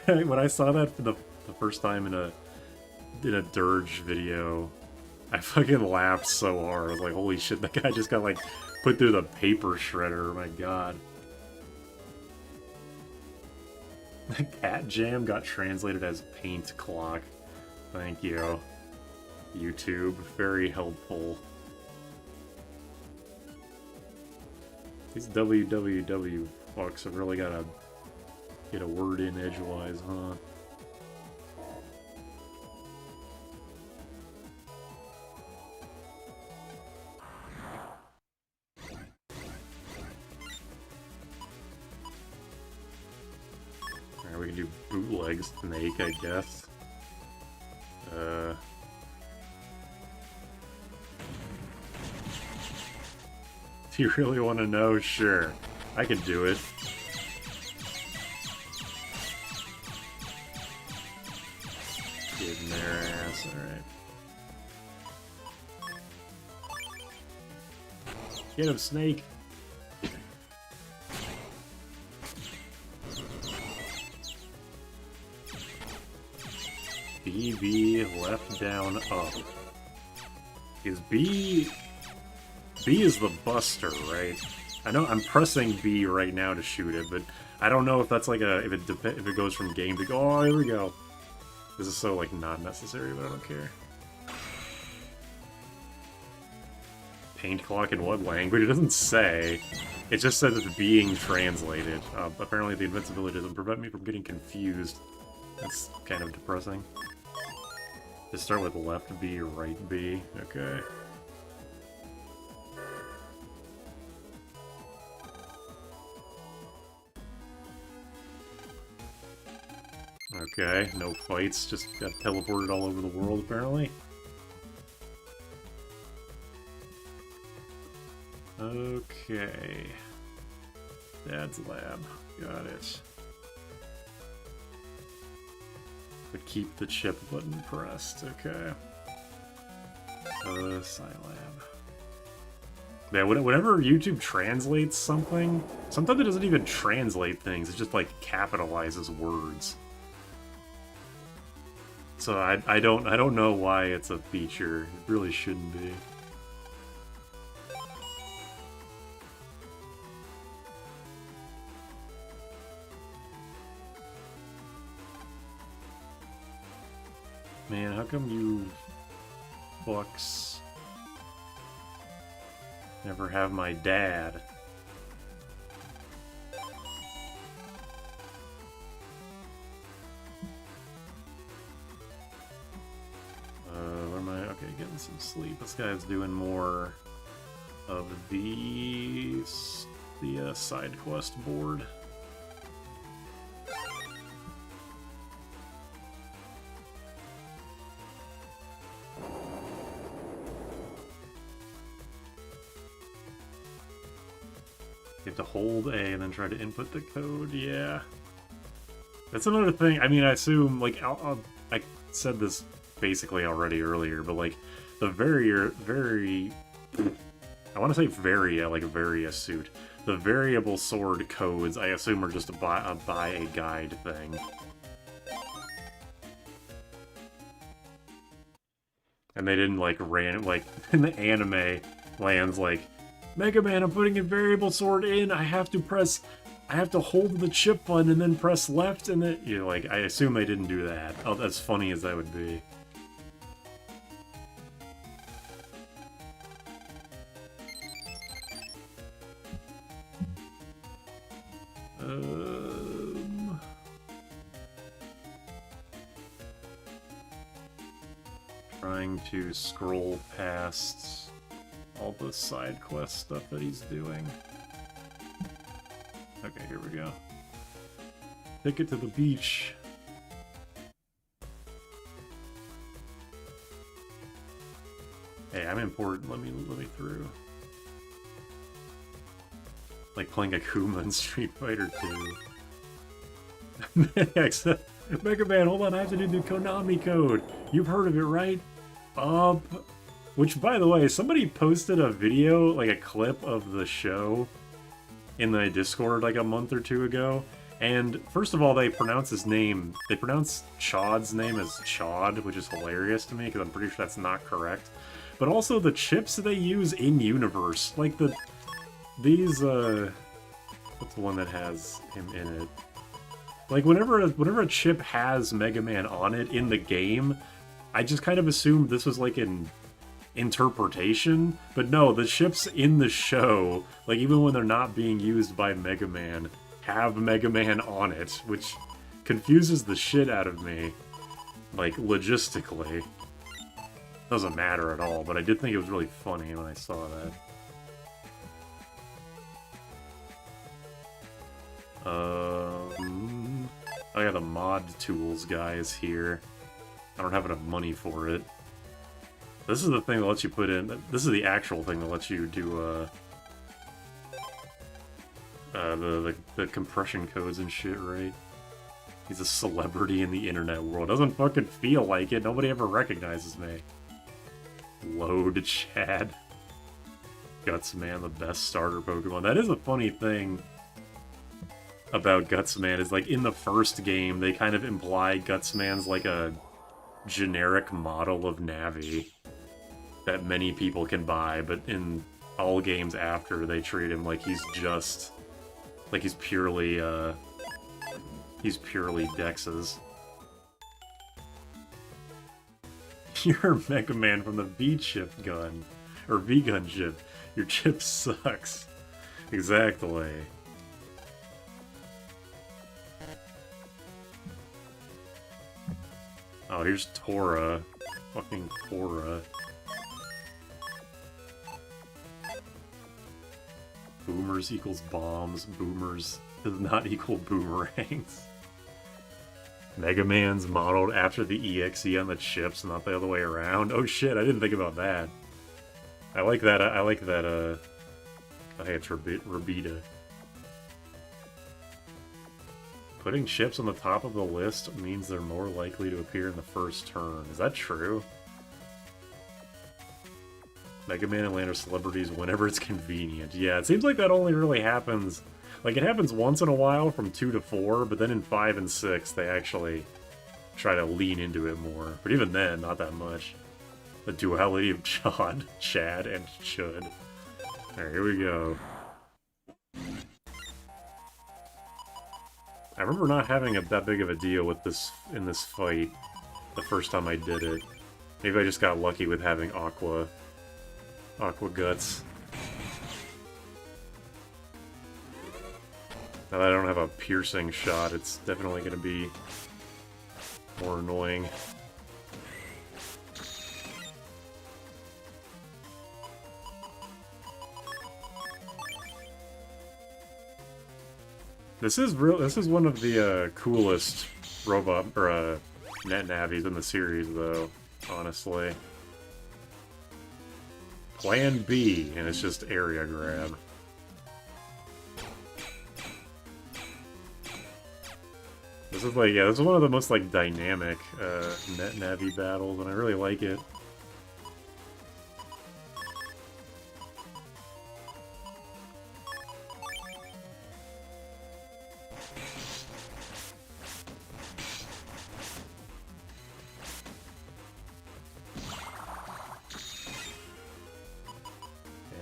When I saw that for the first time in a Dirge video, I fucking laughed so hard. I was like, holy shit, that guy just got like put through the paper shredder. My god. Cat Jam got translated as paint clock. Thank you, YouTube. Very helpful. These www fucks have really gotta get a word in edgewise, huh? Alright, we can do bootleg Snake, I guess. Do you really want to know? Sure. I can do it. Get in their ass, alright. Get him, Snake! B, left, down, up. Is B... B is the buster, right? I know I'm pressing B right now to shoot it, but I don't know if that's like a... if it goes from game to go... Oh, here we go. This is so, like, not necessary, but I don't care. Paint clock in what language? It doesn't say. It just says it's being translated. Apparently the invincibility doesn't prevent me from getting confused. That's kind of depressing. Just start with left B, right B. Okay. Okay, no fights, just got teleported all over the world, apparently. Okay. Dad's lab. Got it. But keep the chip button pressed, okay. Scilab. Yeah, whenever YouTube translates something, sometimes it doesn't even translate things, it just like capitalizes words. So I don't know why it's a feature. It really shouldn't be. Man, how come you fucks never have my dad? Where am I? Okay, getting some sleep. This guy's doing more of the side quest board. You have to hold A and then try to input the code. Yeah, that's another thing. I mean, I assume like I said this basically already earlier, but like the I want to say varia, like varia suit. The variable sword codes, I assume, are just a buy a guide thing. And they didn't like in the anime lands like Mega Man, I'm putting a variable sword in. I have to hold the chip button and then press left and then... You're like, I assume they didn't do that. Oh, that's funny as that would be. Trying to scroll past all the side quest stuff that he's doing. Okay, here we go. Take it to the beach. Hey, I'm important. Let me through. Like playing Akuma in Street Fighter 2. Mega Man, hold on, I have to do the Konami code. You've heard of it, right? Which, by the way, somebody posted a video, like a clip of the show in the Discord like a month or two ago. And first of all, they pronounce his name, they pronounce Chaud's name as Chaud, which is hilarious to me because I'm pretty sure that's not correct. But also the chips they use in universe, like these what's the one that has him in it? Like whenever a chip has Mega Man on it in the game, I just kind of assumed this was like an interpretation, but no, the chips in the show, like even when they're not being used by Mega Man, have Mega Man on it, which confuses the shit out of me, like logistically. Doesn't matter at all, but I did think it was really funny when I saw that. I got the mod tools guys here. I don't have enough money for it. This is the thing that lets you put in... This is the actual thing that lets you do, the compression codes and shit, right? He's a celebrity in the internet world. Doesn't fucking feel like it. Nobody ever recognizes me. Load, Chad. Gutsman, the best starter Pokemon. That is a funny thing about Gutsman, is like in the first game, they kind of imply Gutsman's like a generic model of Navi that many people can buy, but in all games after, they treat him like he's just... like he's purely Dex's. You're Mega Man from the V-chip gun. Or V-gun chip. Your chip sucks. Exactly. Oh, here's Tora. Fucking Tora. Boomers equals bombs. Boomers does not equal boomerangs. Mega Man's modeled after the EXE on the chips, not the other way around. Oh shit, I didn't think about that. I like that, I think it's Rabida. Putting chips on the top of the list means they're more likely to appear in the first turn. Is that true? Mega Man and land are celebrities whenever it's convenient. Yeah, it seems like that only really happens... Like, it happens once in a while from 2 to 4, but then in 5 and 6, they actually try to lean into it more. But even then, not that much. The duality of Chad, and Chud. Alright, here we go. I remember not having that big of a deal with this in this fight the first time I did it. Maybe I just got lucky with having Aqua Guts. Now that I don't have a piercing shot, it's definitely going to be more annoying. This is one of the coolest robot or net navis in the series, though. Honestly, Plan B, and it's just area grab. This is like, yeah, this is one of the most like dynamic net navi battles, and I really like it.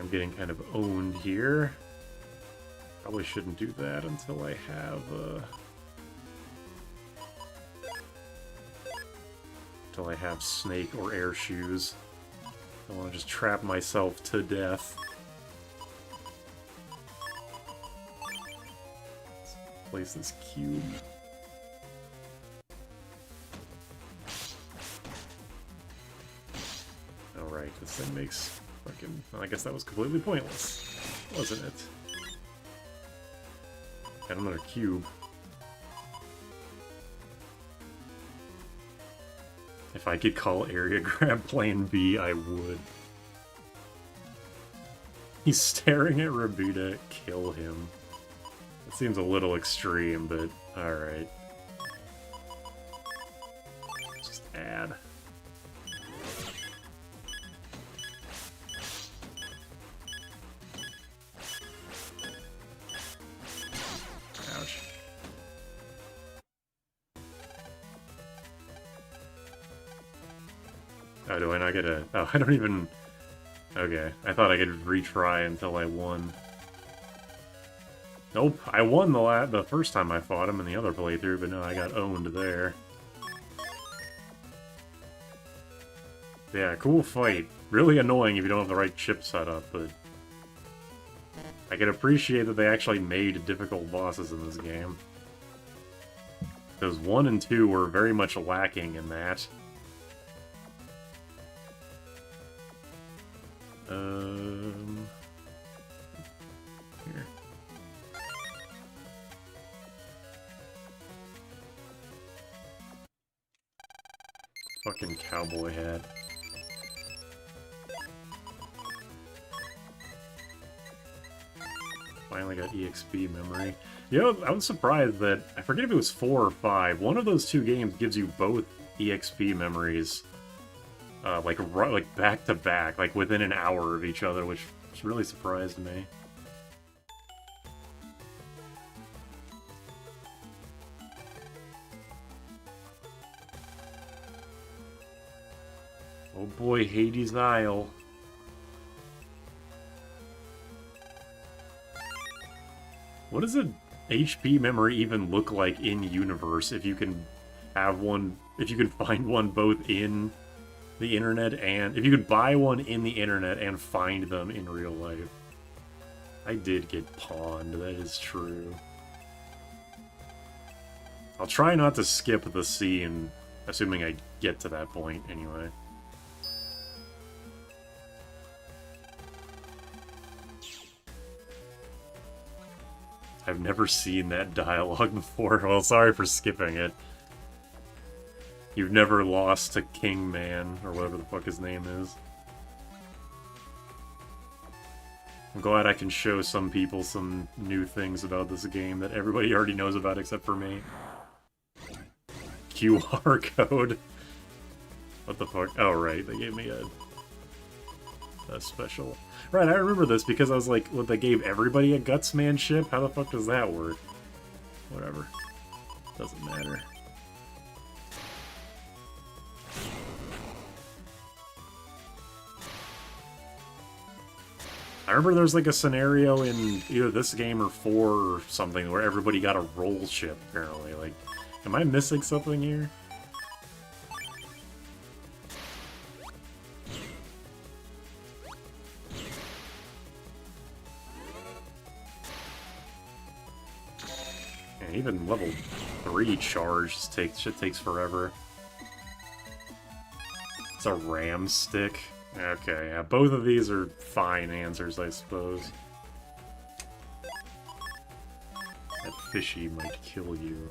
I'm getting kind of owned here. Probably shouldn't do that until I have, Snake or Air Shoes. I want to just trap myself to death. Let's place this cube. Alright, this thing makes fucking... Well, I guess that was completely pointless, wasn't it? Got another cube. If I could call area grab plan B, I would. He's staring at Rabuda. Kill him. It seems a little extreme, but alright. Just add. Ouch. Oh, do I not get a... Oh, I don't even... Okay, I thought I could retry until I won. Nope, I won the first time I fought him in the other playthrough, but no, I got owned there. Yeah, cool fight. Really annoying if you don't have the right chip set up, but... I can appreciate that they actually made difficult bosses in this game. Because 1 and 2 were very much lacking in that. Here. Fucking cowboy hat. Finally got EXP memory. You know, I was surprised that, I forget if it was 4 or 5, one of those two games gives you both EXP memories. Like back to back, like within an hour of each other, which really surprised me. Oh boy, Hades Isle. What does a HP memory even look like in universe if you can have one, if you can find one both in the internet, and if you could buy one in the internet and find them in real life? I did get pawned, that is true. I'll try not to skip the scene, assuming I get to that point anyway. I've never seen that dialogue before. Well, sorry for skipping it. You've never lost to King Man, or whatever the fuck his name is. I'm glad I can show some people some new things about this game that everybody already knows about except for me. QR code. What the fuck? Oh, right, they gave me a special. Right, I remember this because I was like, what, they gave everybody a Gutsman ship? How the fuck does that work? Whatever. Doesn't matter. I remember there's like a scenario in either this game or 4 or something where everybody got a roll ship, apparently. Like, am I missing something here? And even level 3 charge shit takes forever. It's a ram stick. Okay, yeah, both of these are fine answers, I suppose. That fishy might kill you.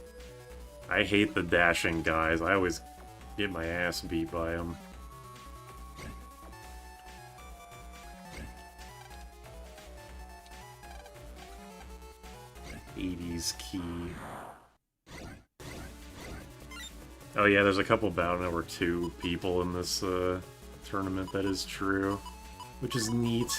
I hate the dashing guys. I always get my ass beat by them. '80s key. Oh yeah, there's a couple Battle Network 2 people in this tournament, that is true. Which is neat.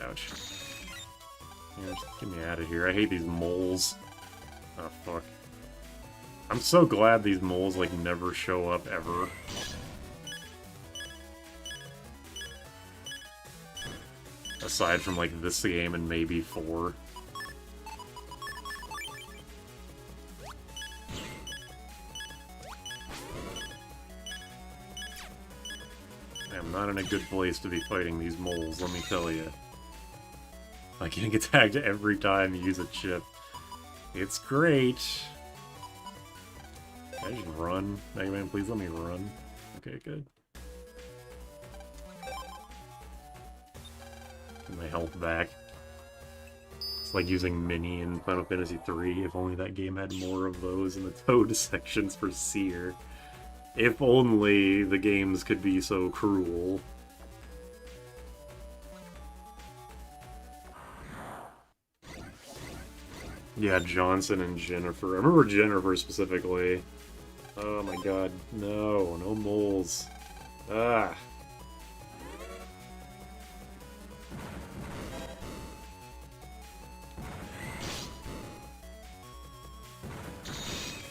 Ouch. Yeah, just get me out of here. I hate these moles. Oh, fuck. I'm so glad these moles, like, never show up ever. Aside from, like, this game and maybe 4. I'm not in a good place to be fighting these moles, let me tell you. I can't get tagged every time you use a chip. It's great. Can I just run? Mega Man, please let me run. Okay, good. Get my health back. It's like using Mini in Final Fantasy III. If only that game had more of those in the Toad sections for Seer. If only the games could be so cruel. Yeah, Johnson and Jennifer. I remember Jennifer specifically. Oh my god, no, no moles. Ah.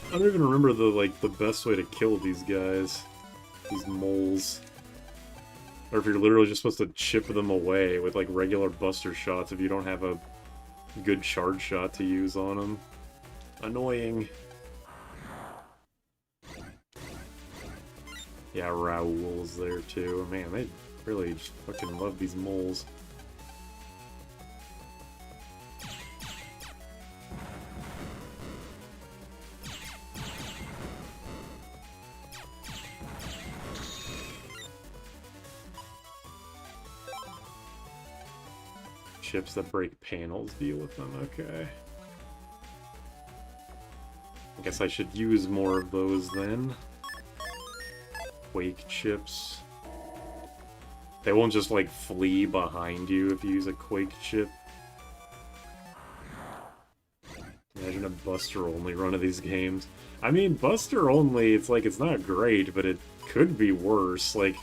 I don't even remember the best way to kill these guys. These moles. Or if you're literally just supposed to chip them away with like regular buster shots if you don't have a good charge shot to use on them. Annoying. Yeah, Raoul's there too. Man, they really just fucking love these moles. Chips that break panels, deal with them, okay. I guess I should use more of those then. Quake chips. They won't just like flee behind you if you use a Quake chip. Imagine a Buster only run of these games. I mean, Buster only, it's like, it's not great, but it could be worse. Like,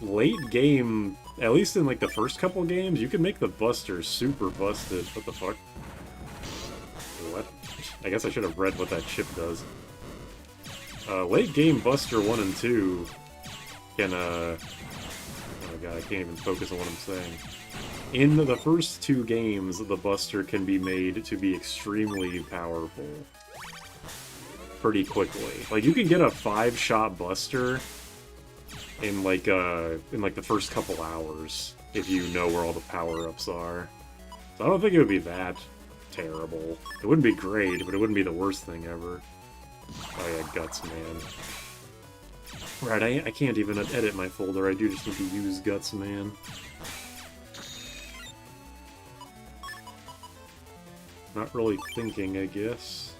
late game, at least in like the first couple games, you can make the Buster super busted. What the fuck? What? I guess I should have read what that chip does. Late game Buster 1 and 2 can, oh god, I can't even focus on what I'm saying. In the first 2 games, the Buster can be made to be extremely powerful. Pretty quickly. Like, you can get a 5-shot Buster in like the first couple hours, if you know where all the power-ups are. So I don't think it would be that terrible. It wouldn't be great, but it wouldn't be the worst thing ever. Oh yeah, Guts Man. Right, I can't even edit my folder, I do just need to use Guts Man. Not really thinking, I guess.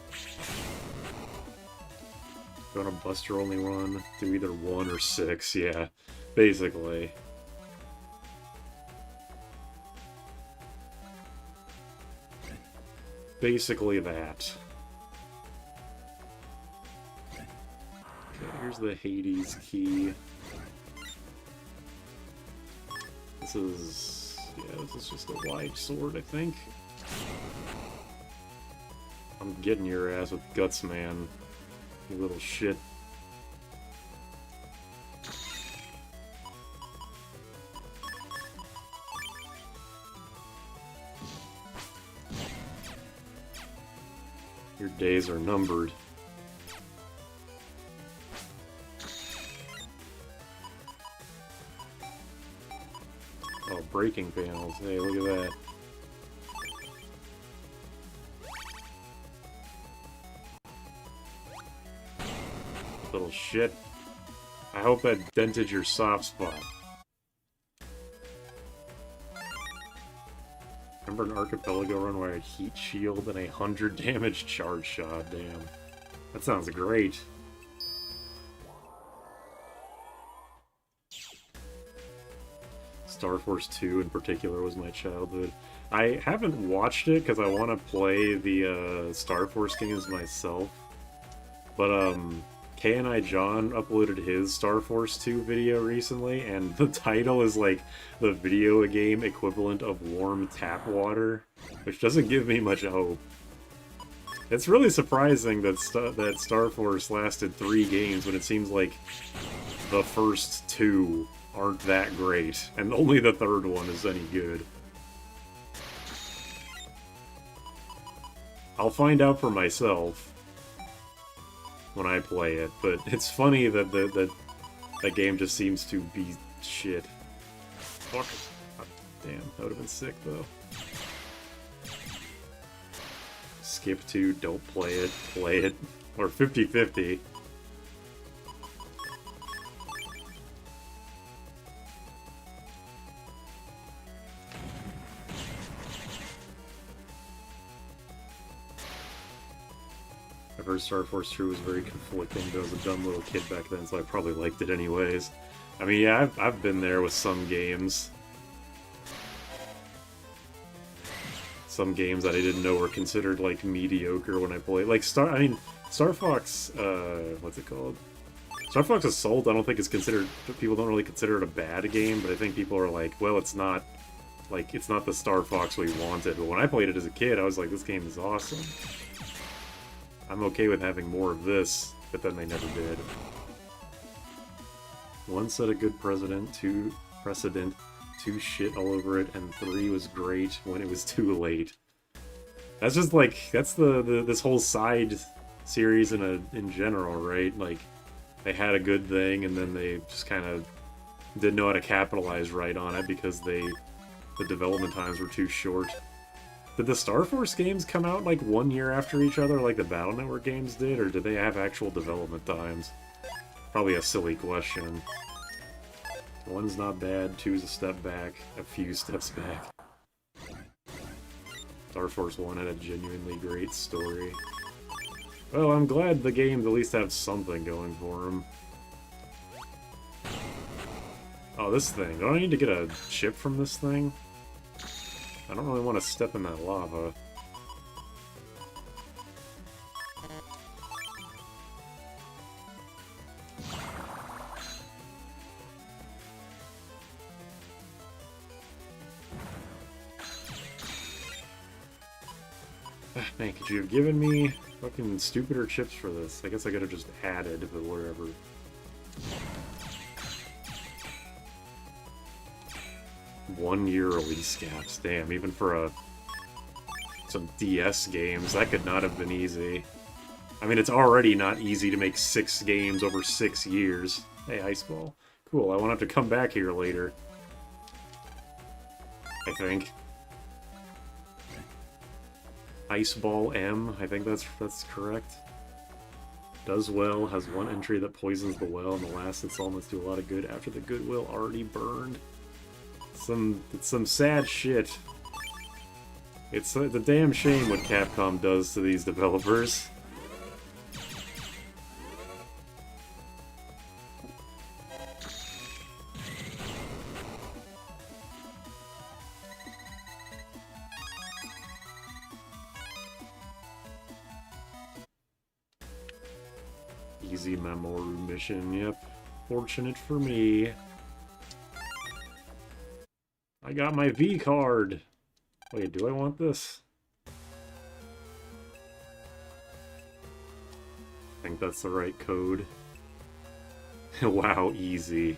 Go on a Buster only run, do either 1 or 6, yeah, basically. Basically that. Okay, here's the Hades key. This is... yeah, this is just a wide sword, I think. I'm getting your ass with Guts Man. You little shit. Your days are numbered. Oh, breaking panels. Hey, look at that. Little shit. I hope that dented your soft spot. Remember an Archipelago run where I had Heat Shield and 100 damage charge shot? Damn. That sounds great. Star Force 2 in particular was my childhood. I haven't watched it because I want to play the Star Force games myself. But, K&I John uploaded his Star Force 2 video recently, and the title is like the video game equivalent of warm tap water, which doesn't give me much hope. It's really surprising that that Star Force lasted 3 games when it seems like the first 2 aren't that great, and only the 3rd one is any good. I'll find out for myself when I play it, but it's funny that that game just seems to be shit. Fuck. Oh, damn, that would have been sick though. Skip to, don't play it, or 50-50. I've heard Star Force 2 was very conflicting, but I was a dumb little kid back then, so I probably liked it anyways. I mean, yeah, I've been there with some games. Some games that I didn't know were considered, like, mediocre when I played. Like, Star Fox, what's it called? Star Fox Assault, I don't think it's considered, people don't really consider it a bad game, but I think people are like, well, it's not, like, it's not the Star Fox we wanted. But when I played it as a kid, I was like, this game is awesome. I'm okay with having more of this, but then they never did. 1 set a good precedent, 2 shit all over it, and 3 was great when it was too late. That's just like, that's this whole side series in general, right? Like, they had a good thing, and then they just kind of didn't know how to capitalize right on it because the development times were too short. Did the Star Force games come out like 1 year after each other like the Battle Network games did, or did they have actual development times? Probably a silly question. 1's not bad, 2's a step back, a few steps back. Star Force 1 had a genuinely great story. Well, I'm glad the games at least have something going for them. Oh, this thing. Don't I need to get a chip from this thing? I don't really want to step in that lava. Man, could you have given me fucking stupider chips for this? I guess I could have just added, but whatever. One-year release gaps. Damn, even for some DS games, that could not have been easy. I mean, it's already not easy to make 6 games over 6 years. Hey, Ice Ball. Cool, I won't have to come back here later. I think. Ice Ball M, I think that's correct. Does well, has 1 entry that poisons the well, and the last installments do a lot of good after the goodwill already burned. It's some sad shit. It's the damn shame what Capcom does to these developers. Easy Mamoru mission, yep. Fortunate for me. I got my V card! Wait, do I want this? I think that's the right code. Wow, easy.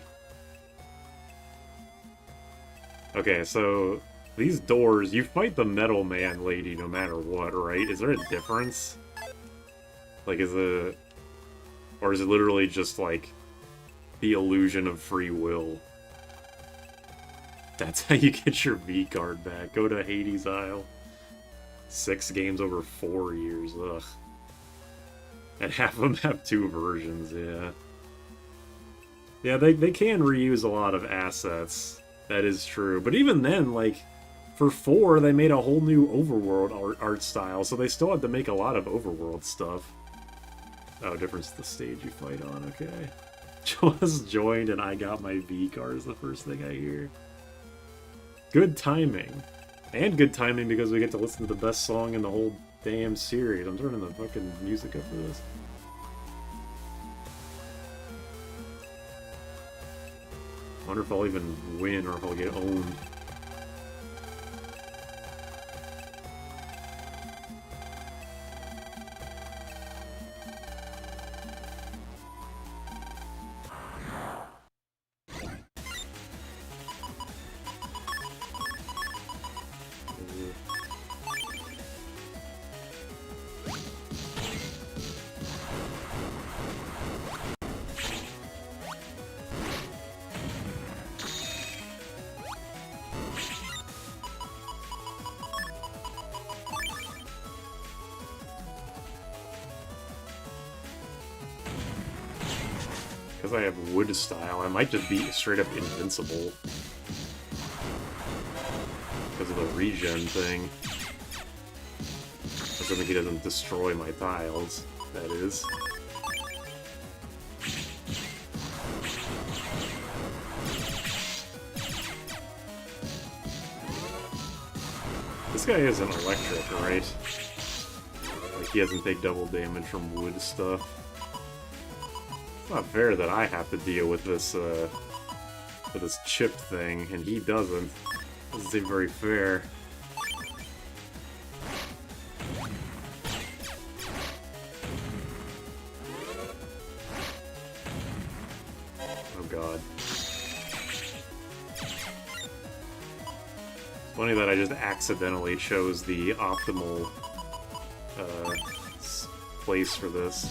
Okay, so these doors, you fight the Metal Man lady no matter what, right? Is there a difference? Like, or is it literally just, like, the illusion of free will? That's how you get your V card back. Go to Hades Isle. 6 games over 4 years, ugh. And half of them have 2 versions, yeah. Yeah, they can reuse a lot of assets. That is true. But even then, like, for 4, they made a whole new overworld art style, so they still had to make a lot of overworld stuff. Oh, difference the stage you fight on, okay. Just joined and I got my V card is the first thing I hear. Good timing. And good timing because we get to listen to the best song in the whole damn series. I'm turning the fucking music up for this. I wonder if I'll even win or if I'll get owned. Because I have wood style, I might just be straight up invincible. Because of the regen thing. Assuming he doesn't destroy my tiles, that is. This guy isn't electric, right? Like, he doesn't take double damage from wood stuff. It's not fair that I have to deal with this chip thing, and he doesn't. Doesn't seem very fair. Oh god. Funny that I just accidentally chose the optimal place for this.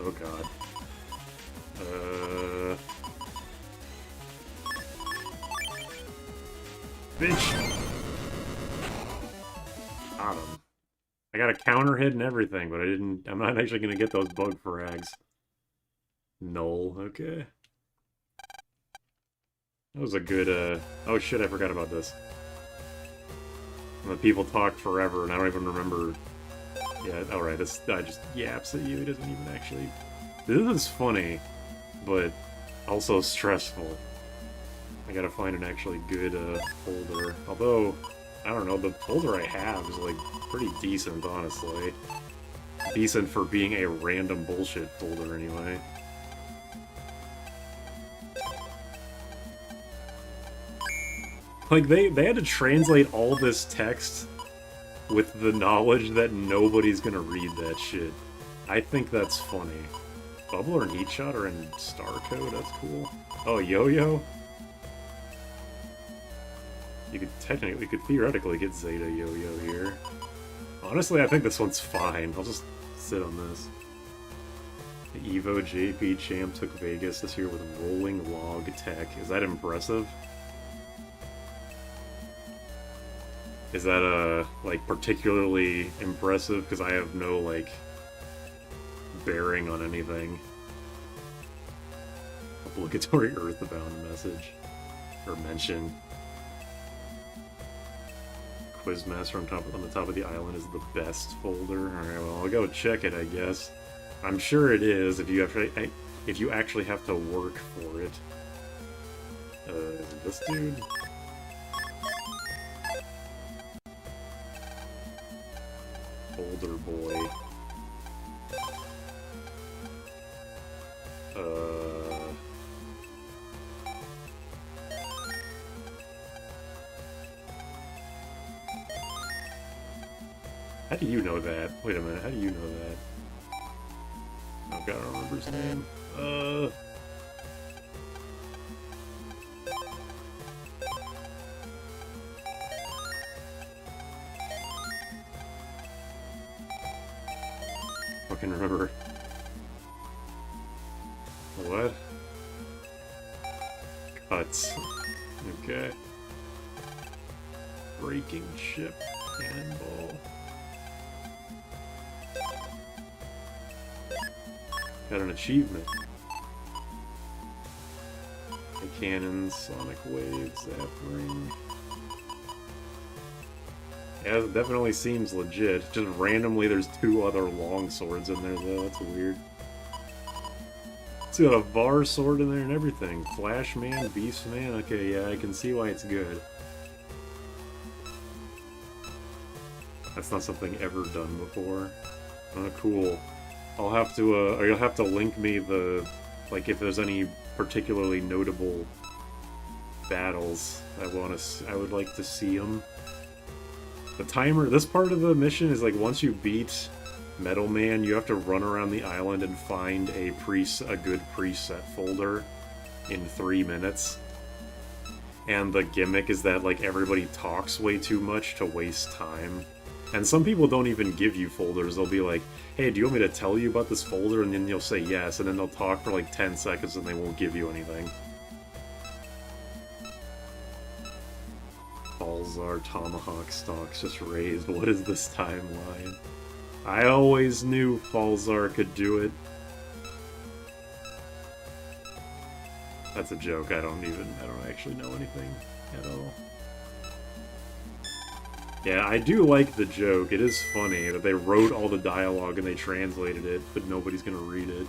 Oh god. Bitch! Got him. I got a counter hit and everything, but I'm not actually gonna get those bug frags. Null, okay. That was a good, oh shit, I forgot about this. And the people talk forever, and I don't even remember... Yeah, alright, this guy just yaps at you, he doesn't even actually... This is funny, but also stressful. I gotta find an actually good, folder. Although, I don't know, the folder I have is, like, pretty decent, honestly. Decent for being a random bullshit folder, anyway. Like, they had to translate all this text with the knowledge that nobody's gonna read that shit. I think that's funny. Bubbler and Heat Shot are in Star Code, that's cool. Oh, Yo-Yo? You could theoretically get Zeta Yo-Yo here. Honestly, I think this one's fine. I'll just sit on this. The Evo JP Champ took Vegas this year with Rolling Log Tech. Is that impressive? Is that, like, particularly impressive? Because I have no, like, bearing on anything. Obligatory Earthbound message. Or mention. Quizmaster on the top of the island is the best folder. Alright, well, I'll go check it, I guess. I'm sure it is if you actually have to work for it. Is it this dude? Folder boy. How do you know that? Wait a minute, how do you know that? Oh god, I don't remember his name. I can remember. What? Cuts. Okay. Breaking ship. Cannonball. Got an achievement. The cannons, sonic waves, zap ring. Yeah, it definitely seems legit. Just randomly there's 2 other long swords in there though, that's weird. It's got a Var sword in there and everything. Flashman, Beastman, okay, yeah, I can see why it's good. That's not something ever done before. Oh, cool. I'll have to, or you'll have to link me the, like, if there's any particularly notable battles I would like to see them. The timer, this part of the mission is like once you beat Metal Man, you have to run around the island and find a good preset folder in 3 minutes. And the gimmick is that, like, everybody talks way too much to waste time. And some people don't even give you folders. They'll be like, hey, do you want me to tell you about this folder? And then you'll say yes, and then they'll talk for like 10 seconds and they won't give you anything. Falzar Tomahawk Stalks just raised. What is this timeline? I always knew Falzar could do it. That's a joke. I don't actually know anything at all. Yeah, I do like the joke. It is funny that they wrote all the dialogue and they translated it, but nobody's gonna read it.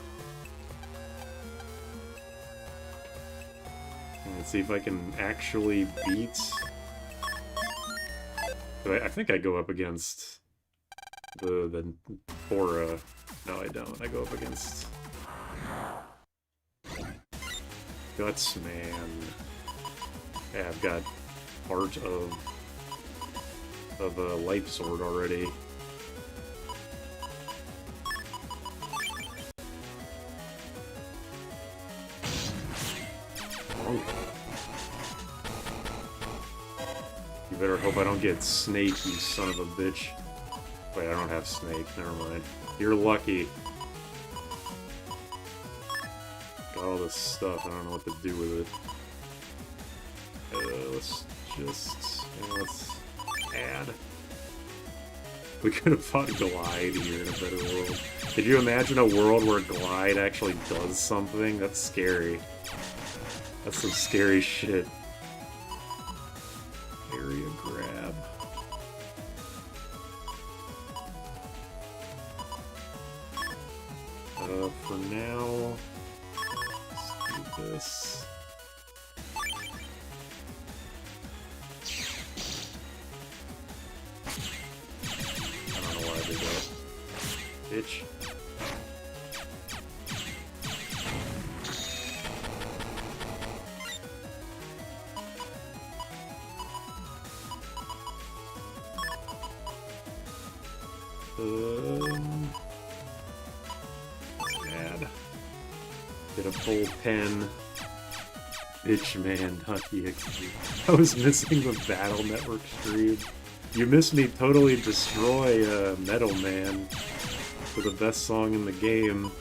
Let's see if I can actually beat... I think I go up against the Aura. No, I don't. I go up against Gutsman. Yeah, I've got part of a Life Sword already. Oh. You better hope I don't get Snake, you son of a bitch. Wait, I don't have Snake. Never mind. You're lucky. Got all this stuff. I don't know what to do with it. Let's just... let's add. We could have fought Glide here in a better world. Could you imagine a world where Glide actually does something? That's scary. That's some scary shit. Area grab. For now, let's do this. I don't know why I did that. Bitch. Sad. Get a full pen. Bitch man, .exe. I was missing the Battle Network stream. You missed me totally destroy Metal Man for the best song in the game.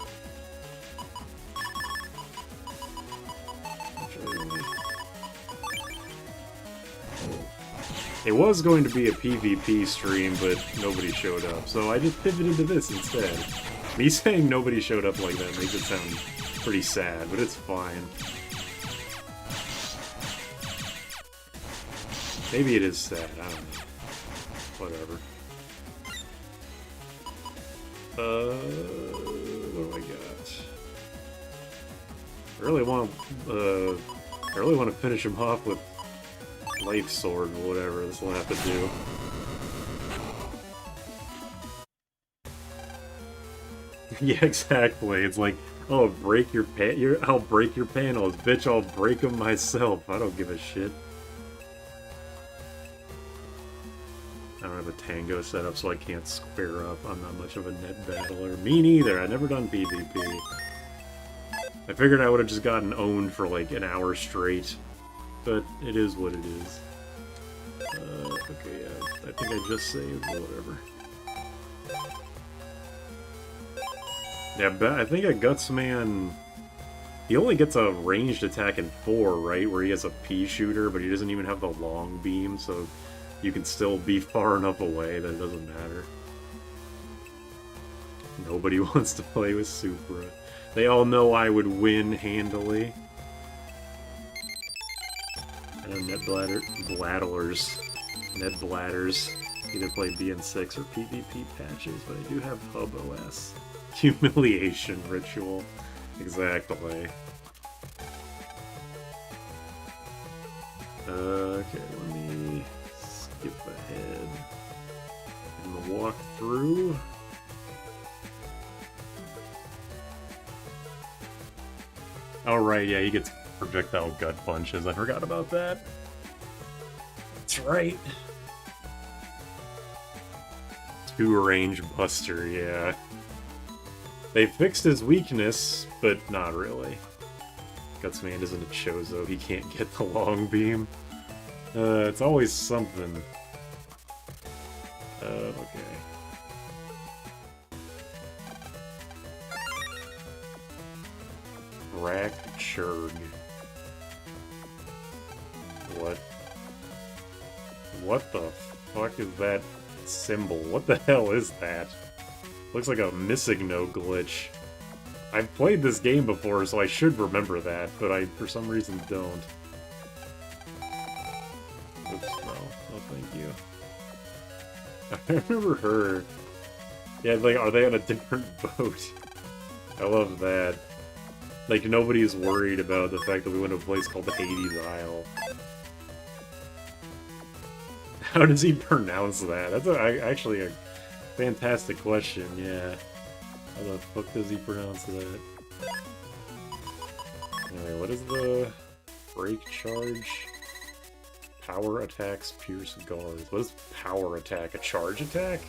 It was going to be a PvP stream, but nobody showed up, so I just pivoted to this instead. Me saying nobody showed up like that makes it sound pretty sad, but it's fine. Maybe it is sad, I don't know. Whatever. What do I got? I really want to finish him off with Life Sword or whatever this will have to do. Yeah, exactly. It's like, oh, break your I'll break your panels, bitch. I'll break them myself. I don't give a shit. I don't have a tango set up, so I can't square up. I'm not much of a net battler. Me neither. I've never done PvP. I figured I would have just gotten owned for like an hour straight. But it is what it is. Okay, yeah, I think I just saved, whatever. Yeah, I think a Gutsman... He only gets a ranged attack in 4, right? Where he has a pea shooter, but he doesn't even have the long beam, so you can still be far enough away that it doesn't matter. Nobody wants to play with Supra. They all know I would win handily. Net Bladders either play BN6 or PvP patches, but I do have Hub OS. Humiliation Ritual. Exactly. Okay, let me skip ahead in the walkthrough. Alright, yeah, he gets projectile gut punches. I forgot about that. That's right. 2 range buster, yeah. They fixed his weakness, but not really. Gutsman isn't a Chozo, he can't get the long beam. It's always something. Okay. Churg. What? What the fuck is that symbol? What the hell is that? Looks like a Missigno glitch. I've played this game before, so I should remember that, but I, for some reason, don't. Oops, no. No, thank you. I remember her. Yeah, like, are they on a different boat? I love that. Like, nobody's worried about the fact that we went to a place called the Hades Isle. How does he pronounce that? That's actually a fantastic question, yeah. How the fuck does he pronounce that? Anyway, what is the break charge? Power attacks pierce guards. What is power attack? A charge attack?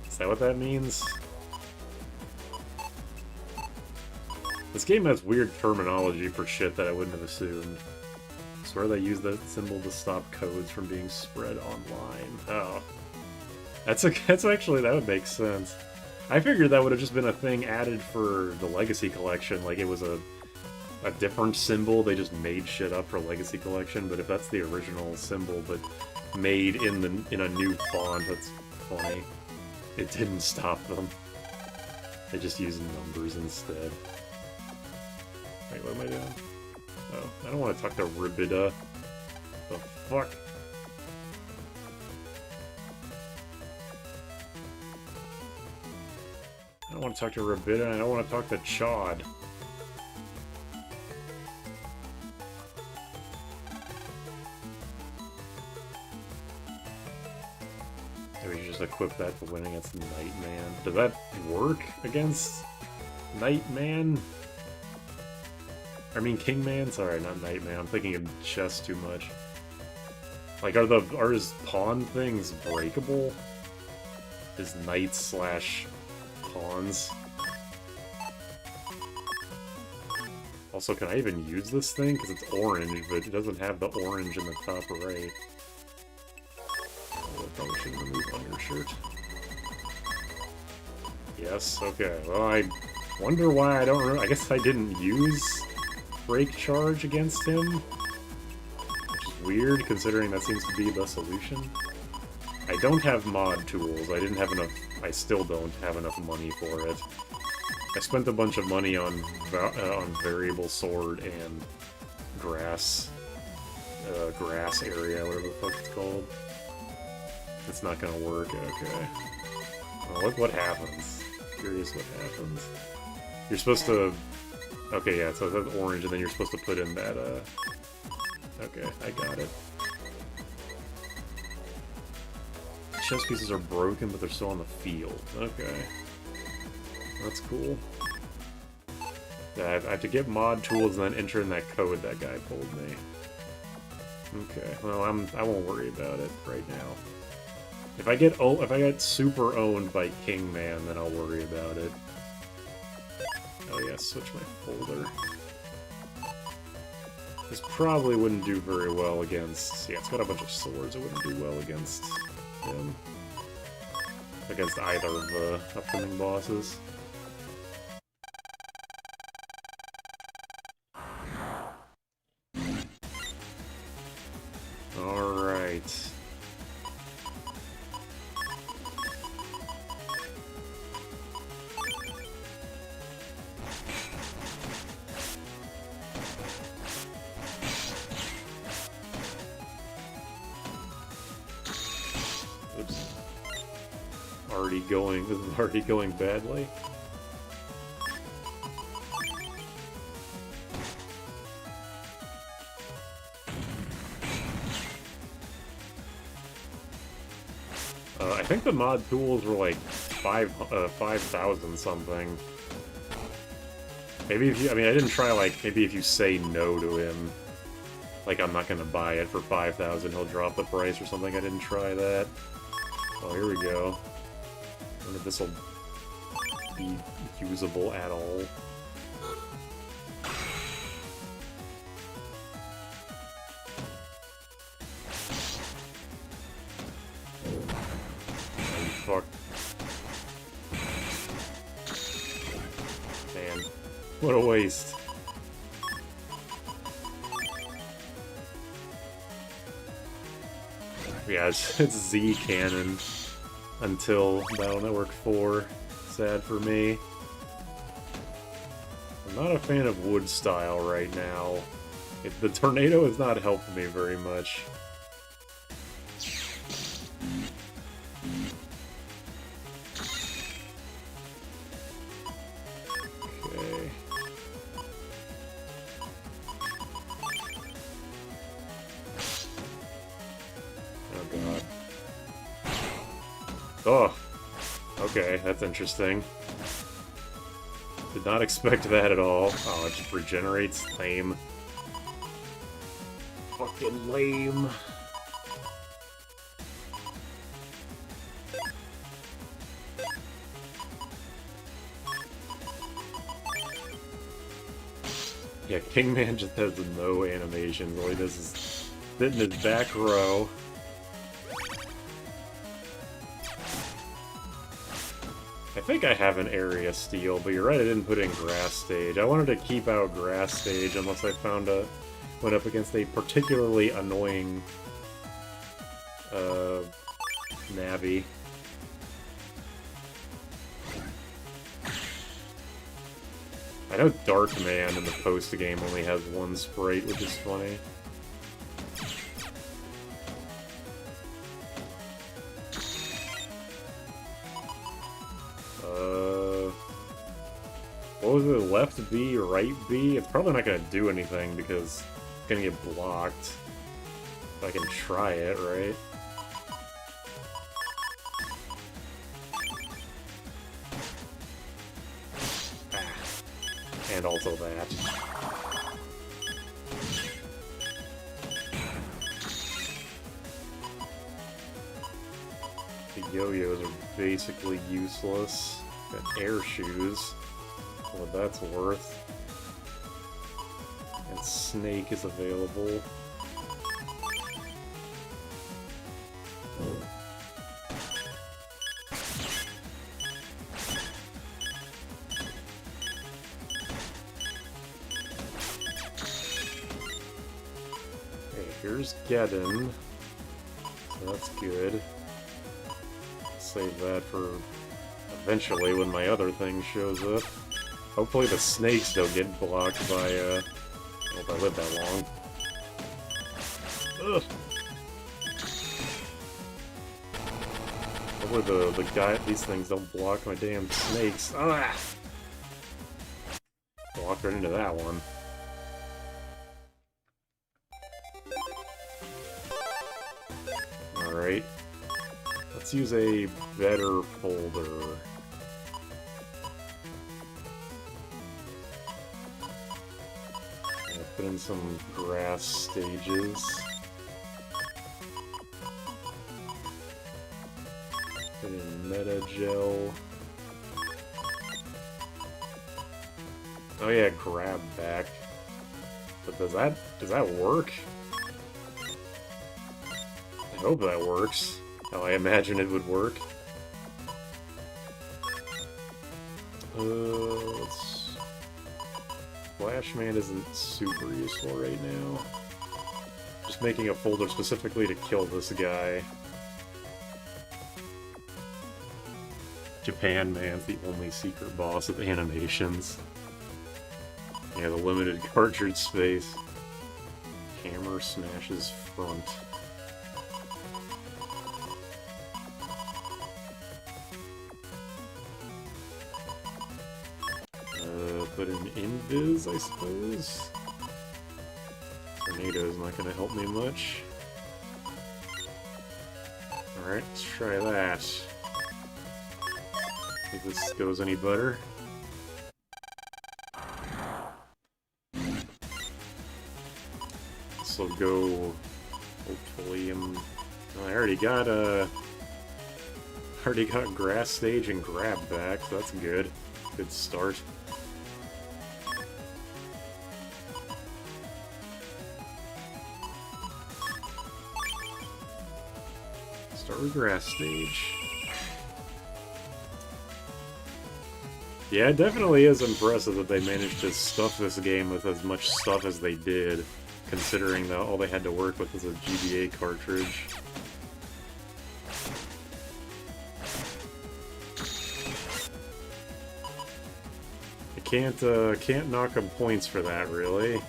Is that what that means? This game has weird terminology for shit that I wouldn't have assumed. I swear they use that symbol to stop codes from being spread online. Oh. That's actually, that would make sense. I figured that would have just been a thing added for the Legacy Collection, like it was a different symbol, they just made shit up for Legacy Collection, but if that's the original symbol, but made in a new font, that's funny. It didn't stop them. They just used numbers instead. Wait, what am I doing? Oh, I don't want to talk to Ribida. The fuck? I don't want to talk to Ribida, and I don't want to talk to Chod. Maybe we should just equip that to win against Nightman. Does that work against Nightman? I mean Kingman? Sorry, not Nightman. I'm thinking of chess too much. Like, are his pawn things breakable? His knights slash pawns. Also, can I even use this thing? Because it's orange, but it doesn't have the orange in the top right. Oh, I probably should remove undershirt. Yes, okay. Well, I wonder why I don't remember. I guess I didn't use break charge against him. Which is weird, considering that seems to be the solution. I don't have mod tools. I didn't have enough. I still don't have enough money for it. I spent a bunch of money on variable sword and grass area, whatever the fuck it's called. It's not gonna work. Okay. Well, what happens? Curious what happens. You're supposed to. Okay, yeah. So that's orange, and then you're supposed to put in that. Okay, I got it. Chess pieces are broken, but they're still on the field. Okay. That's cool. Yeah, I have to get mod tools and then enter in that code that guy told me. Okay, well, I won't worry about it right now. If I get super owned by Kingman, then I'll worry about it. Oh yeah, switch my folder. This probably wouldn't do very well against... Yeah, it's got a bunch of swords. It wouldn't do well against him. Against either of the upcoming bosses. Alright. Oops. This is already going badly. I think the mod tools were like 5,000 something. Maybe if you, I mean, I didn't try, like, maybe if you say no to him, like, I'm not gonna buy it for 5,000, he'll drop the price or something. I didn't try that. Oh, here we go. I wonder if this will be usable at all. Fuck. Man, what a waste. Yeah, it's Z canon until Battle Network 4. Sad for me. I'm not a fan of wood style right now. The tornado has not helped me very much. Okay. Oh god. Oh! Okay, that's interesting. Did not expect that at all. Oh, it just regenerates? Lame. Fucking lame. Yeah, Kingman just has no animations. All he does is sit in his back row. I think I have an area steal, but you're right, I didn't put in grass stage. I wanted to keep out grass stage unless I went up against a particularly annoying Navi. I know Darkman in the post-game only has one sprite, which is funny. What was it? Left B, right B? It's probably not gonna do anything because it's gonna get blocked. If I can try it, right? Ah. And also that. The yo-yos are basically useless. Got air shoes. What that's worth. And Snake is available. Okay, here's Geddon. So that's good. Save that for eventually when my other thing shows up. Hopefully the snakes don't get blocked by, I hope I live that long. Ugh. Hopefully these things don't block my damn snakes. Ah! Walked right into that one. Alright. Let's use a better folder. Put in some grass stages. Put in Meta Gel. Oh yeah, grab back. But does that work? I hope that works. How I imagine it would work. Flashman isn't super useful right now. Just making a folder specifically to kill this guy. Japan Man's the only secret boss of animations. Yeah, the limited cartridge space. Hammer smashes front. Put in Invis, I suppose. Tornado's not gonna help me much. Alright, let's try that. Think this goes any better. This will go, hopefully, I already got grass stage and grab back, so that's good. Good start. Start with grass stage. Yeah, it definitely is impressive that they managed to stuff this game with as much stuff as they did, considering that all they had to work with was a GBA cartridge. Can't knock him points for that, really.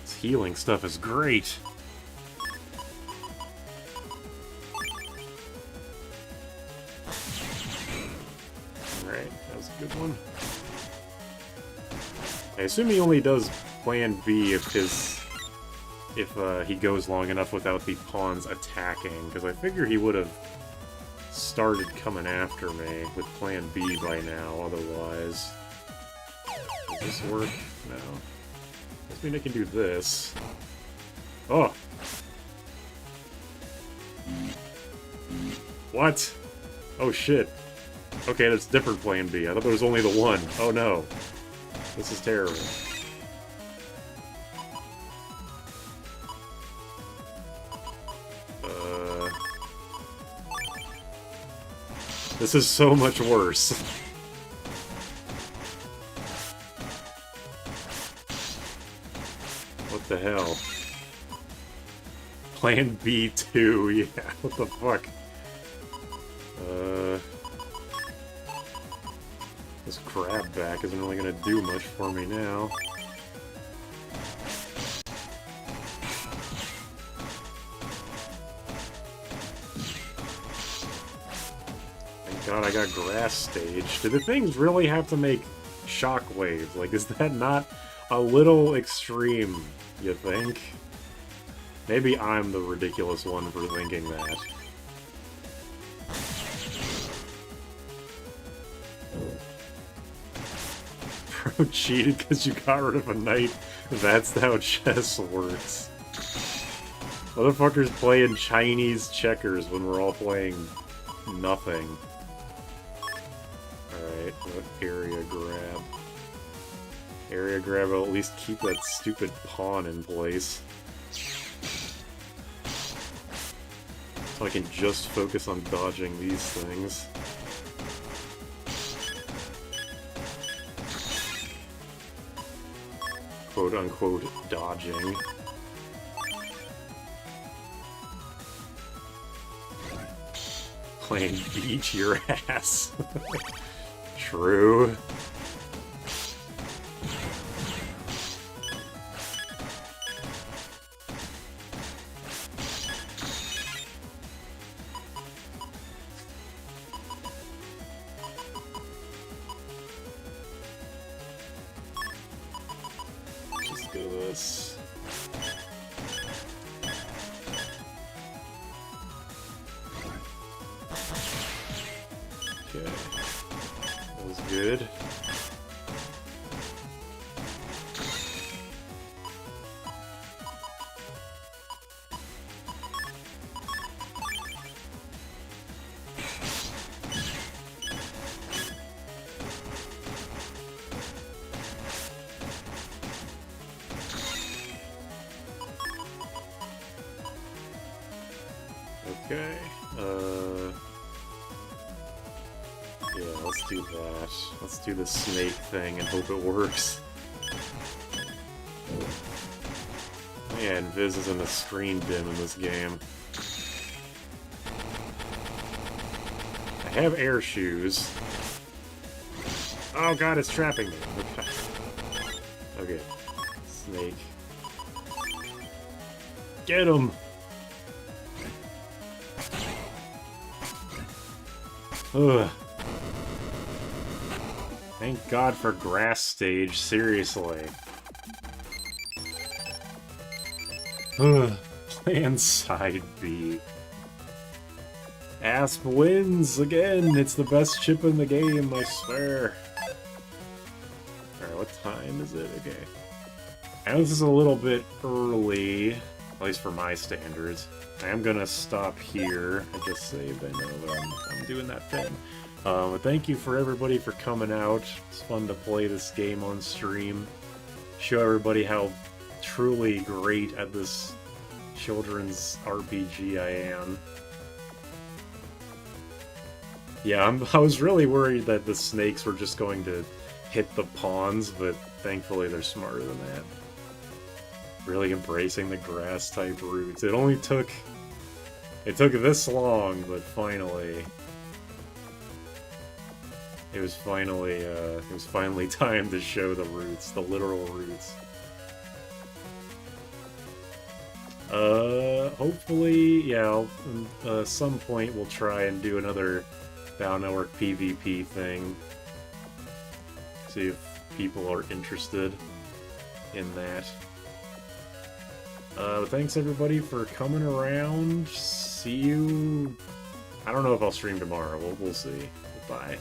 This healing stuff is great. Good one. I assume he only does Plan B if he goes long enough without the pawns attacking, because I figure he would have started coming after me with Plan B by now, otherwise. Does this work? No. Guess mean I can do this. Oh! What? Oh shit. Okay, that's different Plan B. I thought there was only the one. Oh no. This is terrible. This is so much worse. What the hell? Plan B2, yeah, what the fuck? This crab back isn't really gonna do much for me now. Thank God I got grass stage. Do the things really have to make shockwaves? Like, is that not a little extreme, you think? Maybe I'm the ridiculous one for thinking that. Bro cheated because you got rid of a knight. That's how chess works. Motherfuckers playing Chinese checkers when we're all playing nothing. Alright, what area grab? Area grab will at least keep that stupid pawn in place. So I can just focus on dodging these things. Quote-unquote dodging. Playing beat your ass. True. Okay, yeah, let's do that. Let's do the snake thing and hope it works. Man, Viz isn't a screen dim in this game. I have air shoes. Oh god, it's trapping me. Okay. Okay. Snake. Get him! Ugh. Thank God for grass stage, seriously. Ugh. Plan side B. Asp wins again! It's the best chip in the game, I swear. Alright, what time is it? Okay. I know this is a little bit early, at least for my standards. I am gonna stop here. I just saved, I know that I'm doing that thing. But thank you for everybody for coming out. It's fun to play this game on stream. Show everybody how truly great at this children's RPG I am. Yeah, I was really worried that the snakes were just going to hit the pawns, but thankfully they're smarter than that. Really embracing the grass-type roots. It only took... It took this long, but finally... It was finally time to show the roots, the literal roots. Hopefully, yeah, some point we'll try and do another Battle Network PvP thing. See if people are interested in that. Thanks everybody for coming around. See you... I don't know if I'll stream tomorrow. We'll see. Bye.